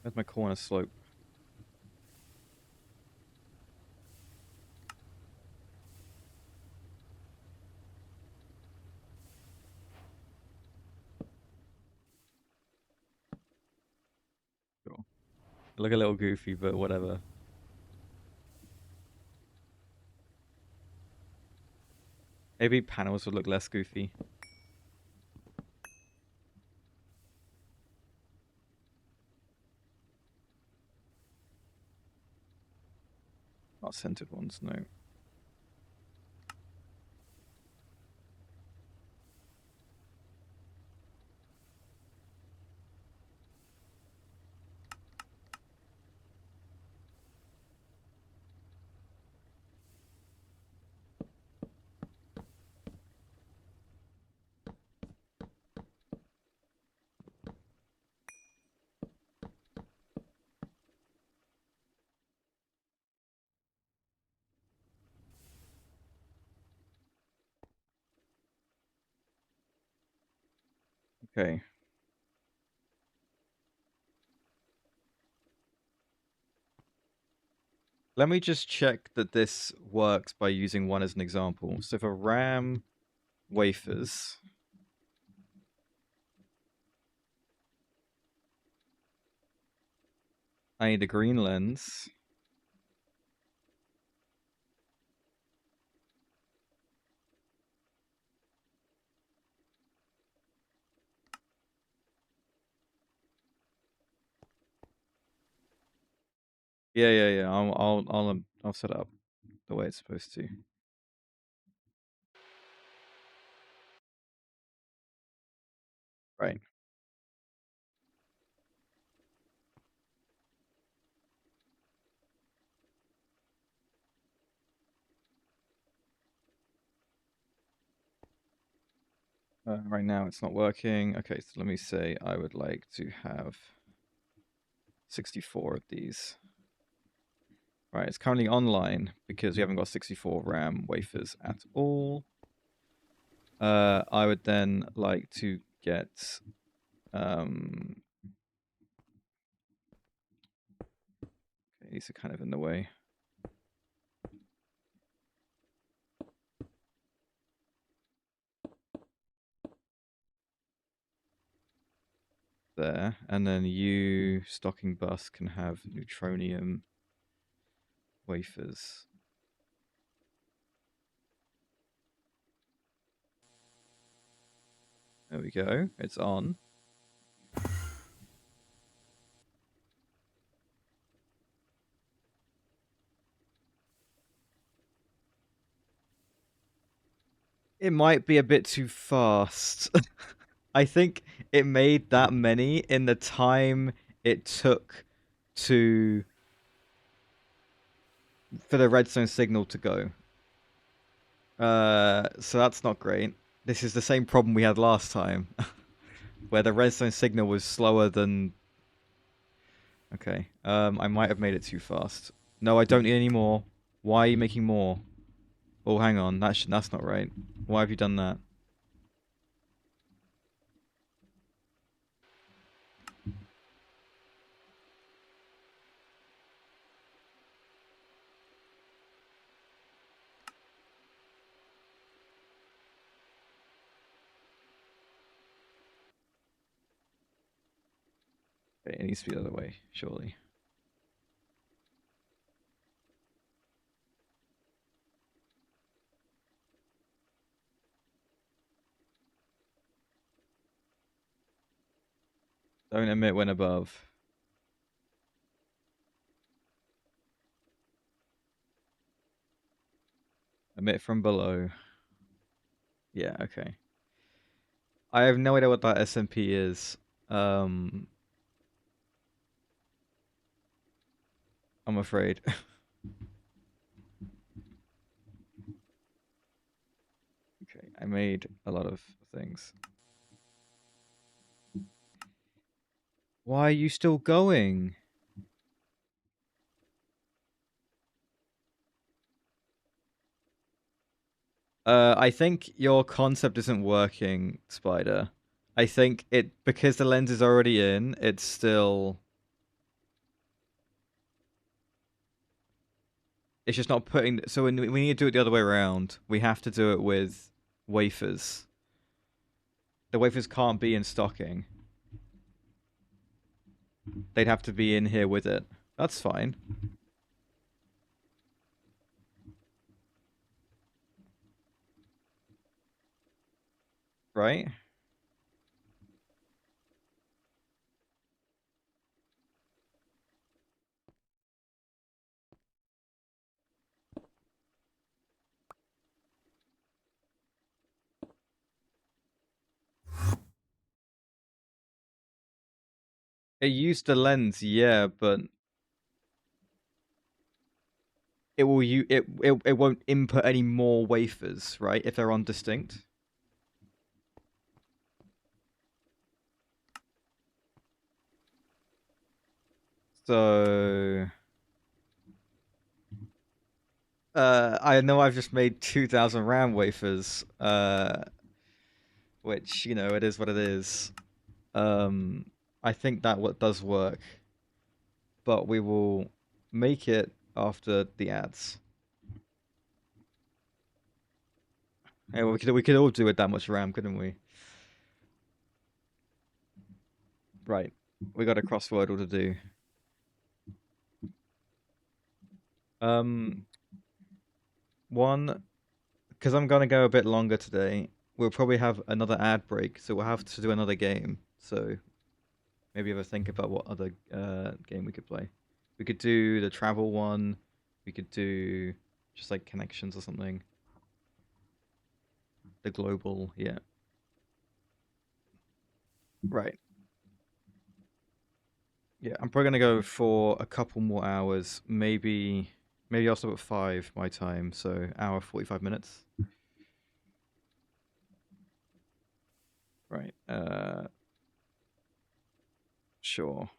Where's my corner slope? Sure. Look a little goofy, but whatever. Maybe panels would look less goofy. Not centered ones, no. Okay. Let me just check that this works by using one as an example. So for RAM wafers, I need a green lens. Yeah. I'll set it up the way it's supposed to. Right. Right now it's not working. Okay, so let me say I would like to have 64 of these. Right, it's currently online because we haven't got 64 RAM wafers at all. I would then like to get okay, these are kind of in the way. There, and then you stocking bus can have neutronium wafers. There we go. It's on. It might be a bit too fast. I think it made that many in the time it took to for the redstone signal to go. So that's not great. This is the same problem we had last time, where the redstone signal was slower than. Okay. I might have made it too fast. No, I don't need any more. Why are you making more? Oh, hang on. That's not right. Why have you done that? Okay, it needs to be the other way, surely. Don't emit when above. Emit from below. Yeah, okay. I have no idea what that SMP is. I'm afraid. Okay, I made a lot of things. Why are you still going? I think your concept isn't working, Spider. I think it because the lens is already in, it's still it's just not putting so we need to do it the other way around. We have to do it with wafers. The wafers can't be in stocking. They'd have to be in here with it. That's fine. Right? It used the lens, yeah, but it won't input any more wafers, right? If they're on distinct. So I know I've just made 2,000 RAM wafers, which, you know, it is what it is. I think that what does work, but we will make it after the ads. Yeah, we could all do it that much RAM, couldn't we? Right. We got a crosswordle to do. Um, one, because I'm gonna go a bit longer today. We'll probably have another ad break, so we'll have to do another game. So maybe have a think about what other game we could play. We could do the travel one. We could do just like connections or something. The global, yeah. Right. Yeah, I'm probably gonna go for a couple more hours. Maybe I'll stop at 5 my time, so hour 45 minutes. Right. Sure.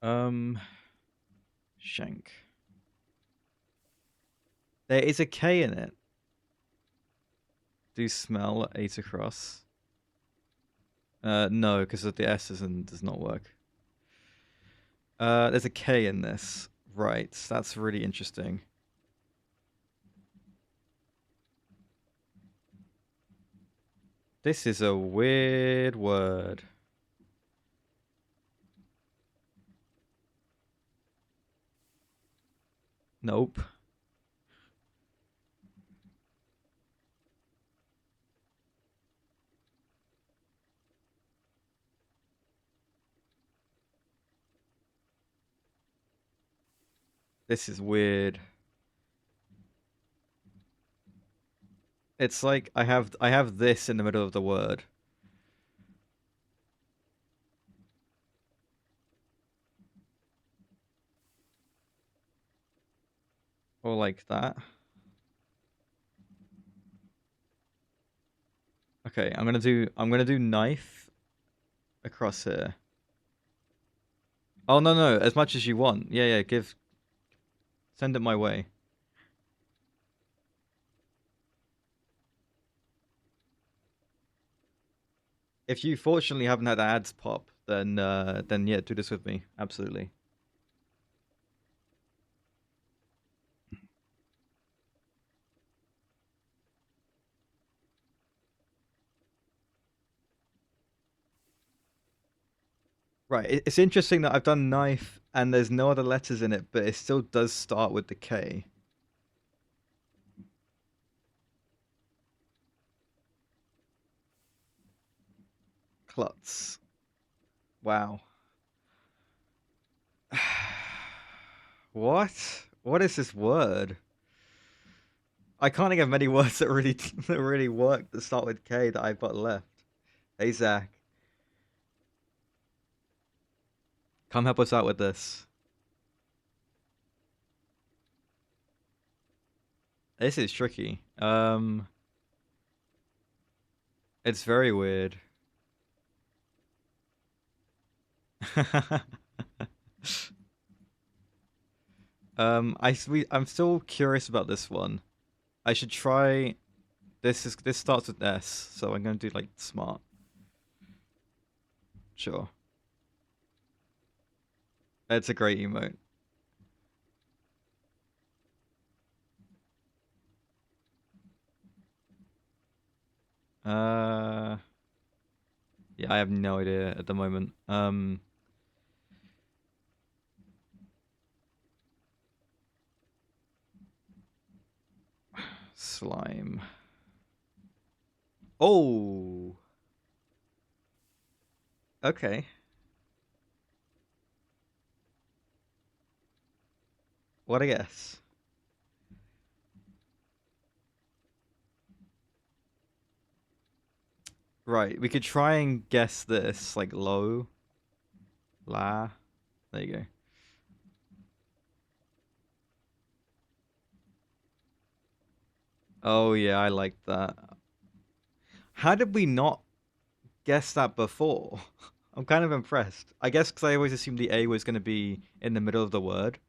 Um, Shank. There is a K in it. Do smell 8 across? No, because the S does not work. There's a K in this. Right, that's really interesting. This is a weird word. Nope. This is weird. It's like I have this in the middle of the word. Or like that. Okay, I'm gonna do knife across here. Oh no, as much as you want. Yeah, send it my way. If you fortunately haven't had ads pop, then yeah, do this with me. Absolutely. Right. It's interesting that I've done knife and there's no other letters in it, but it still does start with the K. Klutz. Wow. What? What is this word? I can't think of many words that really that really work that start with K that I've got left. Hey Zach, come help us out with this. This is tricky. It's very weird. I'm still curious about this one. I should try. This starts with S, so I'm gonna do like smart. Sure, it's a great emote. Uh, yeah, I have no idea at the moment. Slime. Oh, okay. What I guess. Right, we could try and guess this like low, la. There you go. Oh yeah, I like that. How did we not guess that before? I'm kind of impressed. I guess because I always assumed the A was going to be in the middle of the word.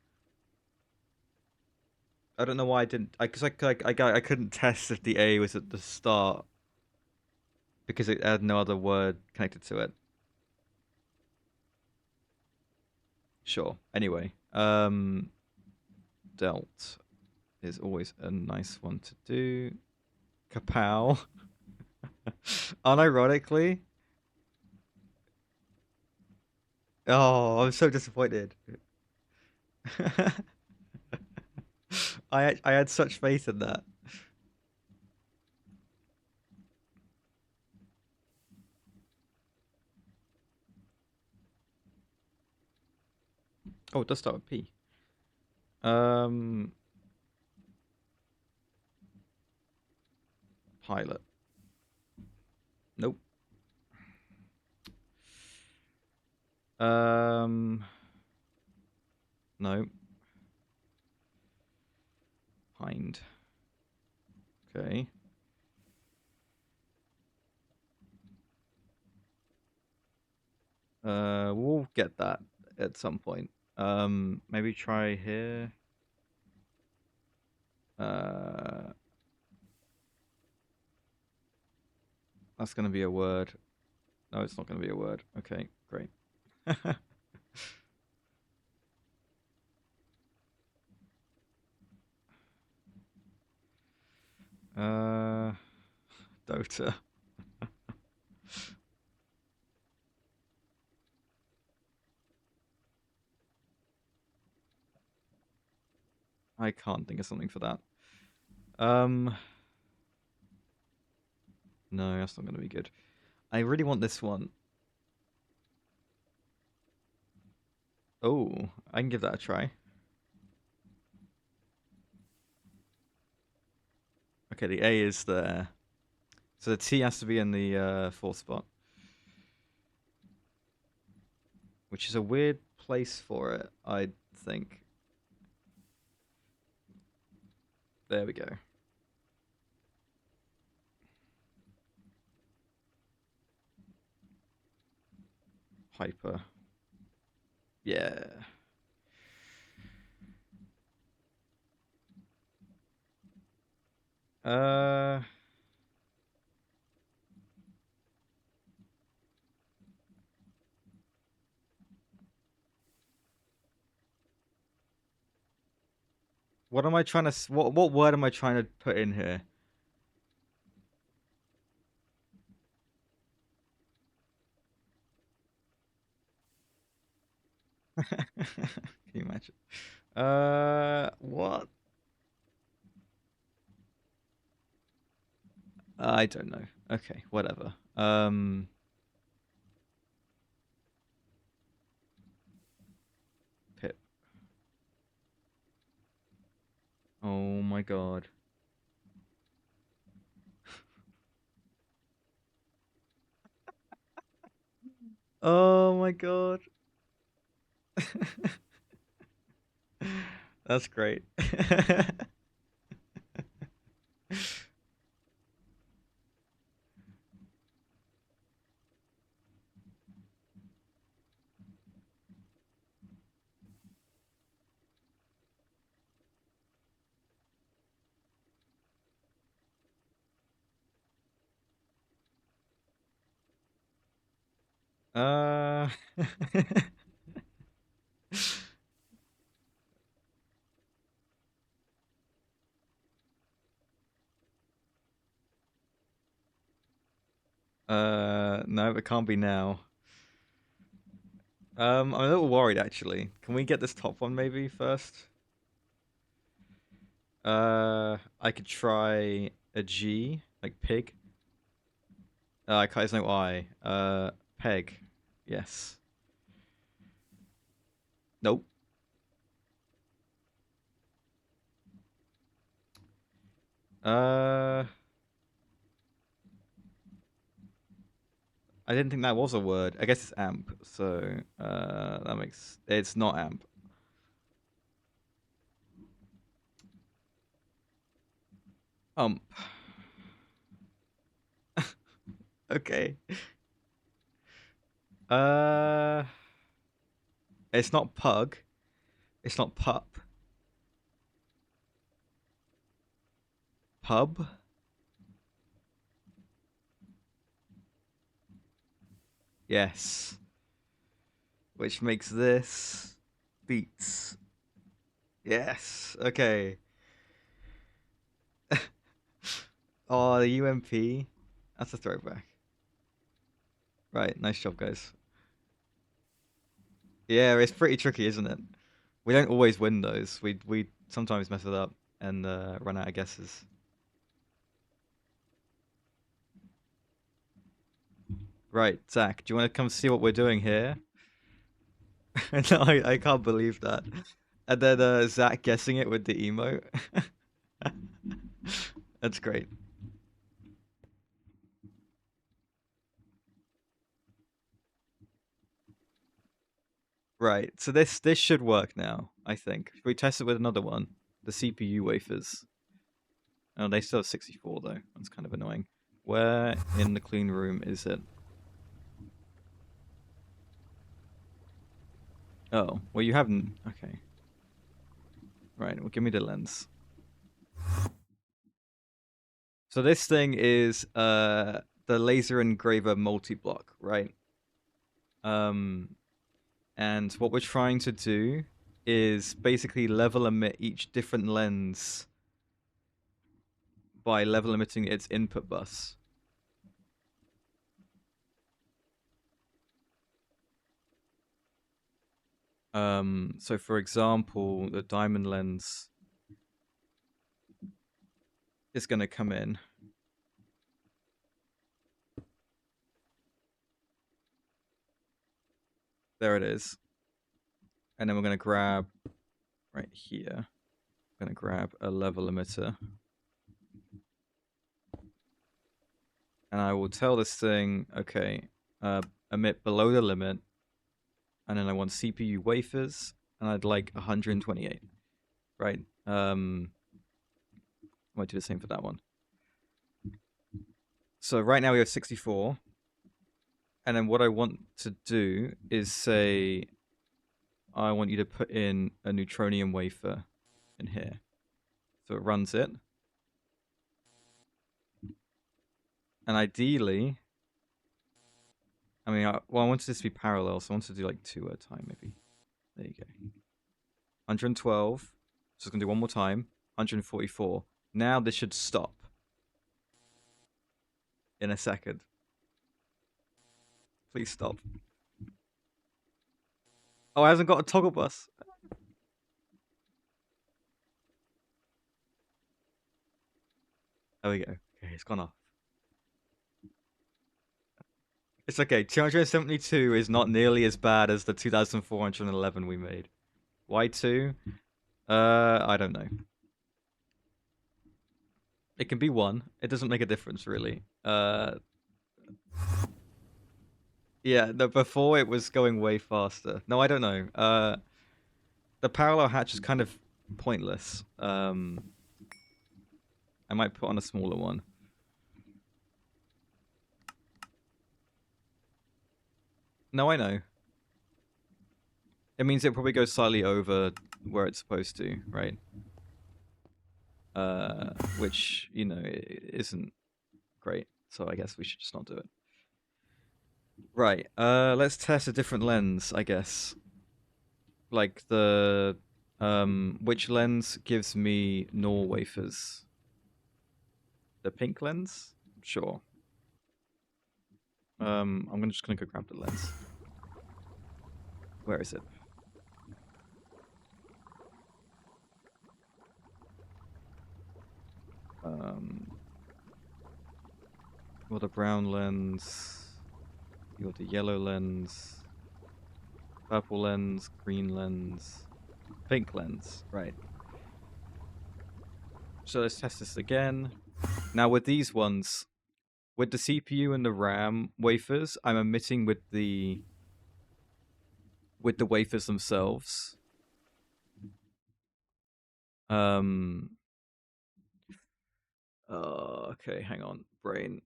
I don't know why I didn't. I couldn't test if the A was at the start because it had no other word connected to it. Sure. Anyway, dealt is always a nice one to do. Kapow. Unironically. Oh, I'm so disappointed. I had such faith in that. Oh, it does start with P. Um, Pilot. Nope. Um, no. Hind. Okay. We'll get that at some point. Maybe try here. Uh, that's gonna be a word. No, it's not gonna be a word. Okay, great. uh, Dota. I can't think of something for that. Um, no, that's not gonna be good. I really want this one. Oh, I can give that a try. Okay, the A is there. So the T has to be in the fourth spot, which is a weird place for it, I think. There we go. Hyper. Yeah. Uh, what am I trying to? What word am I trying to put in here? Can you imagine? What? I don't know. Okay, whatever. Pip. god. Oh my god. That's great. uh no, it can't be now. I'm a little worried actually. Can we get this top one maybe first? I could try a G, like pig. I can't, there's no I. Peg. Yes. Nope. Uh, I didn't think that was a word. I guess it's amp. So, that makes it's not amp. Ump. Okay. Uh, it's not pug. It's not pup. Pub. Yes. Which makes this beats. Yes. Okay. Oh, the UMP. That's a throwback. Right. Nice job, guys. Yeah, it's pretty tricky, isn't it? We don't always win those. We sometimes mess it up and run out of guesses. Right, Zach, do you want to come see what we're doing here? No, I can't believe that. And then Zach guessing it with the emote. That's great. Right, so this should work now, I think. Should we test it with another one? The CPU wafers. Oh, they still have 64 though. That's kind of annoying. Where in the clean room is it? Oh, well you haven't. Okay. Right, well give me the lens. So this thing is the laser engraver multi-block, right? Um, and what we're trying to do is basically level emit each different lens by level emitting its input bus. So for example, the diamond lens is going to come in. There it is. And then we're going to grab right here. I'm going to grab a level emitter. And I will tell this thing, okay, emit below the limit. And then I want CPU wafers, and I'd like 128. Right? I might do the same for that one. So right now we have 64. And then what I want to do is say, I want you to put in a neutronium wafer in here. So it runs it. And ideally, I mean, I wanted this to be parallel, so I wanted to do like 2 at a time, maybe. There you go. 112. So it's going to do one more time. 144. Now this should stop in a second. Please stop. Oh, it hasn't got a toggle bus. There we go. Okay, it's gone off. It's okay. 272 is not nearly as bad as the 2411 we made. Why 2? I don't know. It can be 1. It doesn't make a difference, really. Yeah, no, before it was going way faster. No, I don't know. The parallel hatch is kind of pointless. I might put on a smaller one. No, I know. It means it probably goes slightly over where it's supposed to, right? Which, you know, isn't great. So I guess we should just not do it. Right. Let's test a different lens, I guess. Like the which lens gives me Nor wafers? The pink lens? Sure. I'm just gonna go grab the lens. Where is it? You got the brown lens. You got the yellow lens. Purple lens. Green lens. Pink lens. Right. So let's test this again. Now with these ones, with the CPU and the RAM wafers, I'm emitting with the wafers themselves. Okay, hang on, brain.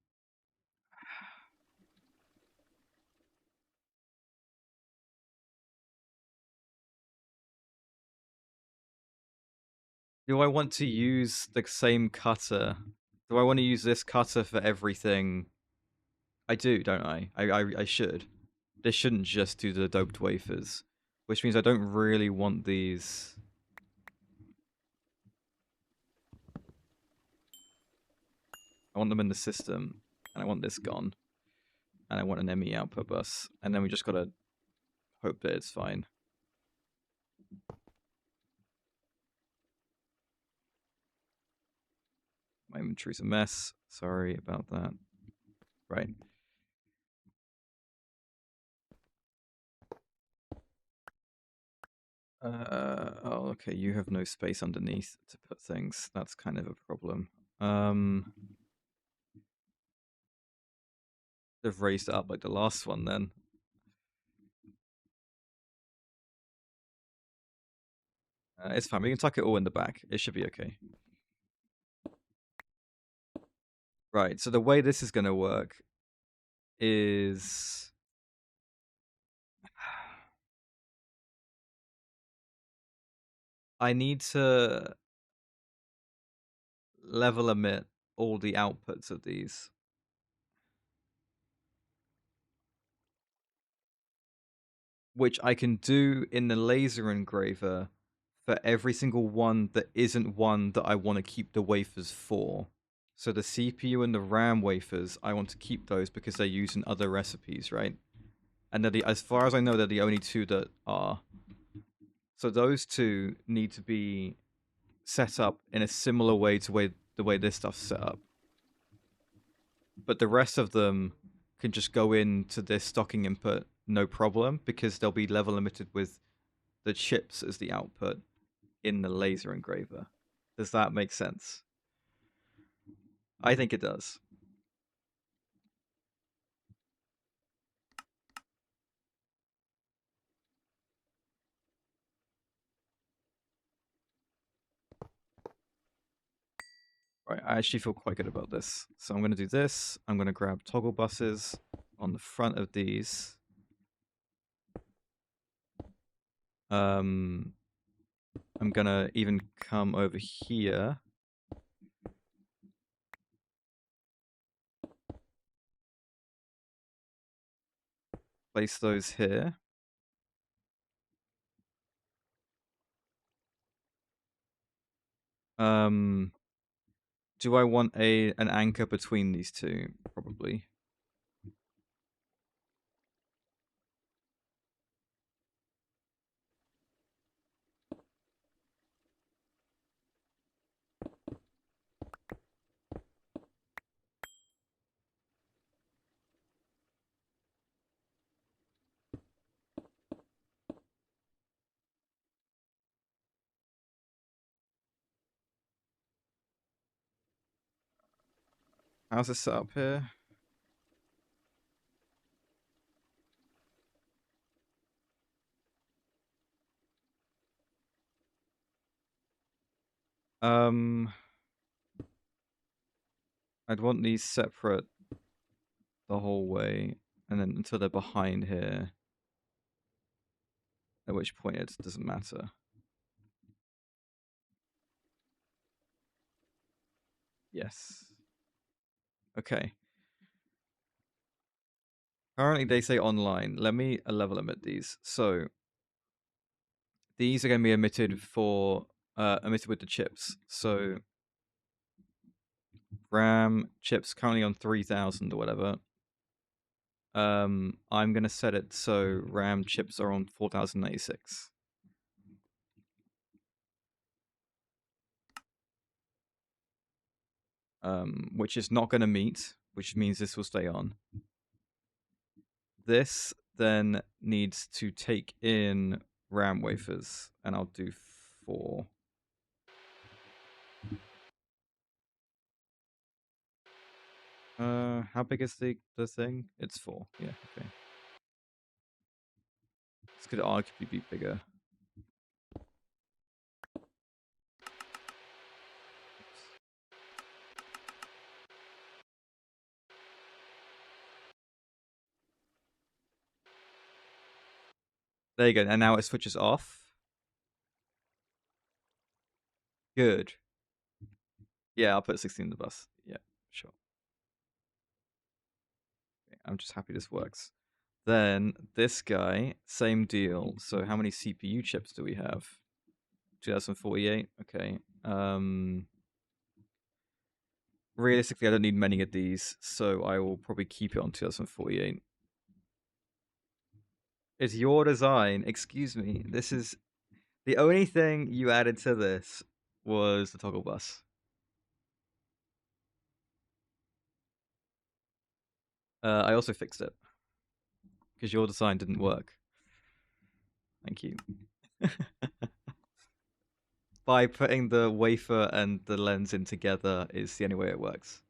Do I want to use the same cutter? Do I want to use this cutter for everything? I do, don't I? I should. This shouldn't just do the doped wafers, which means I don't really want these. I want them in the system, and I want this gone, and I want an ME output bus, and then we just gotta hope that it's fine. My inventory's a mess. Sorry about that. Right. Oh, okay. You have no space underneath to put things. That's kind of a problem. They've raised it up like the last one then. It's fine. We can tuck it all in the back. It should be okay. Right. So the way this is going to work is I need to level emit all the outputs of these. Which I can do in the laser engraver for every single one that isn't one that I want to keep the wafers for. So the CPU and the RAM wafers, I want to keep those because they're used in other recipes, right? And they're as far as I know, they're the only two that are. So those two need to be set up in a similar way to the way this stuff's set up. But the rest of them can just go into this stocking input no problem because they'll be level emitted with the chips as the output in the laser engraver. Does that make sense? I think it does. Right, I actually feel quite good about this. So I'm going to do this. I'm going to grab toggle buses on the front of these. I'm going to even come over here. Place those here. Do I want an anchor between these two? Probably. How's this set up here? I'd want these separate the whole way, and then until they're behind here, at which point it doesn't matter. Yes. Okay. Currently, they say online. Let me level limit these. So these are going to be emitted for emitted with the chips. So RAM chips currently on 3000 or whatever. I'm going to set it so RAM chips are on 4096. Which is not going to meet, which means this will stay on. This then needs to take in RAM wafers, and I'll do 4. How big is the thing? It's 4. Yeah, okay. This could arguably be bigger. There you go. And now it switches off. Good. Yeah, I'll put 16 in the bus. Yeah, sure. Okay, I'm just happy this works. Then this guy, same deal. So how many CPU chips do we have? 2048. Okay. Realistically, I don't need many of these, so I will probably keep it on 2048. It's your design. Excuse me. This is the only thing you added to this was the toggle bus. I also fixed it because your design didn't work. Thank you. By putting the wafer and the lens in together is the only way it works.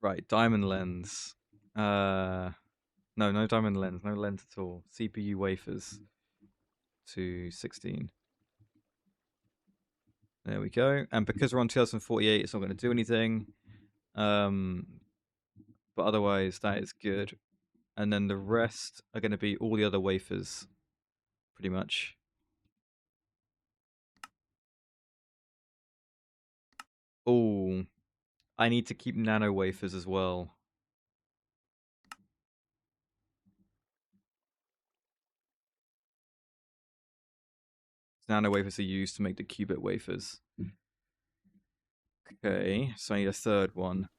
Right, diamond lens. No, no diamond lens, no lens at all. CPU wafers to 16. There we go. And because we're on 2048, it's not going to do anything. But otherwise, that is good. And then the rest are going to be all the other wafers, pretty much. Oh, I need to keep nano wafers as well. Nano wafers are used to make the qubit wafers. Okay, so I need a third one.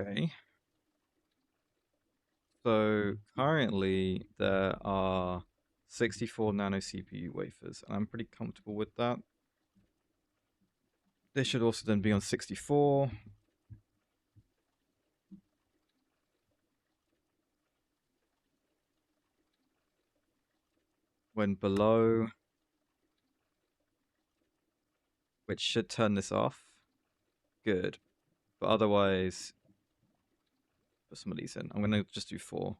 Okay. So currently there are 64 nano CPU wafers, and I'm pretty comfortable with that. This should also then be on 64. When below, which should turn this off. Good. But otherwise, put some of these in. I'm going to just do 4.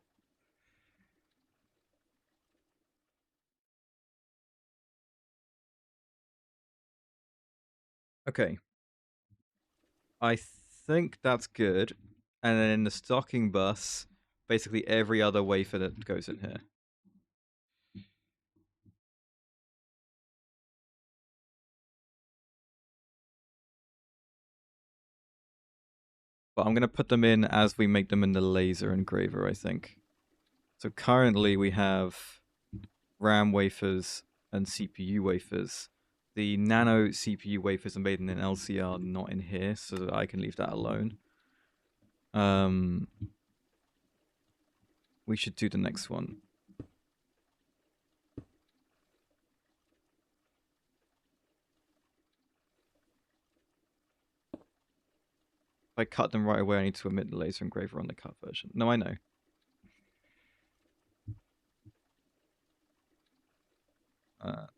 Okay. I think that's good. And then in the stocking bus, basically every other wafer that goes in here. But I'm going to put them in as we make them in the laser engraver, I think. So currently we have RAM wafers and CPU wafers. The nano CPU wafers are made in an LCR, not in here, so I can leave that alone. We should do the next one. If I cut them right away, I need to emit the laser engraver on the cut version. No, I know.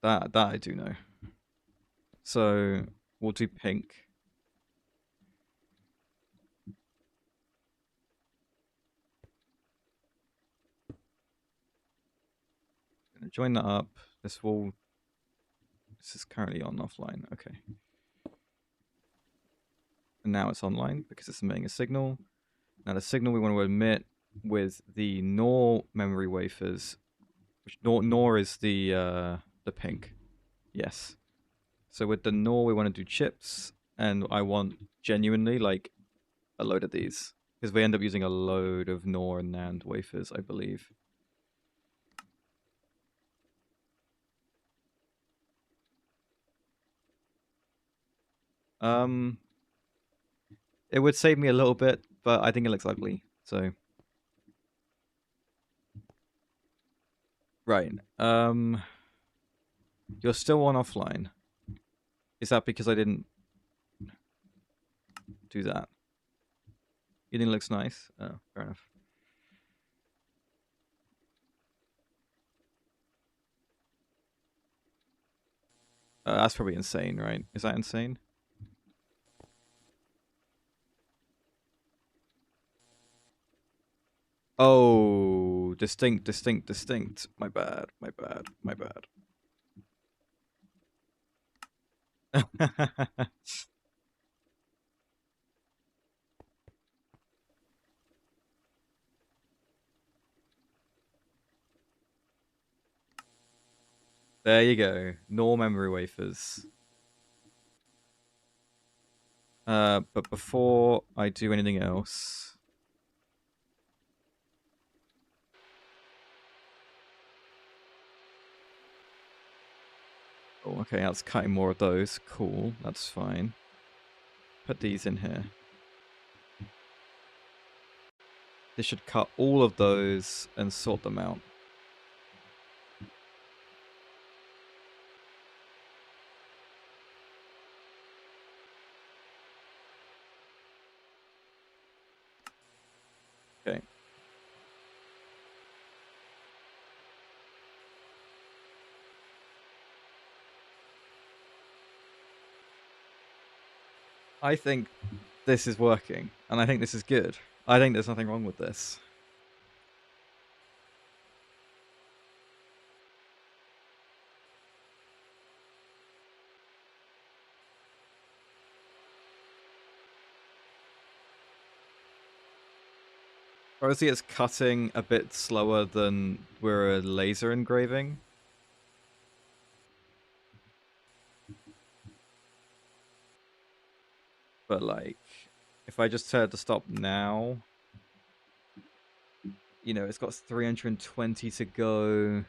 That I do know. So we'll do pink. Gonna join that up. This is currently on offline. Okay. And now it's online because it's emitting a signal. Now the signal we want to emit with the NOR memory wafers, which NOR is the pink. Yes. So with the NOR we want to do chips, and I want genuinely like a load of these because we end up using a load of NOR and NAND wafers, I believe. It would save me a little bit, but I think it looks ugly. So right. You're still on offline. Is that because I didn't do that? You think it looks nice? Oh, fair enough. That's probably insane, right? Is that insane? Oh, distinct. My bad. There you go. NOR memory wafers. But before I do anything else, oh, okay, that's cutting more of those. Cool, that's fine. Put these in here. This should cut all of those and sort them out. Okay. I think this is working, and I think this is good. I think there's nothing wrong with this. Obviously, it's cutting a bit slower than we're a laser engraving. But, like, if I just tell it to stop now, you know, it's got 320 to go.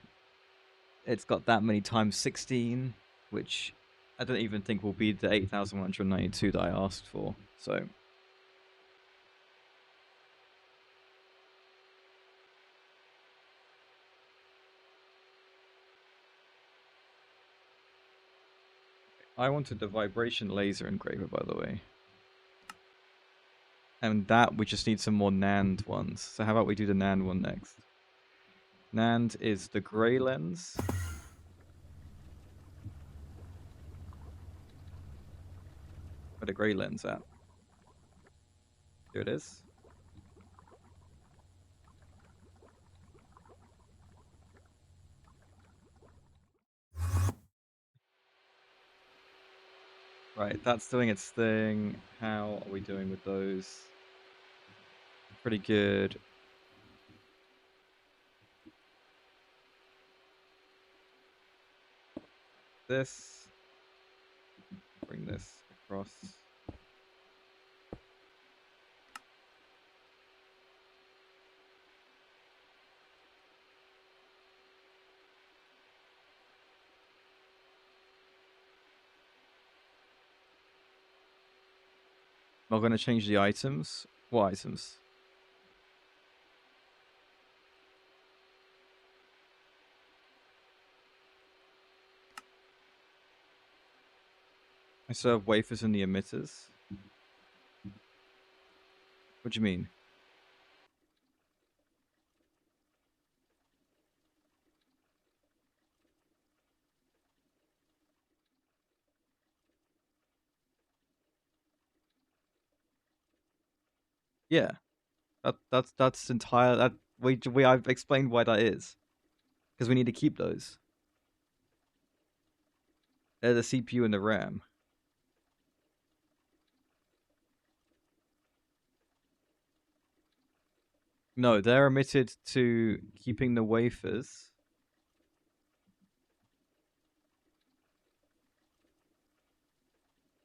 It's got that many times 16, which I don't even think will be the 8,192 that I asked for. So I wanted the vibration laser engraver, by the way. And that we just need some more NAND ones. So how about we do the NAND one next? NAND is the gray lens. Where the gray lens at? Here it is. Right, that's doing its thing. How are we doing with those? Pretty good. This. Bring this across. Am I going to change the items? What items? I still have wafers in the emitters. What do you mean? Yeah, that's entire. That we I've explained why that is. Because we need to keep those. They're the CPU and the RAM. No, they're emitted to keeping the wafers.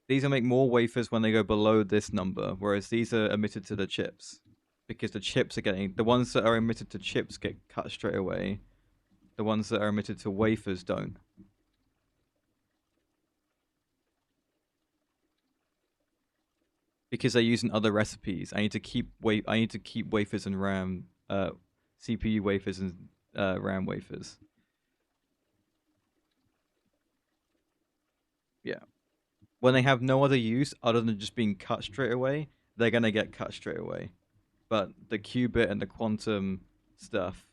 These will make more wafers when they go below this number, whereas these are emitted to the chips. Because the chips are getting... The ones that are emitted to chips get cut straight away. The ones that are emitted to wafers don't. Because they're using other recipes. I need to keep wafers and RAM... CPU wafers and RAM wafers. Yeah. When they have no other use other than just being cut straight away, they're going to get cut straight away. But the qubit and the quantum stuff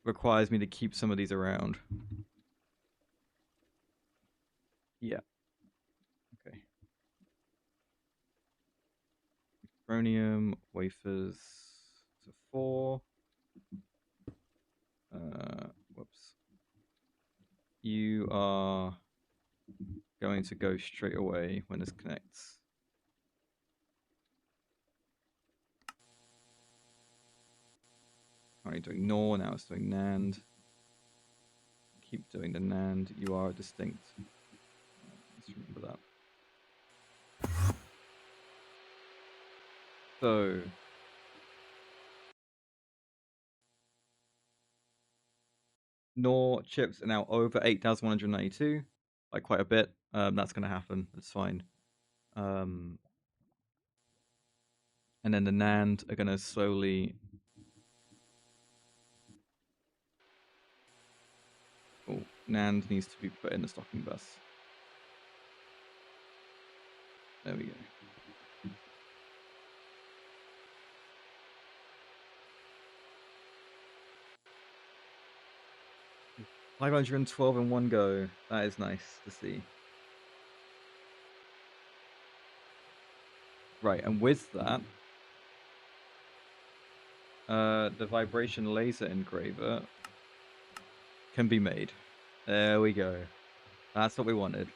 requires me to keep some of these around. Yeah. Okay. Chromium wafers to 4. Whoops. You are going to go straight away when this connects. Already doing NOR, now it's doing NAND. Keep doing the NAND. You are distinct. Let's remember that. So NOR chips are now over 8,192, like quite a bit. That's going to happen. It's fine. And then the NAND are going to slowly... Oh, NAND needs to be put in the stocking bus. There we go. 512 in one go. That is nice to see. Right, and with that, the vibration laser engraver can be made. There we go. That's what we wanted.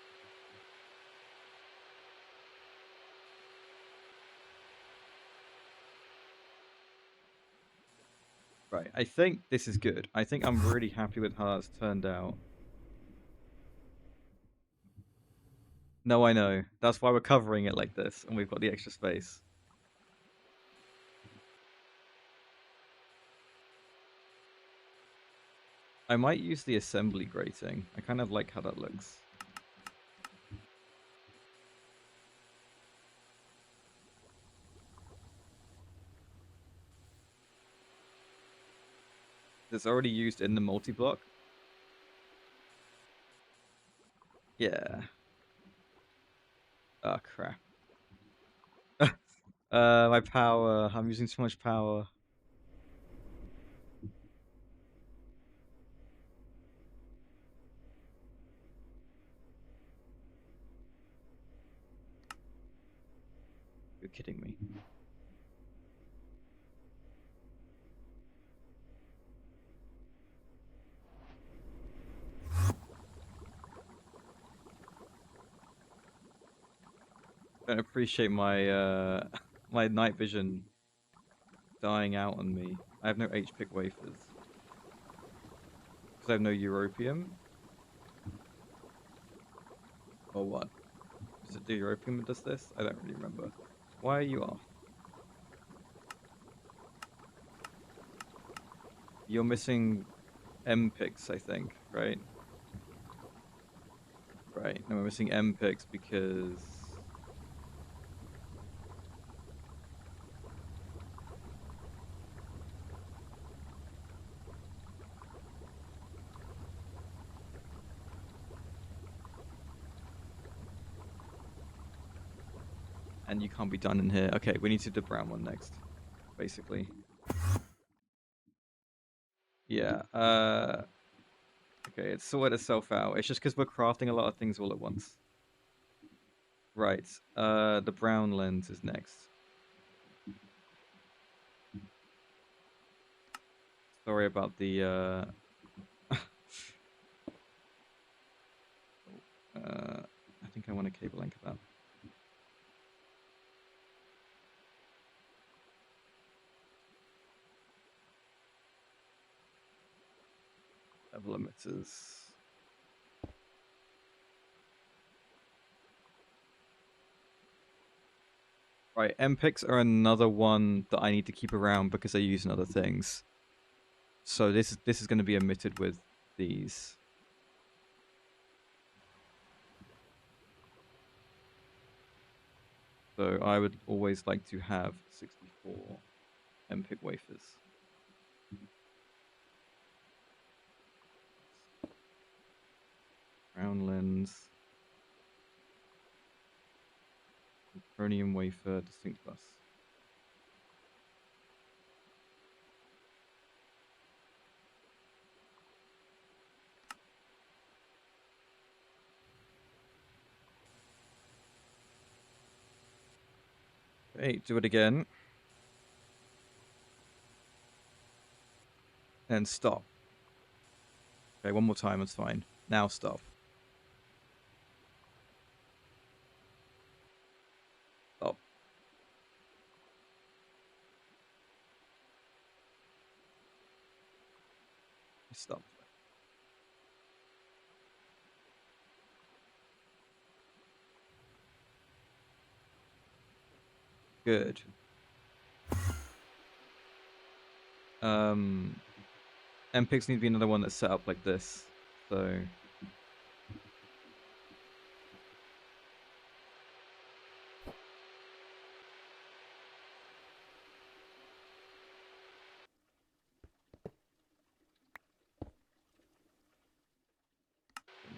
Right, I think this is good. I think I'm really happy with how it's turned out. No, I know. That's why we're covering it like this, and we've got the extra space. I might use the assembly grating. I kind of like how that looks. It's already used in the multi-block. Yeah. Oh, crap. My power. I'm using too much power. You're kidding me. Don't appreciate my my night vision dying out on me. I have no H-pick wafers. Because I have no europium. Or what? Does it do europium that does this? I don't really remember. Why are you off? You're missing M-picks, I think, right? Right. No, we're missing M-picks because... and you can't be done in here. Okay, we need to do the brown one next, basically. Yeah, okay, it's sorted itself out. It's just because we're crafting a lot of things all at once. Right, the brown lens is next. Sorry about the, I think I want a cable link of that. Level emitters. Right, MPICs are another one that I need to keep around because they use in other things. So this is going to be emitted with these. So I would always like to have 64 MPIC wafers. Brown lens. Chromium wafer, distinct bus. Okay, do it again. And stop. Okay, one more time, it's fine. Now stop. Stop. Stop. Good. MPICs need to be another one that's set up like this. So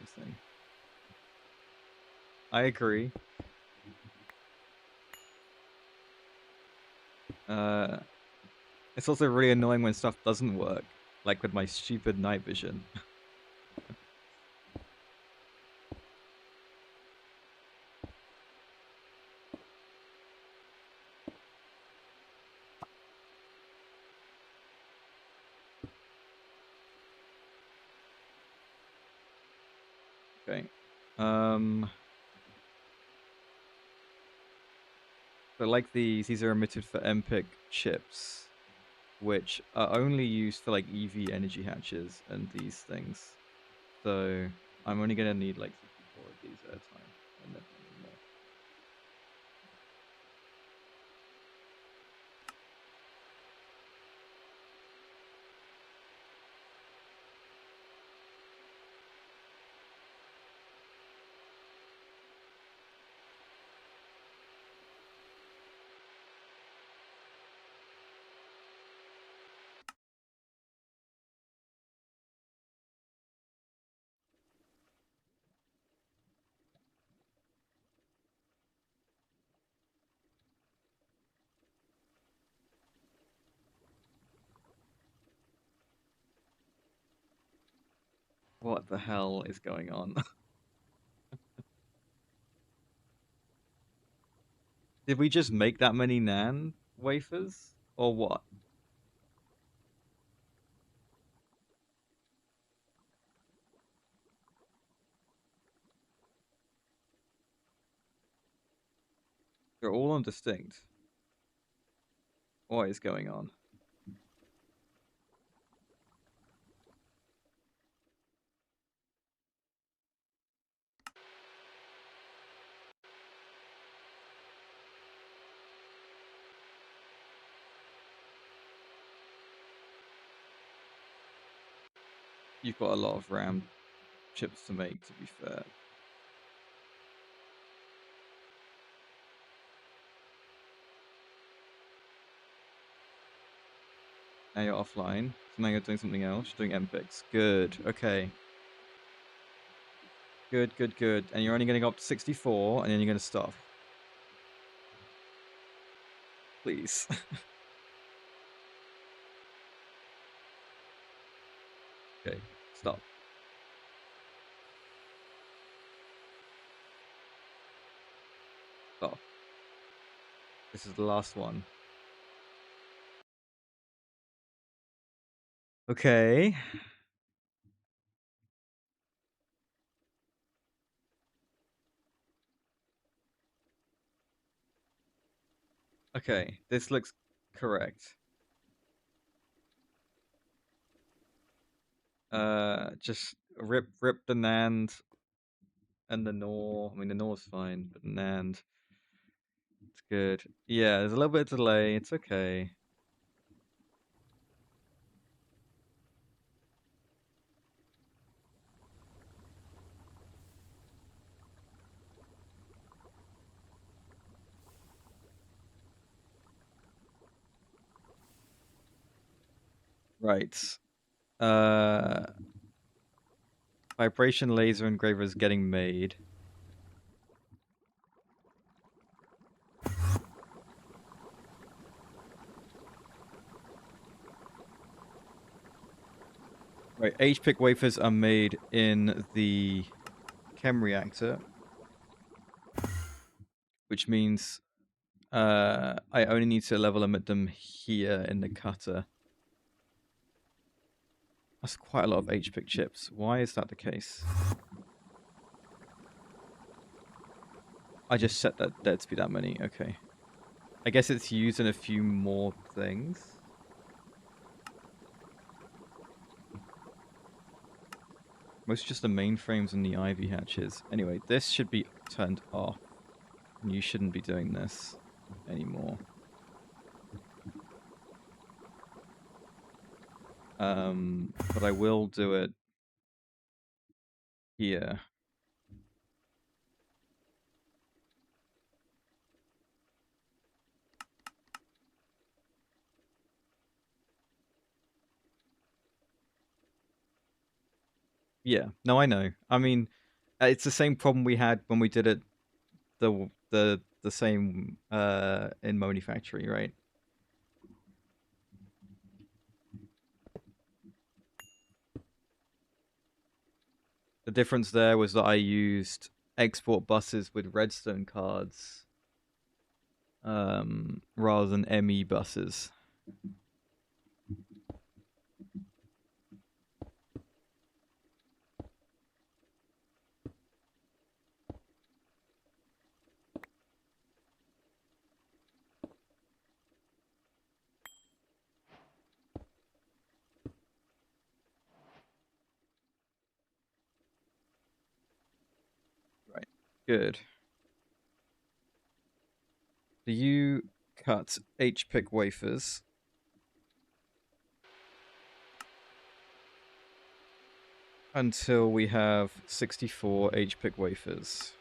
this thing. I agree. It's also really annoying when stuff doesn't work, like with my stupid night vision. Okay. So like these are emitted for MPIC chips, which are only used for like EV energy hatches and these things. So I'm only gonna need like 64 of these at a time, and definitely more. What the hell is going on? Did we just make that many NAND wafers? Or what? They're all undistinct. What is going on? You've got a lot of RAM chips to make, to be fair. Now you're offline. So now you're doing something else. You're doing MPICs. Good. Okay. Good, good, good. And you're only going to go up to 64, and then you're going to stop. Please. Okay, stop. Stop. This is the last one. Okay. Okay, this looks correct. Just rip the NAND and the NOR. I mean, the NOR's fine, but NAND, it's good. Yeah, there's a little bit of delay. It's okay. Right. Uh, vibration laser engraver is getting made. Right, HPIC wafers are made in the chem reactor, which means I only need to level limit them here in the cutter. That's quite a lot of HPIC chips. Why is that the case? I just set that there to be that many. Okay. I guess it's used in a few more things. Mostly just the mainframes and the ivy hatches. Anyway, this should be turned off. And you shouldn't be doing this anymore. But I will do it here. Yeah, no, I know. I mean, it's the same problem we had when we did it the same in Moni Factory, right? The difference there was that I used export buses with redstone cards rather than ME buses. Right, good. Do you cut HPIC wafers until we have 64 HPIC wafers?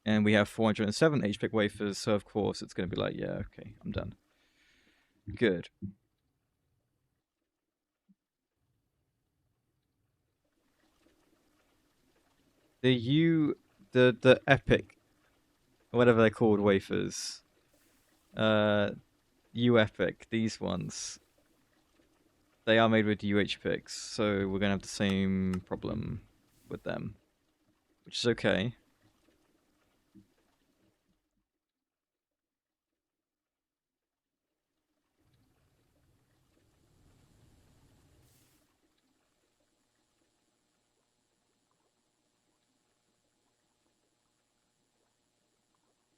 And we have 407 HPIC wafers, so of course it's going to be like, yeah, okay, I'm done. Good. The epic, whatever they're called, wafers, U epic, these ones, they are made with UH picks, so we're gonna have the same problem with them, which is okay.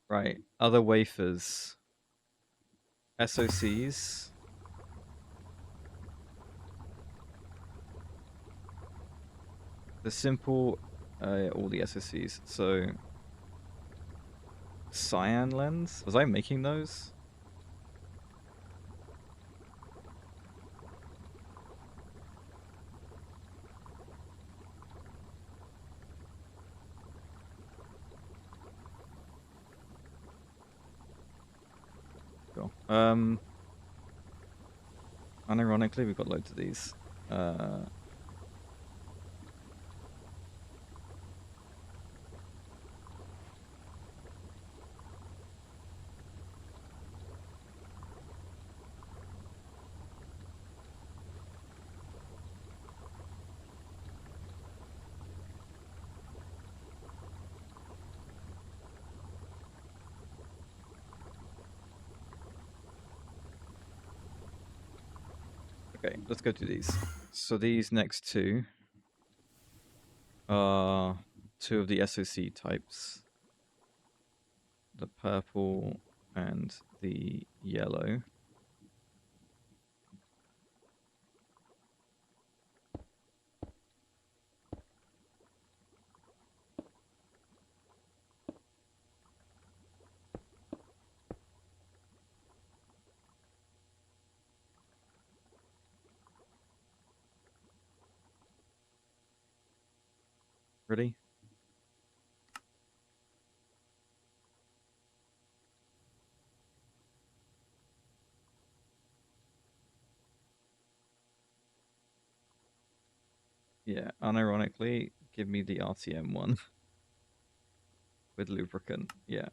Right, other wafers, SOCs. The simple, all the SOCs. So, cyan lens. Was I making those? Cool. Unironically, we've got loads of these. Okay, let's go to these. So these next two are two of the SOC types. The purple and the yellow. Ready? Yeah, unironically, give me the RTM one with lubricant. Yeah.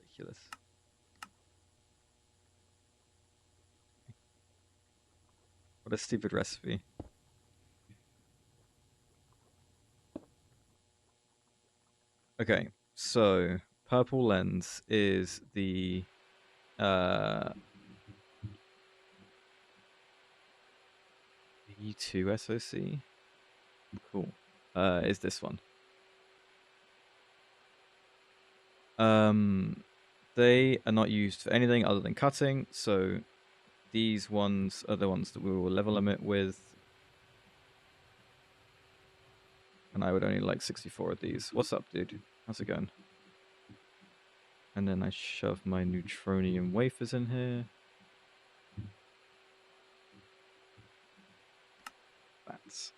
Ridiculous. What a stupid recipe. Okay, so purple lens is the E2 SOC. Cool. Is this one. They are not used for anything other than cutting, so these ones are the ones that we will level limit with. And I would only like 64 of these. What's up, dude? How's it going? And then I shove my neutronium wafers in here. That's...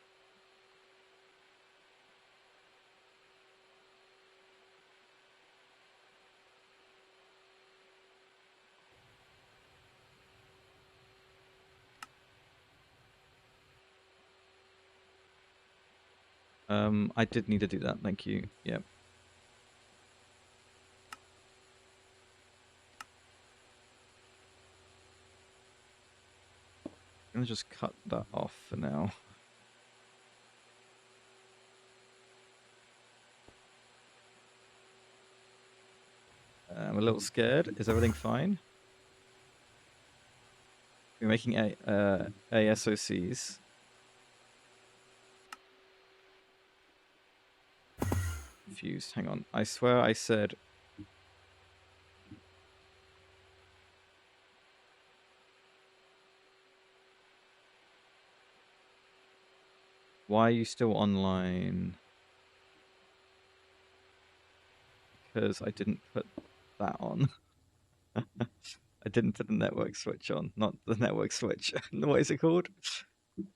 I did need to do that, thank you. Yep. I'm gonna just cut that off for now. I'm a little scared. Is everything fine? We're making ASOCs. Confused. Hang on. I swear I said... Why are you still online? Because I didn't put that on. I didn't put the network switch on. Not the network switch. What is it called?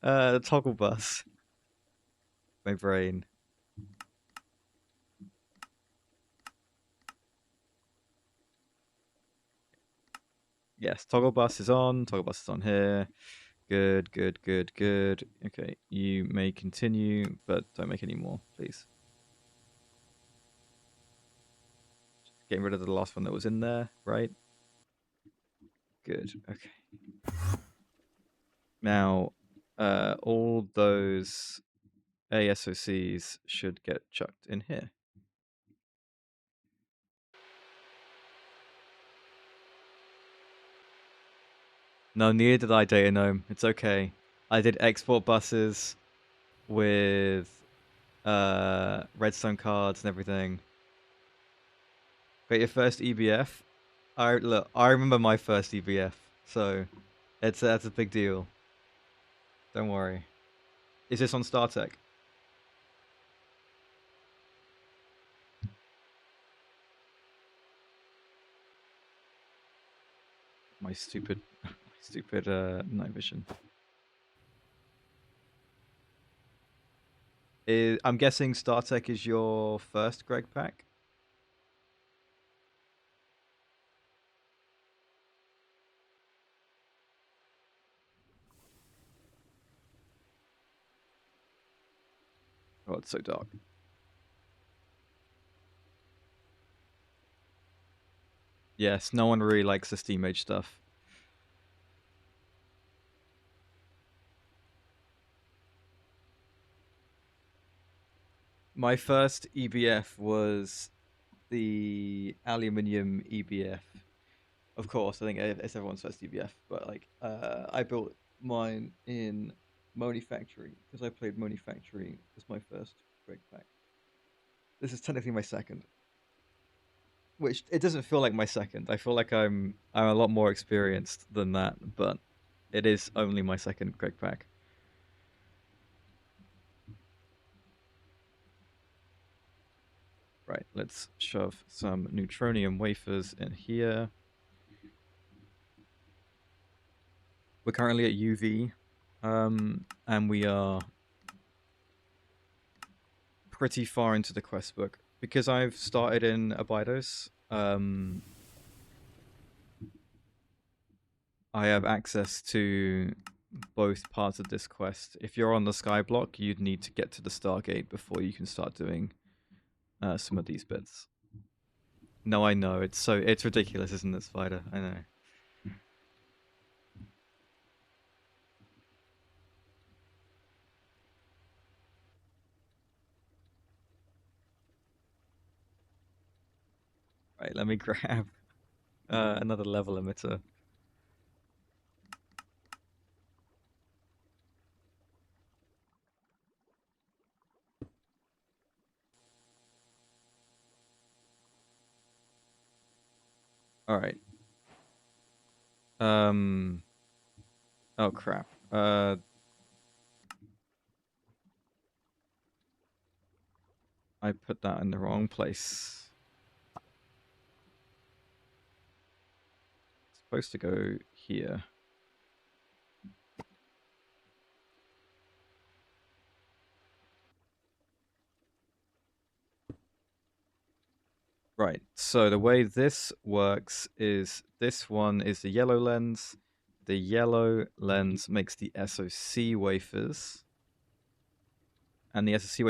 The toggle bus. My brain. Yes, toggle bus is on. Toggle bus is on here. Good, good, good, good. Okay, you may continue, but don't make any more, please. Getting rid of the last one that was in there, right? Good, okay. Now, all those ASOCs should get chucked in here. No, neither did I, Data Gnome. It's okay. I did export buses with redstone cards and everything. But your first EBF? I remember my first EBF, so that's a big deal. Don't worry. Is this on StarTech? My stupid night vision. I'm guessing StarTech is your first Greg pack? Oh, it's so dark. Yes, no one really likes the Steam Age stuff. My first EBF was the aluminium EBF. Of course, I think it's everyone's first EBF, but like I built mine in Moni Factory because I played Moni Factory as my first Greg pack. This is technically my second, which it doesn't feel like my second. I feel like I'm a lot more experienced than that, but it is only my second Greg pack. Right, let's shove some neutronium wafers in here. We're currently at UV, and we are pretty far into the quest book. Because I've started in Abydos, I have access to both parts of this quest. If you're on the sky block, you'd need to get to the Stargate before you can start doing some of these bits. No, I know, it's ridiculous, isn't it, Spider? I know. Right, let me grab another level emitter. All right. Oh crap. I put that in the wrong place. It's supposed to go here. Right, so the way this works is this one is the yellow lens. The yellow lens makes the SOC wafers. And the SOC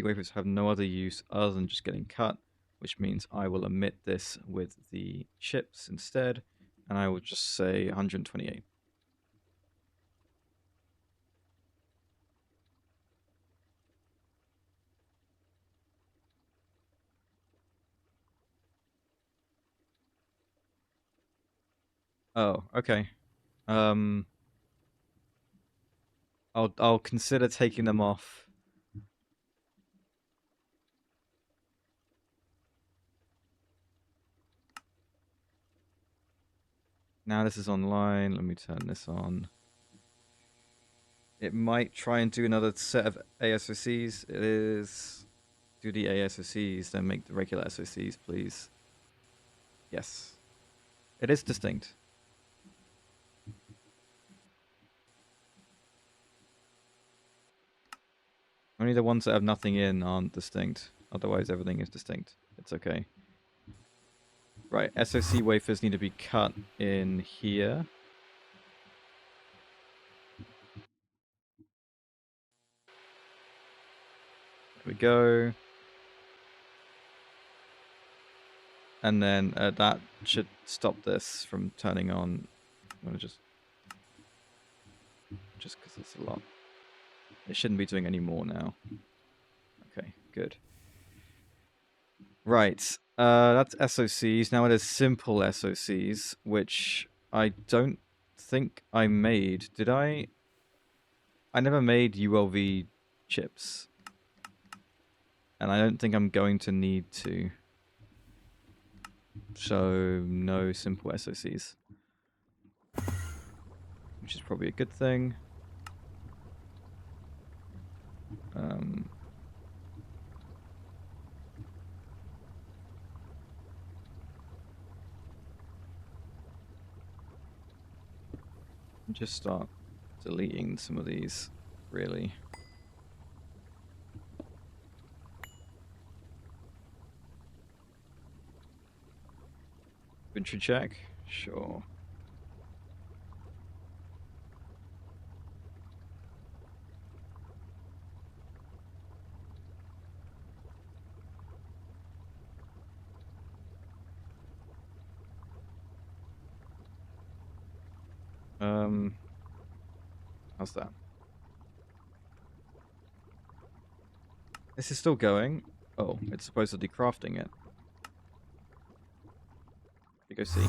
wafers have no other use other than just getting cut, which means I will emit this with the chips instead, and I will just say 128. Oh, okay. I'll consider taking them off. Now this is online. Let me turn this on. It might try and do another set of ASOCs. It is. Do the ASOCs, then make the regular SOCs, please. Yes. It is distinct. Only the ones that have nothing in aren't distinct. Otherwise, everything is distinct. It's okay. Right, SOC wafers need to be cut in here. There we go. And then that should stop this from turning on. I'm gonna just because it's a lot. It shouldn't be doing any more now. Okay, good. Right, that's SOCs. Now it is simple SOCs, which I don't think I made. Did I? I never made ULV chips. And I don't think I'm going to need to. So, no simple SOCs. Which is probably a good thing. Just start deleting some of these, really. Inventory check? Sure. How's that? This is still going. Oh, it's supposedly crafting it. You go see.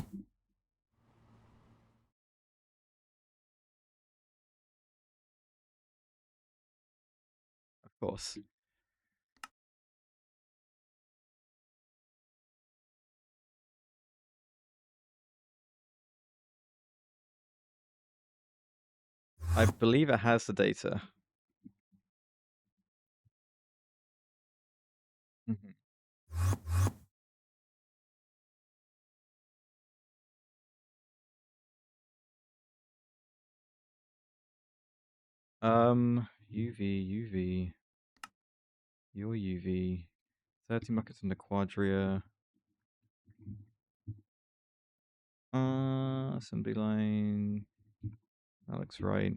Of course. I believe it has the data. Mm-hmm. UV. Your UV. 30 buckets in the quadria. Assembly line. That looks right.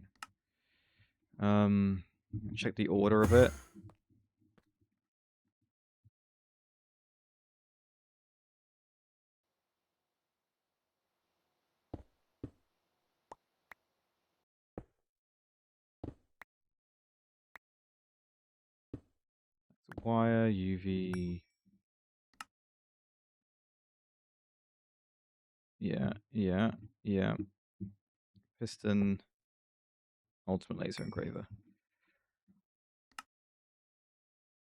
Check the order of it. Wire, UV. Yeah. Piston. Ultimate laser engraver.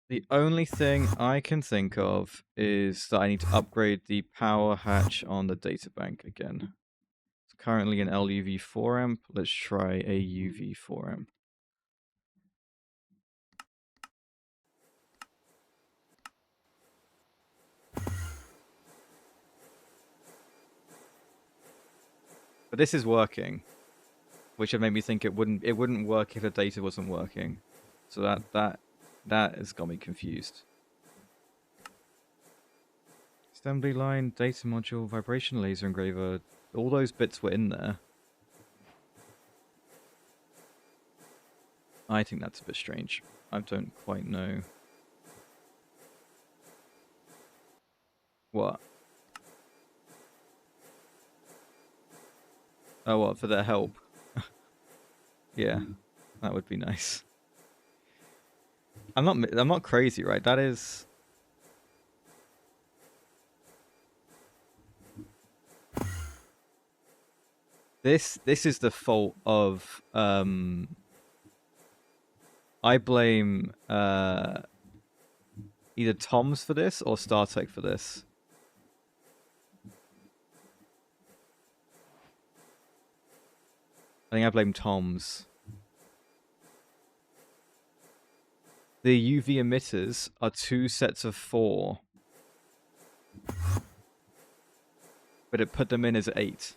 The only thing I can think of is that I need to upgrade the power hatch on the databank again. It's currently an LUV 4 amp. Let's try a UV 4 amp. But this is working, which had made me think it wouldn't work if the data wasn't working. So that has got me confused. Assembly line, data module, vibration laser engraver. All those bits were in there. I think that's a bit strange. I don't quite know. What? Oh, what, for their help? Yeah, that would be nice. I'm not crazy, right? That is... This is the fault of I blame either Tom's for this or StarTech for this. I think I blame Tom's. The UV emitters are 2 sets of 4. But it put them in as 8.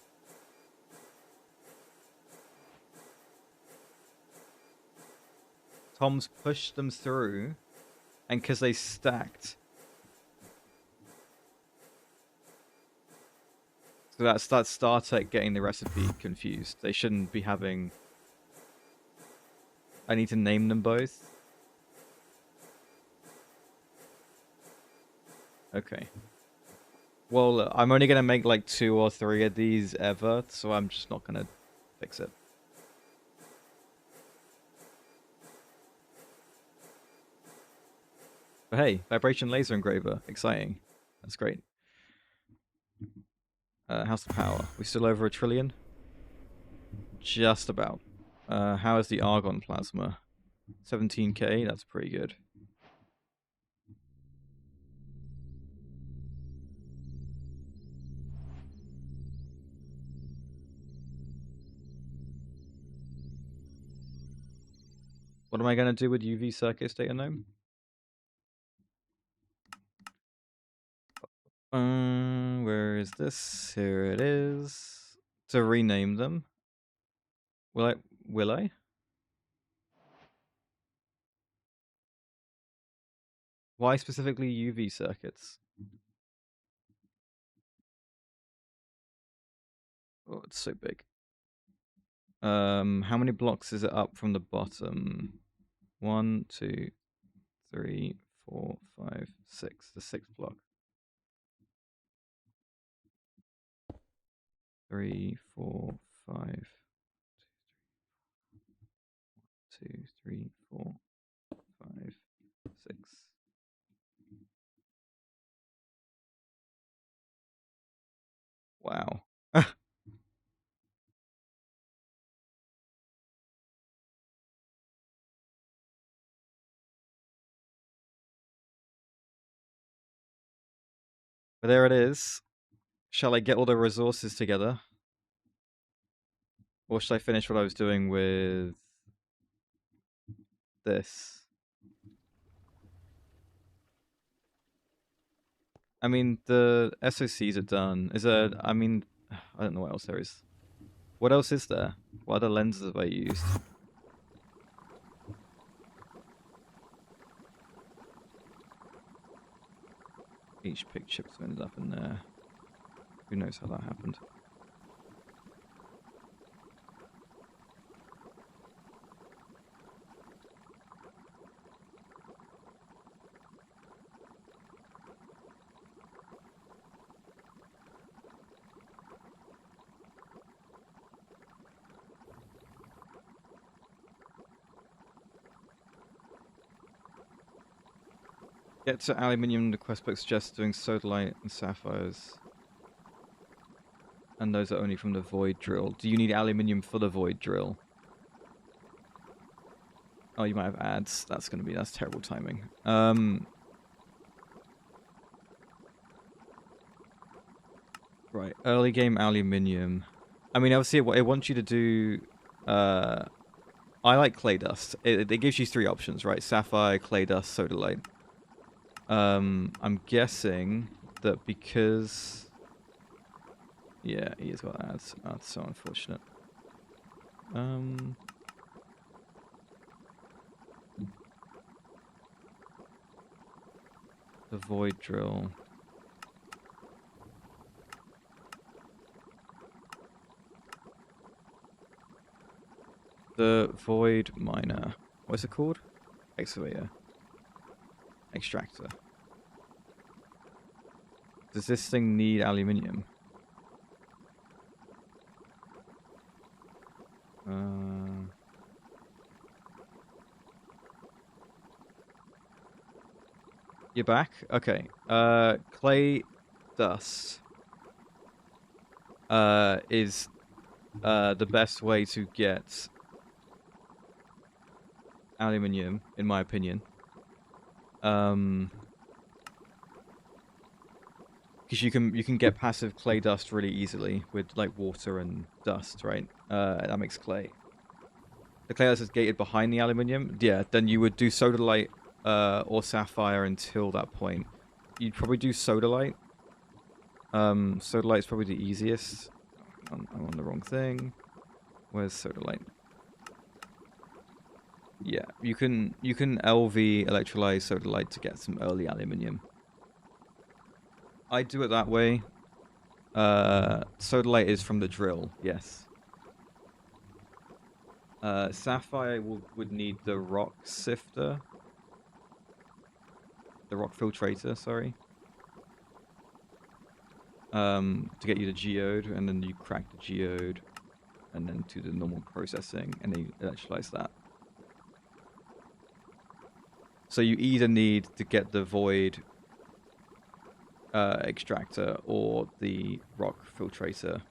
Tom's pushed them through, and because they stacked. So that's StarTech getting the recipe confused. They shouldn't be having... I need to name them both. Okay. Well, I'm only going to make like 2 or 3 of these ever, so I'm just not going to fix it. But hey, vibration laser engraver. Exciting. That's great. How's the power? We still over 1 trillion? Just about. How is the argon plasma? 17k? That's pretty good. What am I going to do with UV circuits data gnome? Where is this? Here it is. To rename them. Will I? Why specifically UV circuits? Oh, it's so big. How many blocks is it up from the bottom? 1, 2, 3, 4, 5, 6. The 6th block. 3, 4, 5. 2, 3, 4, 5, 6. Wow. But there it is. Shall I get all the resources together? Or should I finish what I was doing with this? I mean, the SOCs are done. I mean, I don't know what else there is. What else is there? What other lenses have I used? Each pick chips ended up in there. Who knows how that happened? Get to aluminium. The quest book suggests doing sodalite and sapphires. And those are only from the void drill. Do you need aluminium for the void drill? Oh, you might have ads. That's terrible timing. Right, early game aluminium. I mean, obviously, it wants you to do. I like clay dust. It gives you 3 options, right? Sapphire, clay dust, sodalite. I'm guessing that because. Yeah, he has got ads. That's so unfortunate. The void drill. The void miner. What's it called? Excavator. Extractor. Does this thing need aluminium? You're back? Okay. Clay dust is the best way to get aluminium, in my opinion. Because you can get passive clay dust really easily with like water and dust, right? That makes clay. The clay dust is gated behind the aluminium. Yeah, then you would do sodalite or sapphire until that point. You'd probably do sodalite. Sodalite is probably the easiest. I'm on the wrong thing. Where's sodalite? Yeah, you can LV electrolyze sodalite to get some early aluminium. I do it that way. Sodalite is from the drill, yes. Sapphire would need the rock sifter. The rock filtrator, sorry. To get you the geode, and then you crack the geode, and then do the normal processing, and then you electrolyze that. So you either need to get the void extractor or the rock filtrator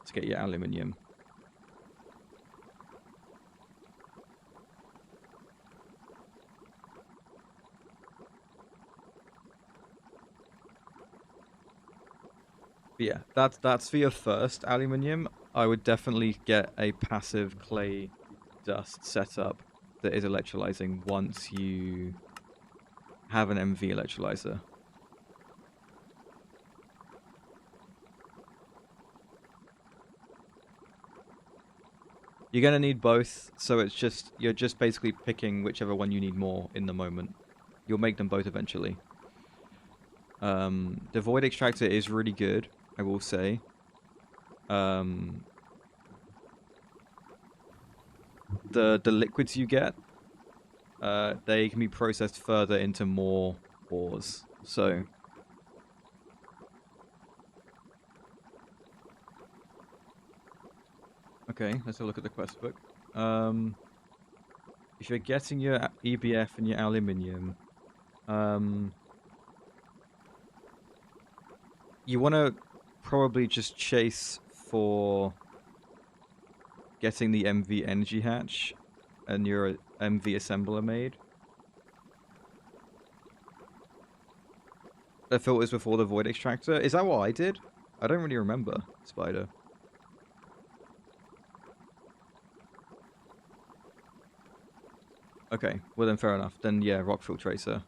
to get your aluminium. But yeah, that's for your first aluminium. I would definitely get a passive clay dust setup that is electrolyzing once you have an MV electrolyzer. You're gonna need both, so you're just basically picking whichever one you need more in the moment. You'll make them both eventually. The void extractor is really good, I will say. The liquids you get, they can be processed further into more ores. So okay, let's have a look at the quest book. if you're getting your EBF and your aluminium, you want to probably just chase for getting the MV energy hatch and your MV assembler made. The filters before the void extractor. Is that what I did? I don't really remember, Spider. Okay, well then fair enough. Then yeah, rock filtrator.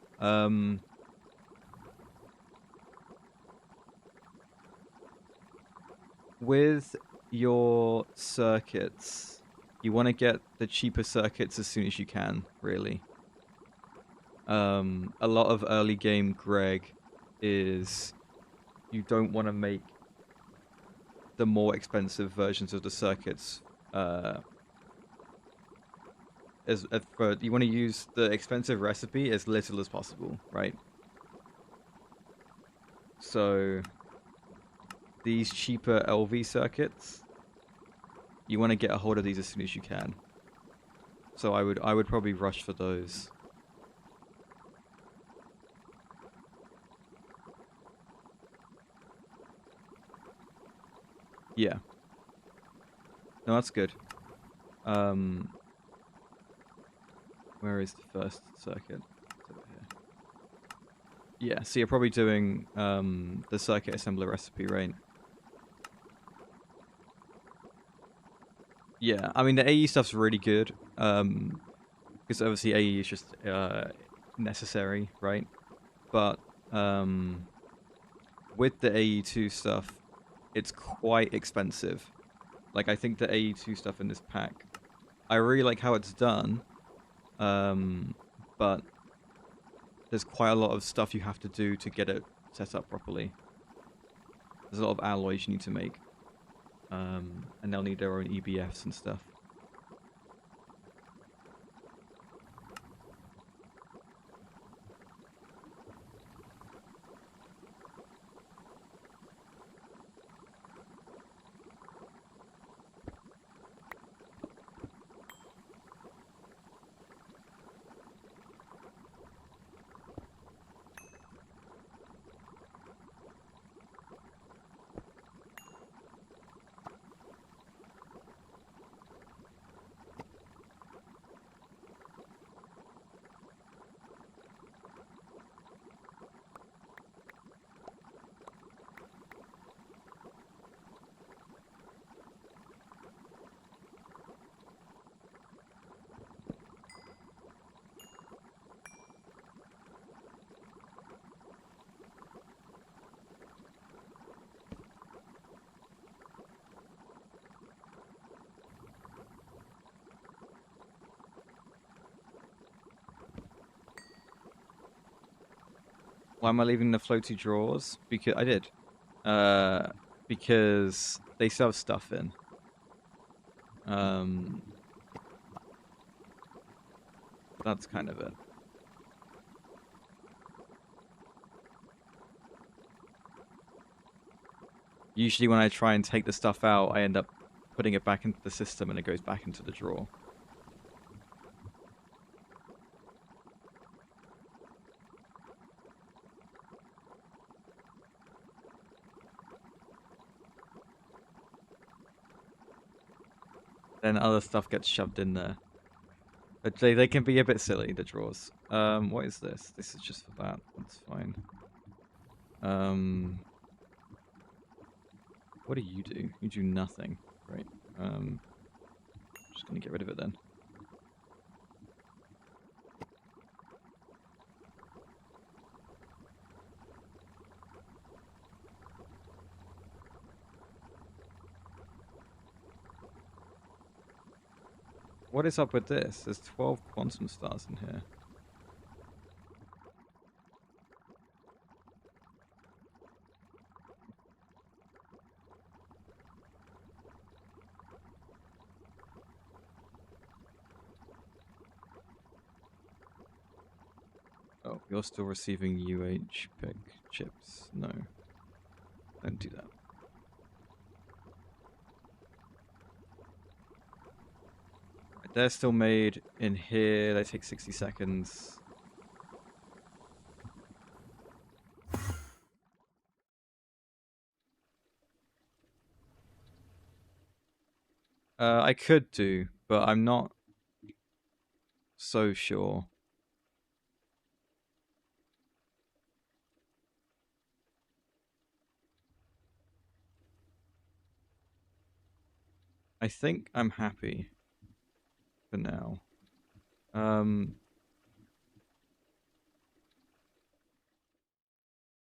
With your circuits, you want to get the cheaper circuits as soon as you can, really. A lot of early game Greg is you don't want to make the more expensive versions of the circuits. You want to use the expensive recipe as little as possible, right? So these cheaper LV circuits, you want to get a hold of these as soon as you can. So I would probably rush for those. Yeah. No, that's good. Where is the first circuit? It's over here. Yeah, so you're probably doing the circuit assembler recipe, right? Yeah, I mean the AE stuff's really good. Because obviously AE is just necessary, right? But with the AE2 stuff, it's quite expensive. Like I think the AE2 stuff in this pack, I really like how it's done. But there's quite a lot of stuff you have to do to get it set up properly. There's a lot of alloys you need to make. And they'll need their own EBFs and stuff. Why am I leaving the floaty drawers? Because I did. Because they still have stuff in. That's kind of it. Usually when I try and take the stuff out, I end up putting it back into the system and it goes back into the drawer. Then other stuff gets shoved in there. But they can be a bit silly, the drawers. What is this? This is just for that. That's fine. What do? You do nothing. Right. Just gonna get rid of it then. What is up with this? There's 12 quantum stars in here. Oh, you're still receiving UHV chips. No. Don't do that. They're still made in here. They take 60 seconds. I could do, but I'm not so sure. I think I'm happy for now.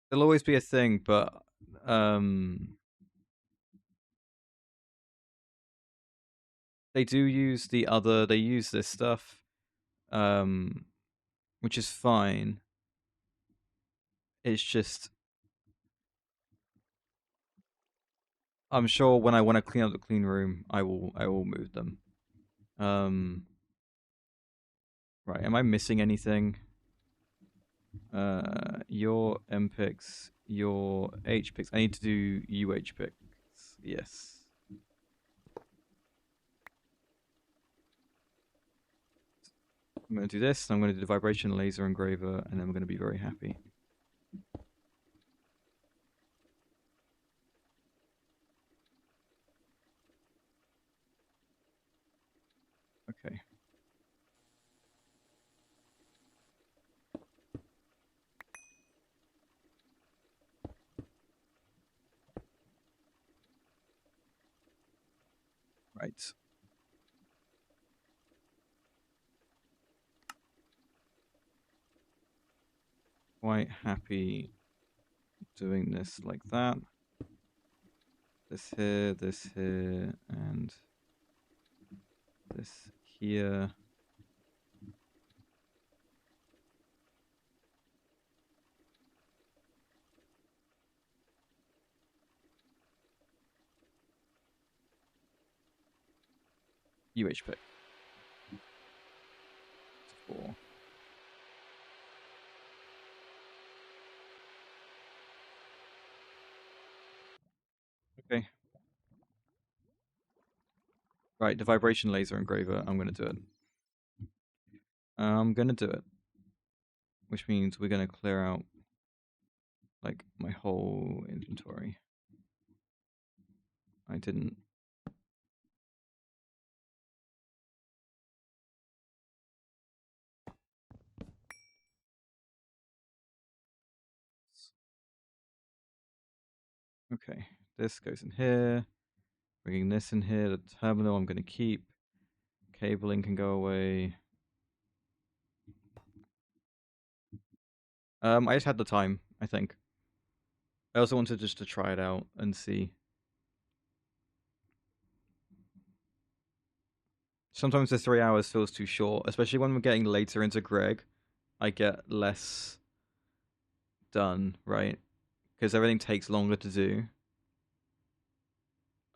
There'll always be a thing, but they do use they use this stuff, which is fine. It's just, I'm sure when I want to clean up the clean room, I will move them. Right, am I missing anything? Your M picks, your H picks. I need to do UH picks. Yes. I'm going to do this. I'm going to do the vibration laser engraver, and then we're going to be very happy. Okay. Right. Quite happy doing this like that. This here, and this here. UH pick. 4. Okay. Right, the vibration laser engraver. I'm going to do it. I'm going to do it. Which means we're going to clear out like my whole inventory. I didn't. Okay, this goes in here. Bringing this in here. The terminal I'm going to keep. Cabling can go away. I just had the time, I think. I also wanted just to try it out and see. Sometimes the 3 hours feels too short, especially when we're getting later into Greg. I get less done, right? Because everything takes longer to do.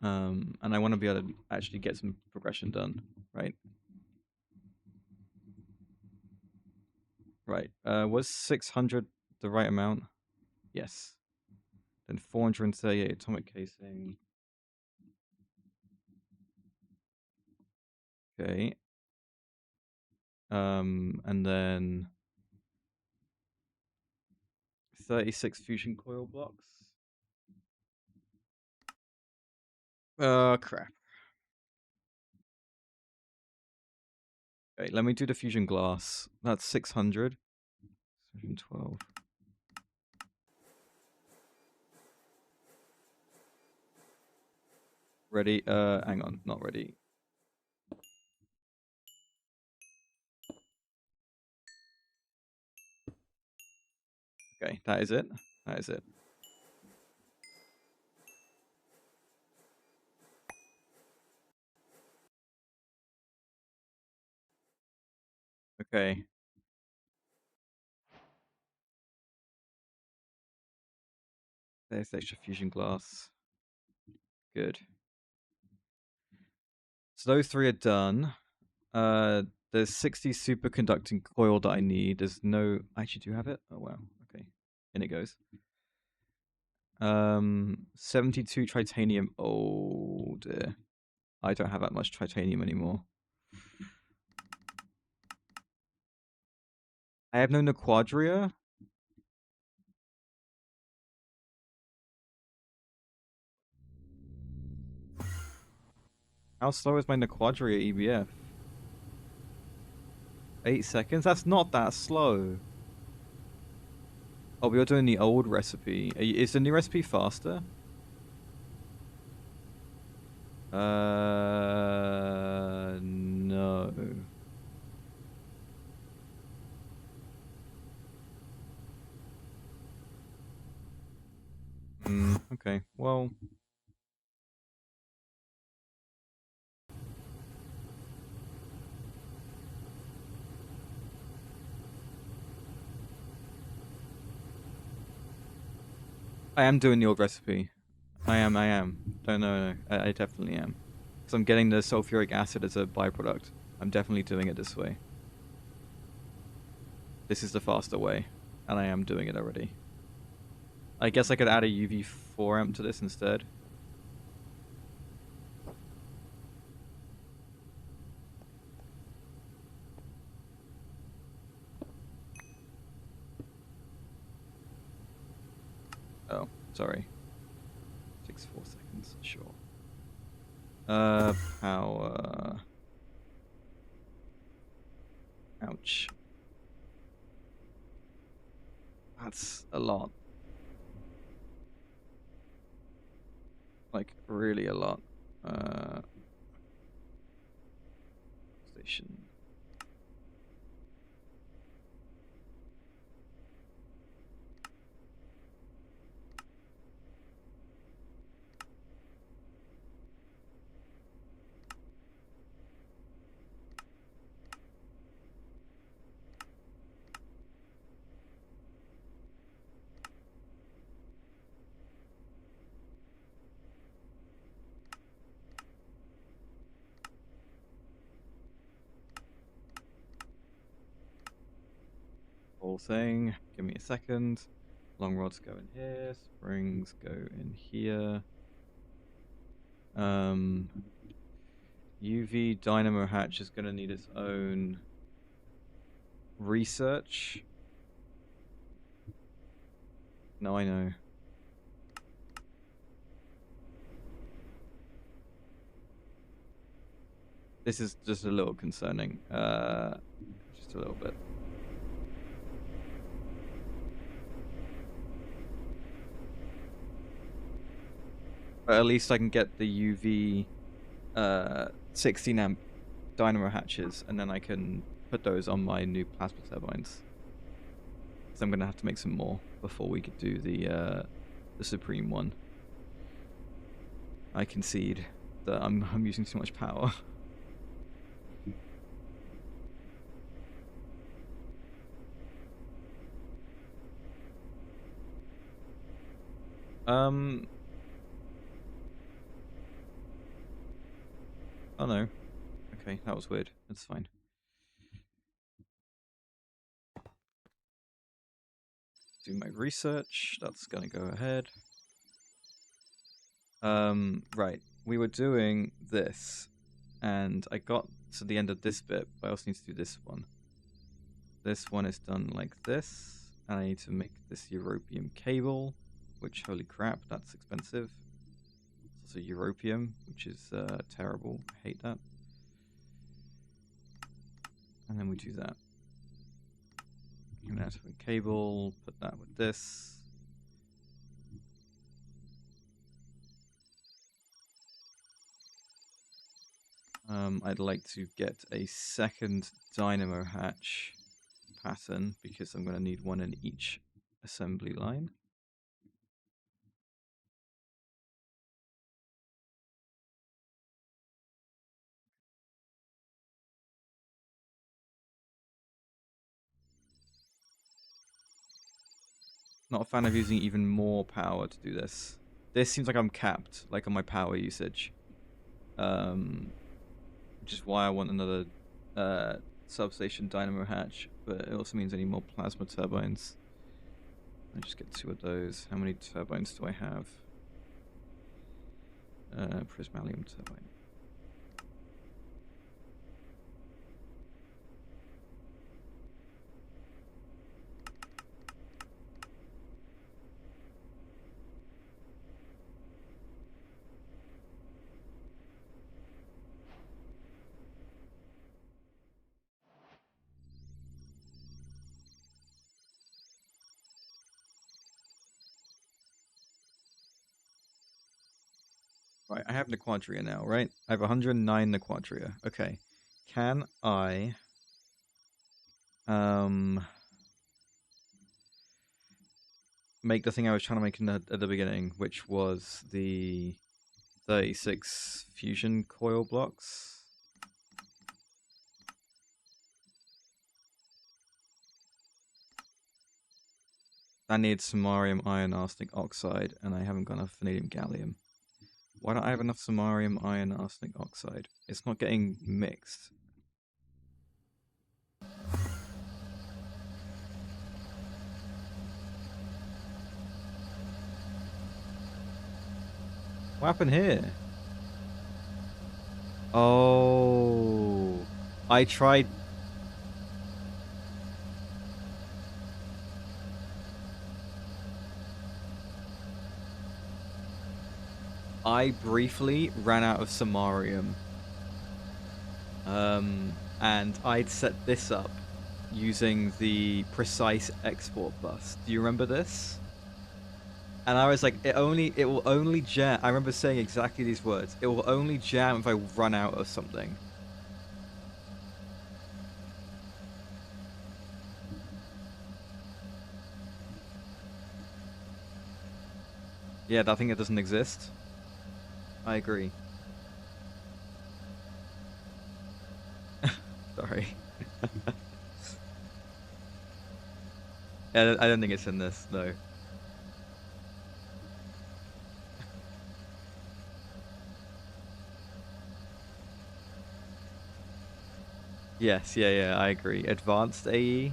And I want to be able to actually get some progression done, right? Right. Was 600 the right amount? Yes. Then 438 atomic casing. Okay. And then 36 fusion coil blocks. Crap. Okay, let me do the fusion glass. That's 600. 12. Ready? Hang on, not ready. Okay, that is it. That is it. Okay. There's the extra fusion glass. Good. So those 3 are done. There's 60 superconducting coil that I need. There's no. I actually do have it. Oh wow. Okay. In it goes. 72 titanium. Oh dear. I don't have that much titanium anymore. I have no Quadria. How slow is my Quadria EBF? 8 seconds? That's not that slow. Oh, we are doing the old recipe. Is the new recipe faster? No. Okay, well. I am doing the old recipe. I am. No. I definitely am. Because I'm getting the sulfuric acid as a byproduct. I'm definitely doing it this way. This is the faster way. And I am doing it already. I guess I could add a UV4 amp to this instead. Oh, sorry. 4 seconds, sure. Power. Ouch. That's a lot. Like, really a lot. Station. Whole thing. Give me a second. Long rods go in here. Springs go in here. UV dynamo hatch is going to need its own research. No, I know. This is just a little concerning. Just a little bit. But at least I can get the UV 16 amp dynamo hatches, and then I can put those on my new plasma turbines. So I'm gonna have to make some more before we could do the Supreme one. I concede that I'm using too much power. Oh no. Okay, that was weird. That's fine. Do my research. That's gonna go ahead. Right. We were doing this, and I got to the end of this bit, but I also need to do this one. This one is done like this, and I need to make this europium cable, which, holy crap, that's expensive. It's also europium, which is terrible. I hate that. And then we do that. And that's a cable, put that with this. I'd like to get a second dynamo hatch pattern because I'm going to need one in each assembly line. Not a fan of using even more power to do this. This seems like I'm capped, like on my power usage. Which is why I want another substation dynamo hatch, but it also means I need more plasma turbines. I just get 2 of those. How many turbines do I have? Prismalium turbine. Right, I have Nequadria now, right? I have 109 Nequadria. Okay. Can I make the thing I was trying to make at the beginning, which was the 36 fusion coil blocks? I need samarium iron arsenic oxide, and I haven't got enough vanadium gallium. Why don't I have enough samarium iron arsenic oxide? It's not getting mixed. What happened here? Oh, I tried. I briefly ran out of samarium. And I'd set this up using the precise export bus. Do you remember this? And I was like, it will only jam. I remember saying exactly these words. It will only jam if I run out of something. Yeah, that thing that doesn't exist. I agree. Sorry. Yeah, I don't think it's in this, though. Yes, yeah, I agree. Advanced AE.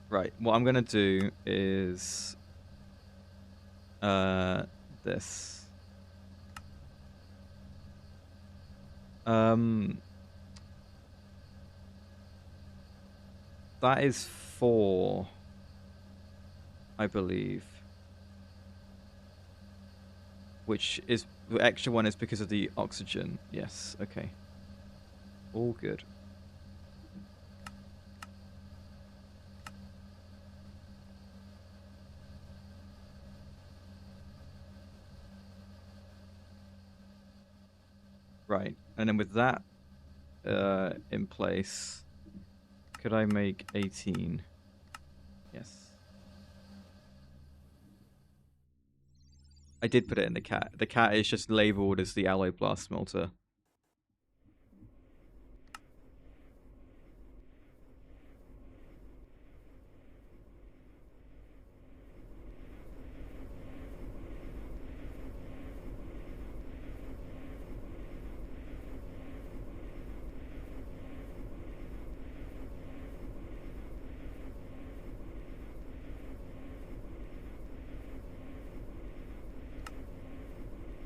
Right, what I'm gonna do is this. That is 4, I believe. Which is the extra one is because of the oxygen. Yes, okay. All good. Right, and then with that in place, could I make 18? Yes. I did put it in the cat. The cat is just labeled as the alloy blast smelter.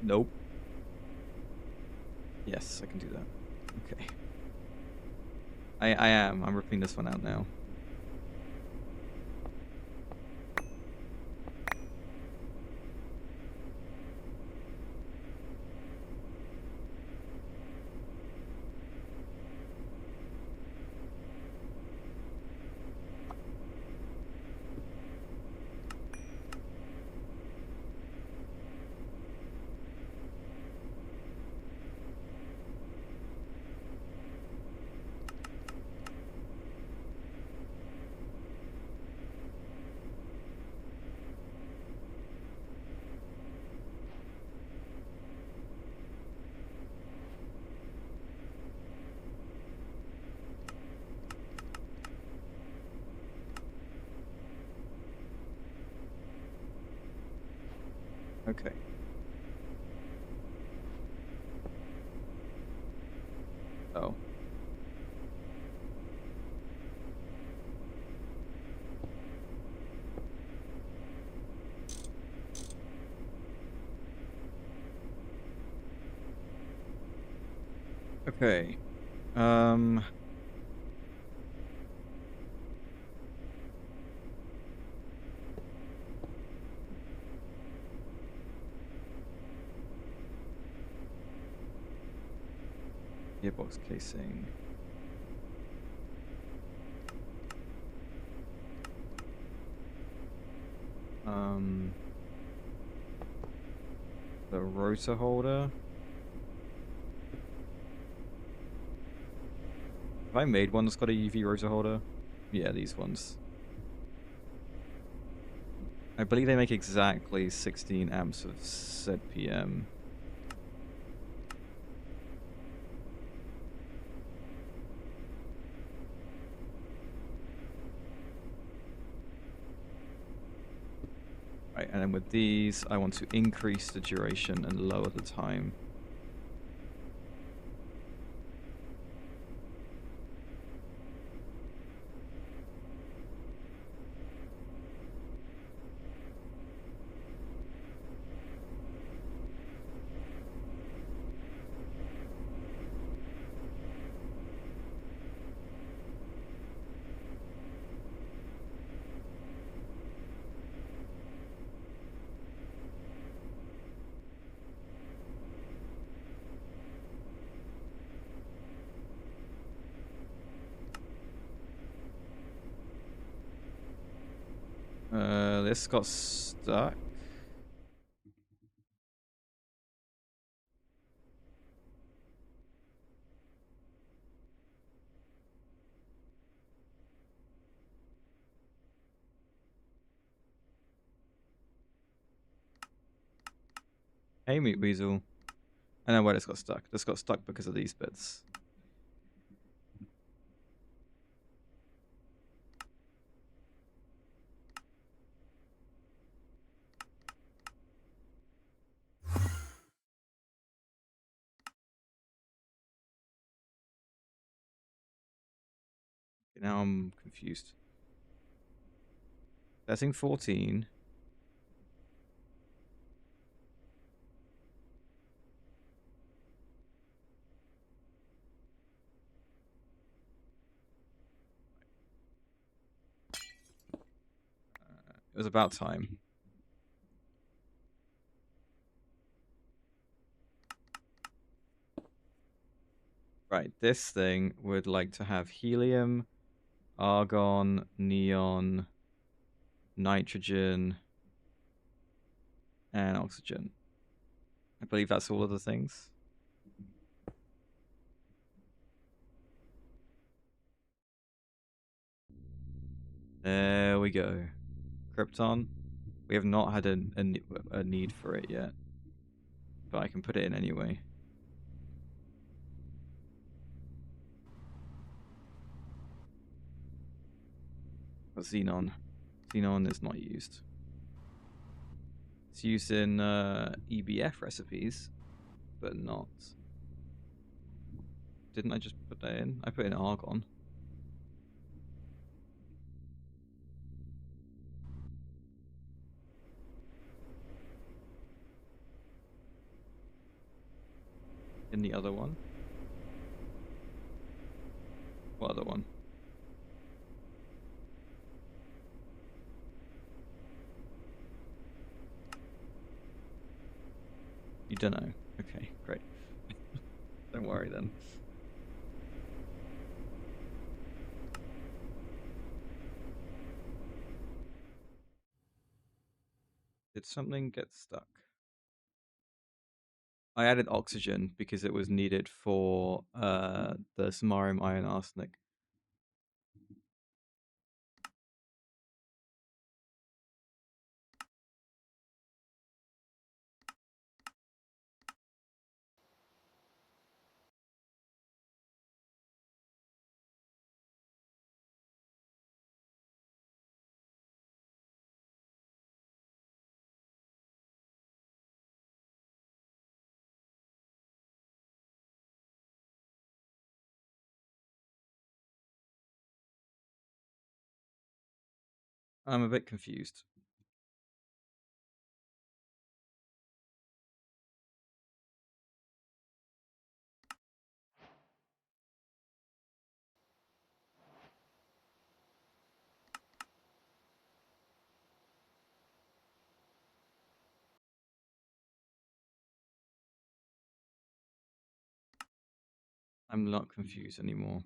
Nope. Yes, I can do that. Okay. I am. I'm ripping this one out now. Okay. Oh. Okay. Gearbox casing. The rotor holder. Have I made one that's got a UV rotor holder? Yeah, these ones. I believe they make exactly 16 amps of ZPM. Right, and then with these, I want to increase the duration and lower the time. This got stuck. Hey, Meat Weasel. I know where this got stuck. This got stuck because of these bits. Now I'm confused. Setting 14. It was about time. Right, this thing would like to have helium, argon, neon, nitrogen, and oxygen. I believe that's all of the things. There we go. Krypton. We have not had a need for it yet, but I can put it in anyway. Xenon. Xenon is not used. It's used in EBF recipes, but not. Didn't I just put that in? I put in argon. In the other one. What other one? You don't know. Okay, great. Don't worry then. Did something get stuck? I added oxygen because it was needed for the samarium iron arsenic. I'm a bit confused. I'm not confused anymore.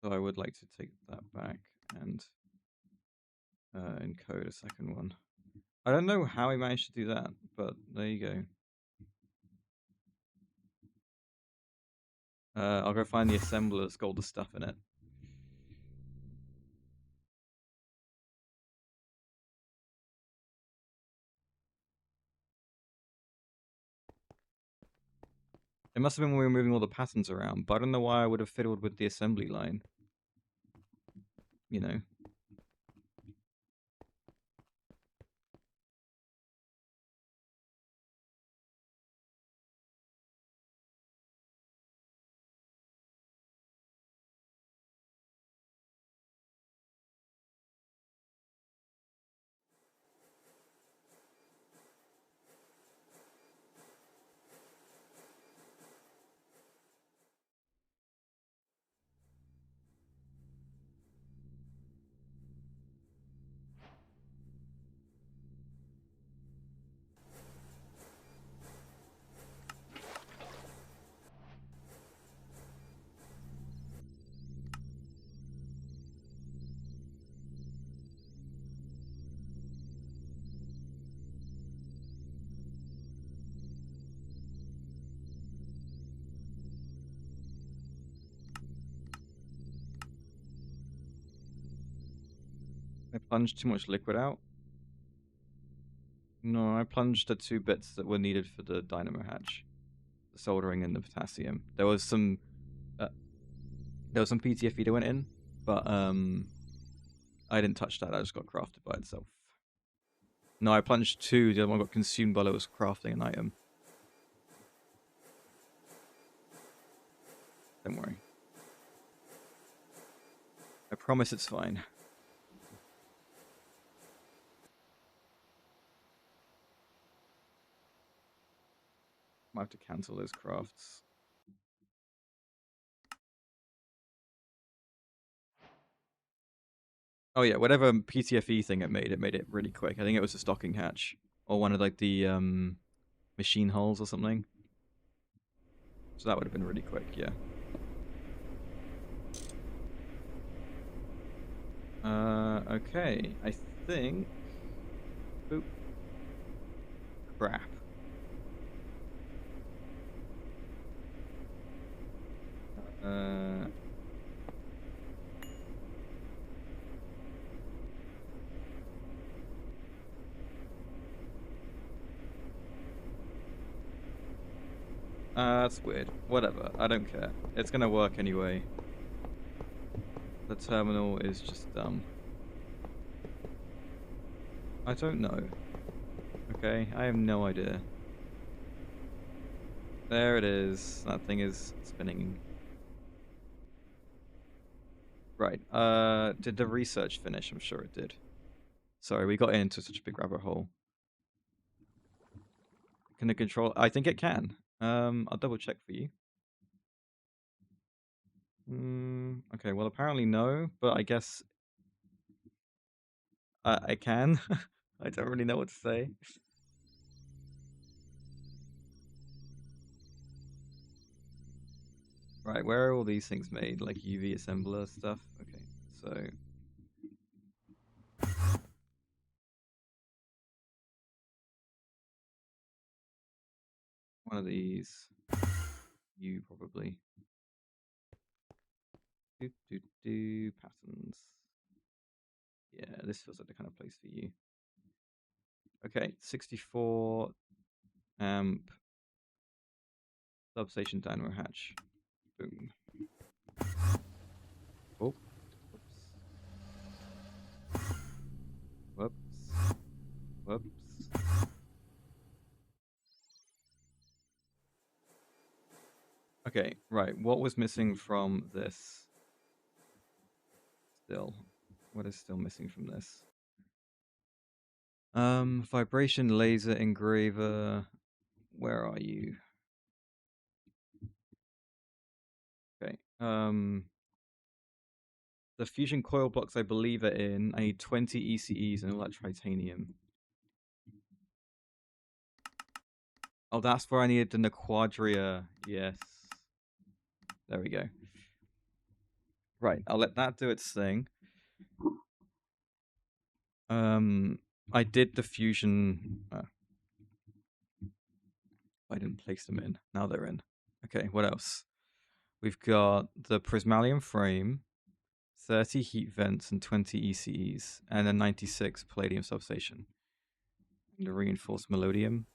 So I would like to take that back and encode a second one. I don't know how I managed to do that, but there you go. I'll go find the assembler that's got all the stuff in it. It must have been when we were moving all the patterns around, but I don't know why I would have fiddled with the assembly line. You know. I plunged too much liquid out. No, I plunged the 2 bits that were needed for the dynamo hatch. The soldering and the potassium. There was some PTFE that went in, but I didn't touch that, that just got crafted by itself. No, I plunged 2, the other one got consumed while I was crafting an item. Don't worry. I promise it's fine. Might have to cancel those crafts. Oh yeah, whatever PTFE thing it made it really quick. I think it was a stocking hatch. Or one of like the machine hulls or something. So that would have been really quick, yeah. Okay. I think... Oop. Crap. That's weird. Whatever. I don't care. It's gonna work anyway. The terminal is just dumb. I don't know. Okay, I have no idea. There it is. That thing is spinning. Right. Did the research finish? I'm sure it did. Sorry, we got into such a big rabbit hole. Can it control? I think it can. I'll double check for you. Okay, well apparently no, but I guess I can. I don't really know what to say. Right, where are all these things made? Like UV assembler stuff? Okay, so... One of these. You probably. Patterns. Yeah, this feels like the kind of place for you. Okay, 64 amp substation dynamo hatch. Boom. Oh. Whoops. Whoops. Okay, right. What was missing from this? Still. What is still missing from this? Vibration laser engraver. Where are you? Okay. The fusion coil blocks I believe are in. I need 20 ECEs and all that titanium. Oh, that's where I needed the quadria. Yes. There we go. Right, I'll let that do its thing. I did the fusion. I didn't place them in. Now they're in. Okay, what else? We've got the prismalium frame, 30 heat vents and 20 ECEs, and a 96 palladium substation. The reinforced melodium.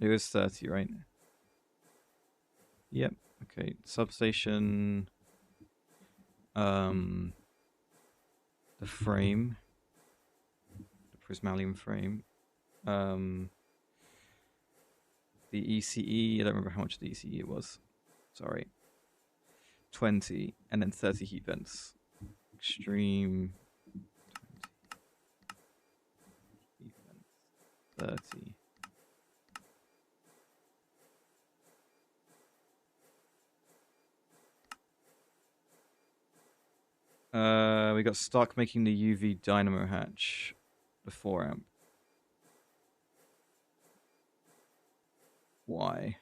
It was 30, right? Yep. Okay, substation. The frame. The prismalium frame. The ECE, I don't remember how much the ECE was. Sorry. 20, and then 30 heat vents. Extreme. 20 heat vents. 30. We got stock making the UV dynamo hatch. The 4 amp. Why?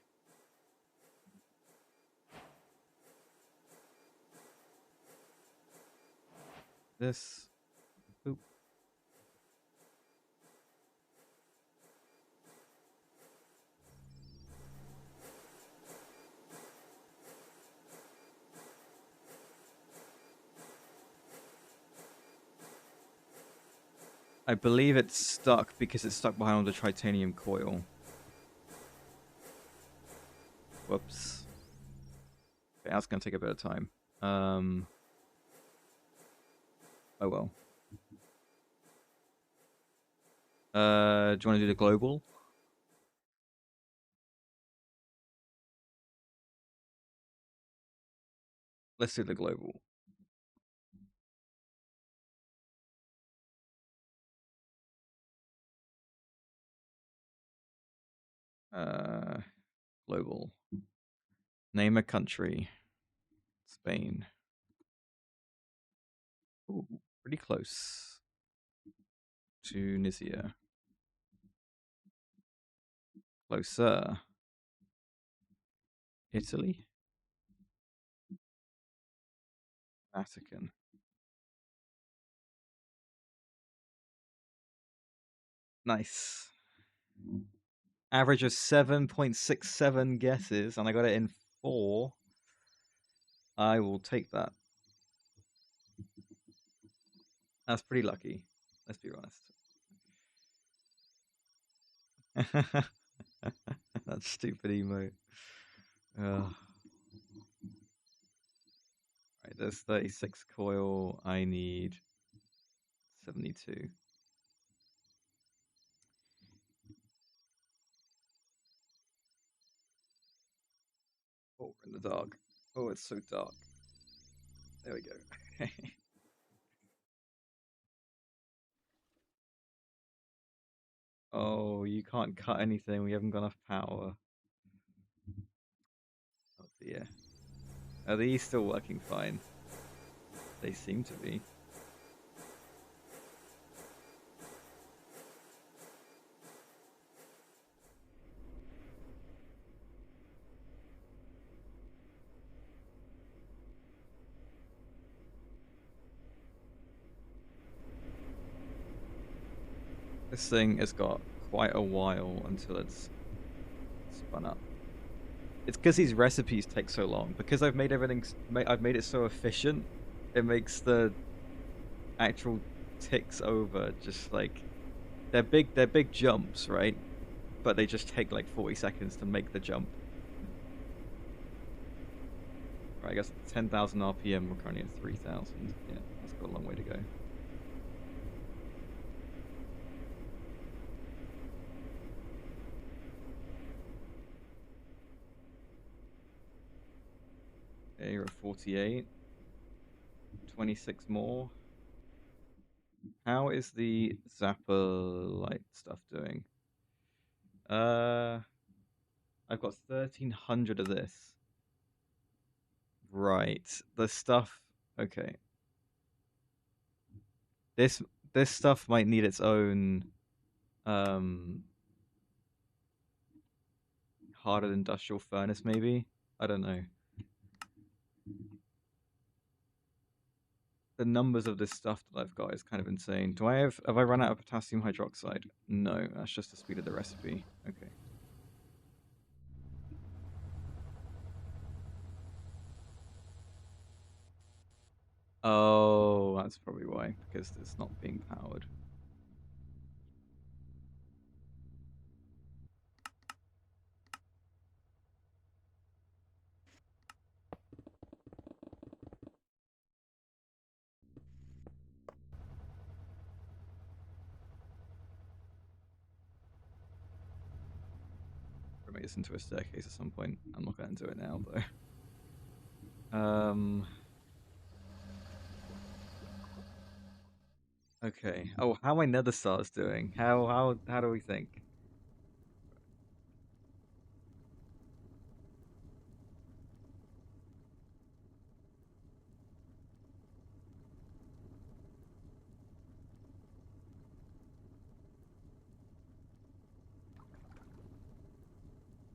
This. Oop. I believe it's stuck because it's stuck behind the titanium coil. Whoops. Okay, that's gonna take a bit of time. Oh well. Do you want to do the global? Let's do the global. Global. Name a country. Spain. Ooh, pretty close. Tunisia. Closer. Italy. Vatican. Nice. Average of 7.67 guesses, and I got it in 4. I will take that. That's pretty lucky. Let's be honest. That stupid emote. Right, there's 36 coil. I need 72. Oh, we're in the dark. Oh, it's so dark. There we go. Oh, you can't cut anything. We haven't got enough power. Oh dear. Are these still working fine? They seem to be. This thing has got quite a while until it's spun up. It's because these recipes take so long. Because I've made everything, I've made it so efficient. It makes the actual ticks over just like they're big jumps, right? But they just take like 40 seconds to make the jump. Right, I guess 10,000 RPM. We're currently at 3,000. Yeah, that's got a long way to go. Okay, you're at 48. 26 more. How is the Zapper light stuff doing? I've got 1,300 of this. Right, the stuff. Okay, this stuff might need its own. hardened industrial furnace, maybe? I don't know. The numbers of this stuff that I've got is kind of insane. Have I run out of potassium hydroxide? No, that's just the speed of the recipe. Okay. Oh, that's probably why, because it's not being powered. We'll make this into a staircase at some point. I'm not going to do it now, though. Okay. Oh, how my nether stars doing? How do we think?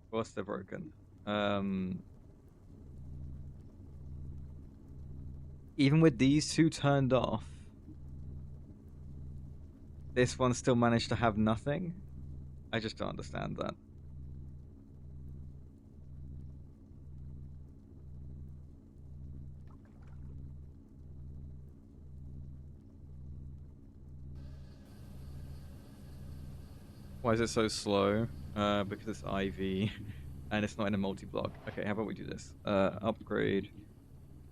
Of course they're broken. Even with these two turned off, this one still managed to have nothing? I just don't understand that. Why is it so slow? Because it's IV and it's not in a multi-block. Okay, how about we do this? Upgrade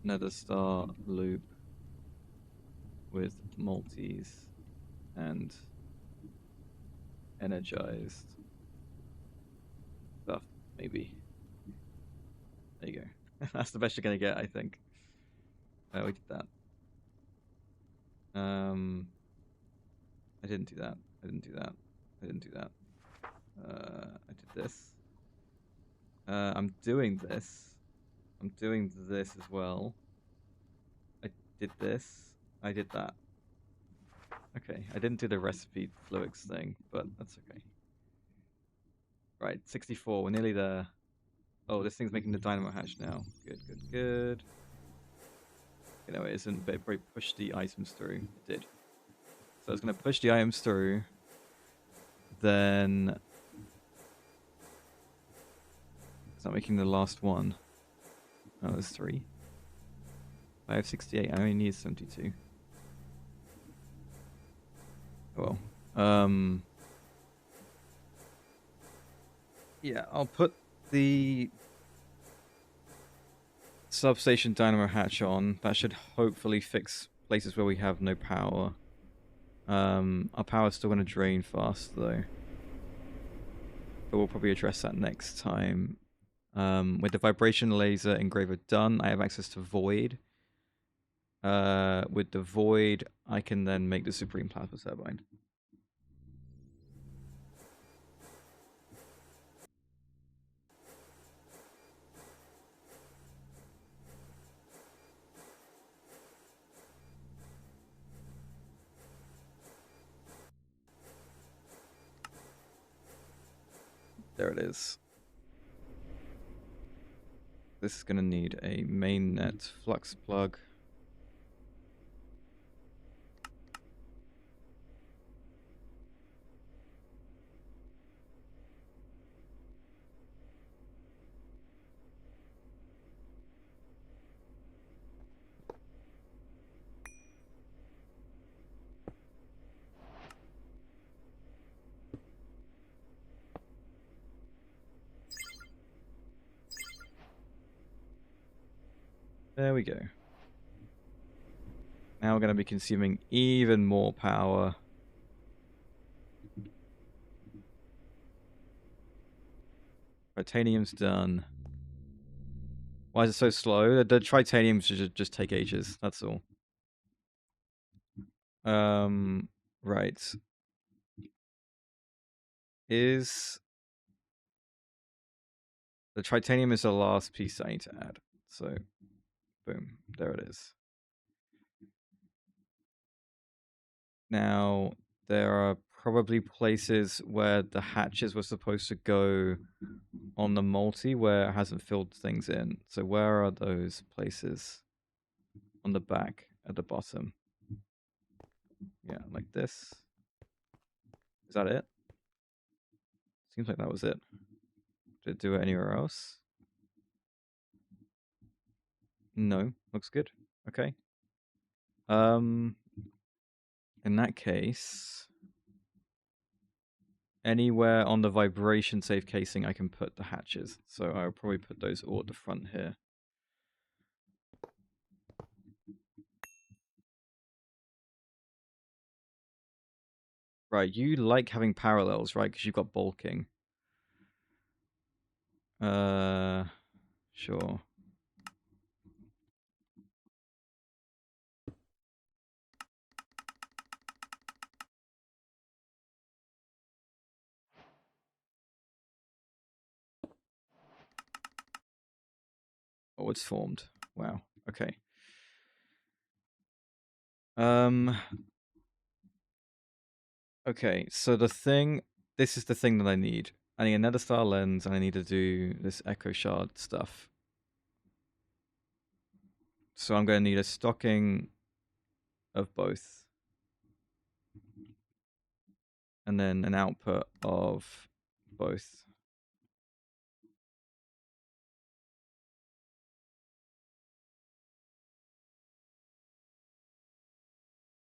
nether star loop with multis and energized stuff, maybe. There you go. That's the best you're gonna get, I think. We did that. I didn't do that. I didn't do that. I didn't do that. I did this. I'm doing this. I'm doing this as well. I did this. I did that. Okay, I didn't do the recipe fluix thing, but that's okay. Right, 64. We're nearly there. Oh, this thing's making the dynamo hatch now. Good, good, good. You know, it isn't, but it probably pushed the items through. It did. So it's going to push the items through. Then it's not making the last one. Oh, there's 3. I have 68. I only need 72. Oh well. Yeah, I'll put the substation dynamo hatch on. That should hopefully fix places where we have no power. Our power's still going to drain fast though. But we'll probably address that next time. With the vibration laser engraver done, I have access to void. With the void, I can then make the supreme plasma turbine. There it is. This is going to need a mainnet flux plug. There we go. Now we're going to be consuming even more power. Titanium's done. Why is it so slow? The tritanium should just take ages. That's all. Right. Is the tritanium is the last piece I need to add. So, boom, there it is. Now, there are probably places where the hatches were supposed to go on the multi where it hasn't filled things in. So where are those places? On the back at the bottom. Yeah, like this. Is that it? Seems like that was it. Did it do it anywhere else? No, looks good. Okay. In that case, anywhere on the vibration safe casing I can put the hatches. So I'll probably put those all at the front here. Right, you like having parallels, right? Because you've got bulking. Sure. Oh, it's formed. Wow. Okay. Okay, so this is the thing that I need. I need a nether star lens, and I need to do this echo shard stuff. So I'm going to need a stocking of both. And then an output of both.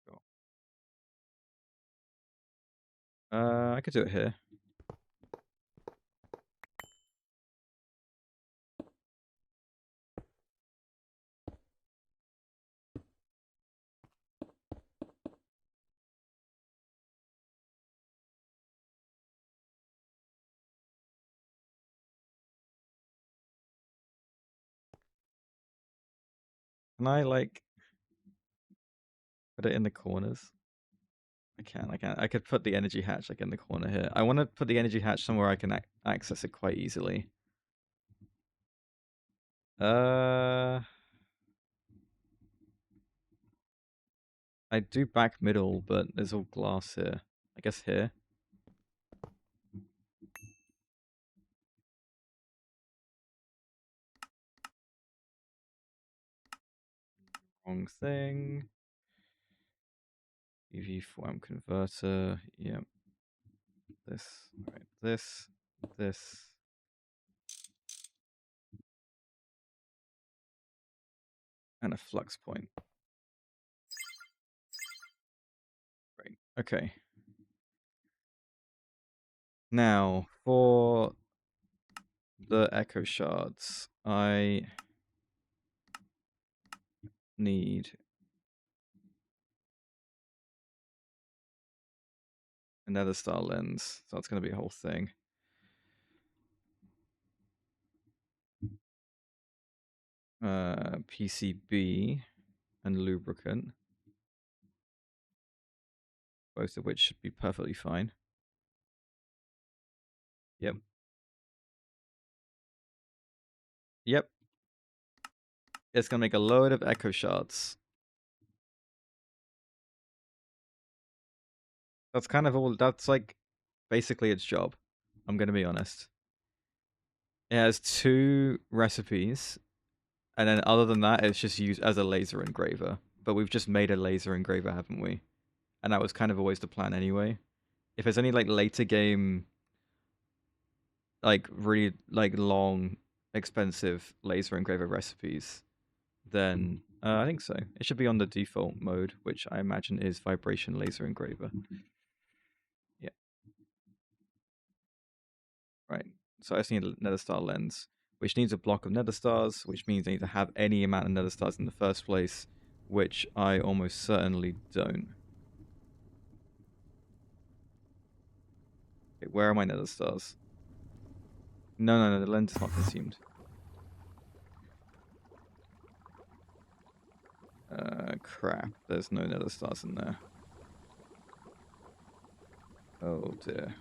Cool. I could do it here. Can I, like, put it in the corners? I can. I could put the energy hatch, like, in the corner here. I want to put the energy hatch somewhere I can access it quite easily. I do back middle, but there's all glass here. I guess here. Wrong thing. EV form converter. Yep. This. Right. This. And a flux point. Great. Okay. Now, for the echo shards, I need another star lens. So that's going to be a whole thing. PCB and lubricant, both of which should be perfectly fine. Yep. Yep. It's going to make a load of echo shards. That's kind of all. That's like basically its job. I'm going to be honest. It has 2 recipes, and then other than that, it's just used as a laser engraver. But we've just made a laser engraver, haven't we? And that was kind of always the plan anyway. If there's any like later game, like really like long, expensive laser engraver recipes, then I think so. It should be on the default mode, which I imagine is vibration laser engraver. Yeah. Right. So I just need a nether star lens, which needs a block of nether stars, which means I need to have any amount of nether stars in the first place, which I almost certainly don't. Okay, where are my nether stars? No, the lens is not consumed. Crap. There's no nether stars in there. Oh dear.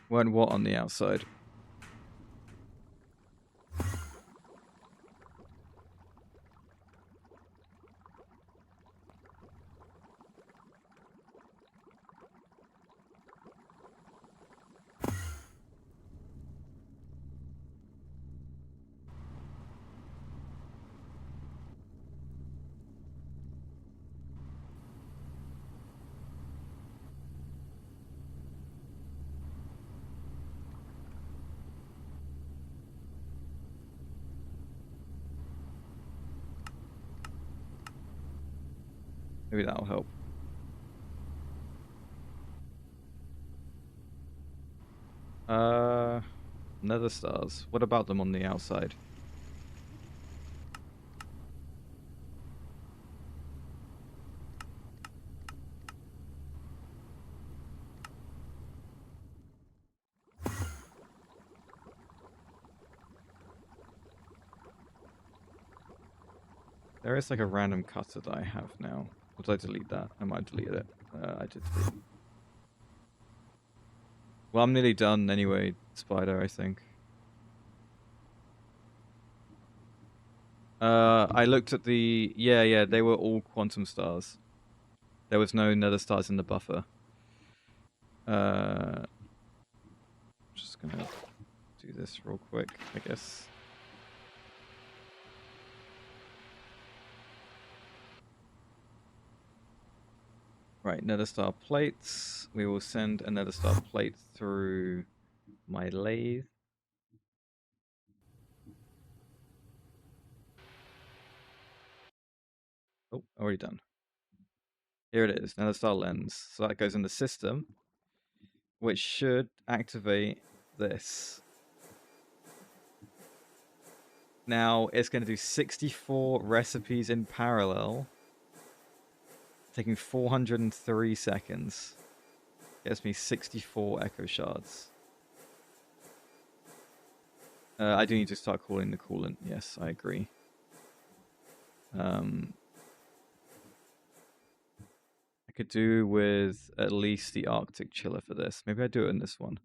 When what on the outside? Maybe that'll help. Nether stars. What about them on the outside? There is like a random cutter that I have now. Did I delete that? I might delete it. I did delete it. Well, I'm nearly done anyway, Spider, I think. I looked at the... Yeah, they were all quantum stars. There was no nether stars in the buffer. Just gonna do this real quick, I guess. Right, nether star plates. We will send a nether star plate through my lathe. Oh, already done. Here it is, nether star lens. So that goes in the system, which should activate this. Now, it's going to do 64 recipes in parallel, taking 403 seconds. Gets me 64 echo shards. I do need to start calling the coolant. Yes, I agree. I could do with at least the Arctic chiller for this. Maybe I do it in this one.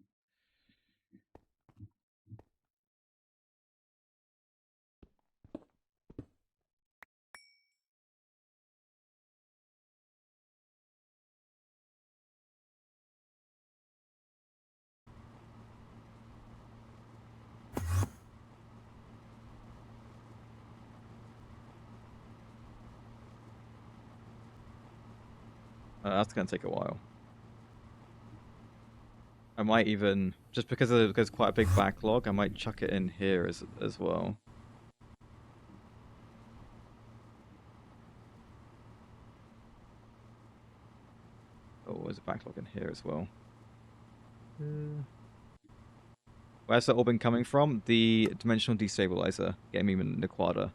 That's going to take a while. I might even, just because there's quite a big backlog, I might chuck it in here as well. Oh, there's a backlog in here as well. Where's that all been coming from? The dimensional destabilizer, getting me in the quadra.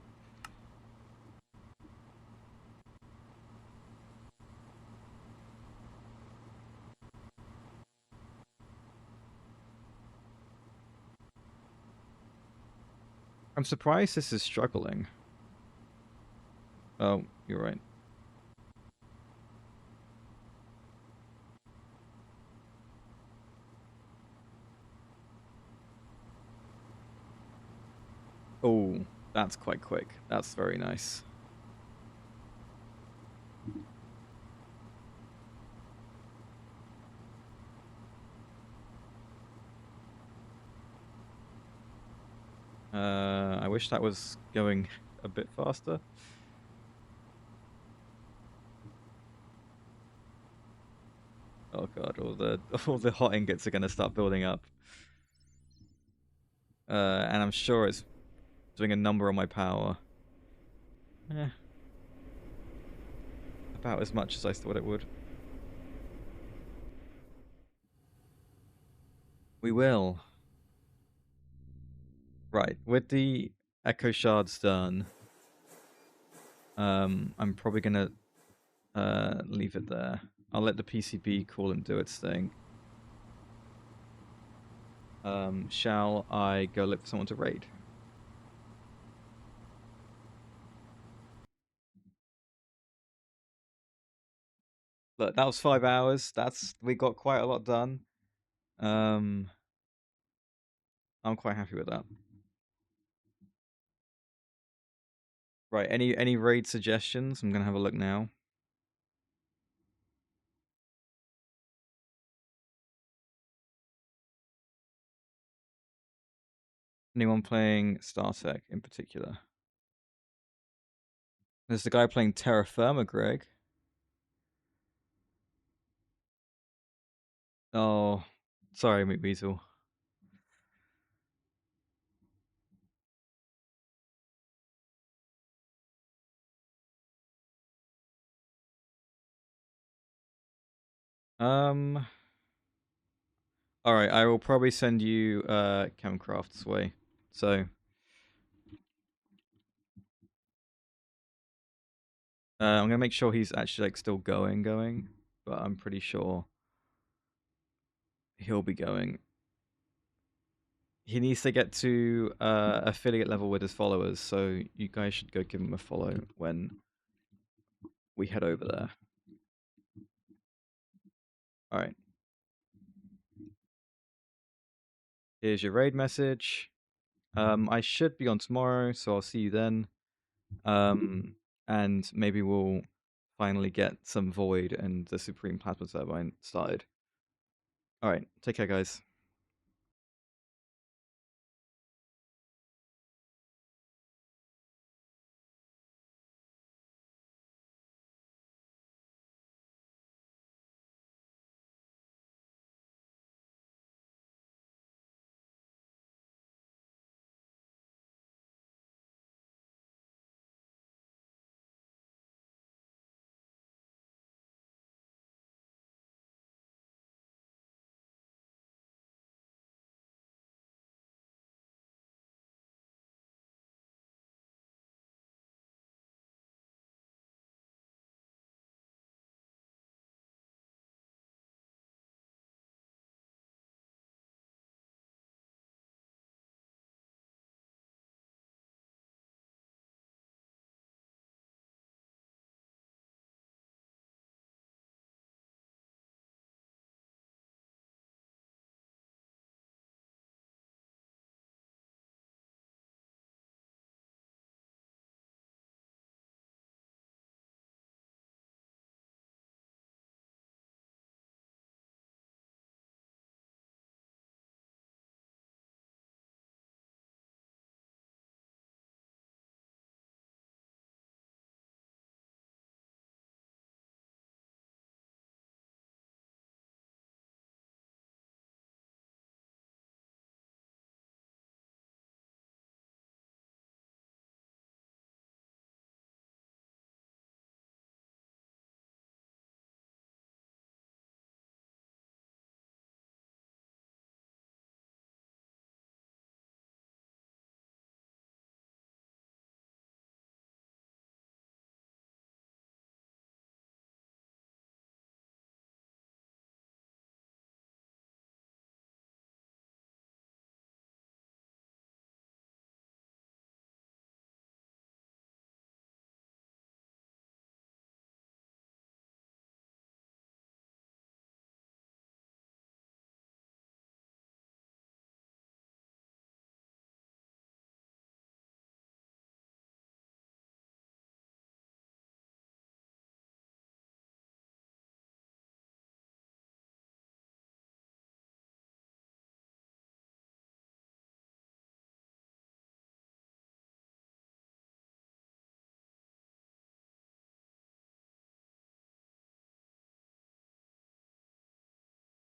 I'm surprised this is struggling. Oh, you're right. Oh, that's quite quick. That's very nice. I wish that was going a bit faster. Oh god, all the hot ingots are going to start building up. And I'm sure it's doing a number on my power. About as much as I thought it would. We will. Right, with the echo shards done, I'm probably gonna leave it there. I'll let the PCB coolant do its thing. Shall I go look for someone to raid? Look, that was 5 hours. We got quite a lot done. I'm quite happy with that. Right, any raid suggestions? I'm gonna have a look now. Anyone playing StarTech in particular? There's the guy playing Terra Firma, Greg. Oh, sorry, McWeasel. Um, all right, I will probably send you Chemcraft's way. So, I'm gonna make sure he's actually like still going, but I'm pretty sure he'll be going. He needs to get to affiliate level with his followers, so you guys should go give him a follow when we head over there. All right. Here's your raid message. I should be on tomorrow, so I'll see you then. And maybe we'll finally get some Void and the Supreme Plasma Turbine started. All right, take care, guys.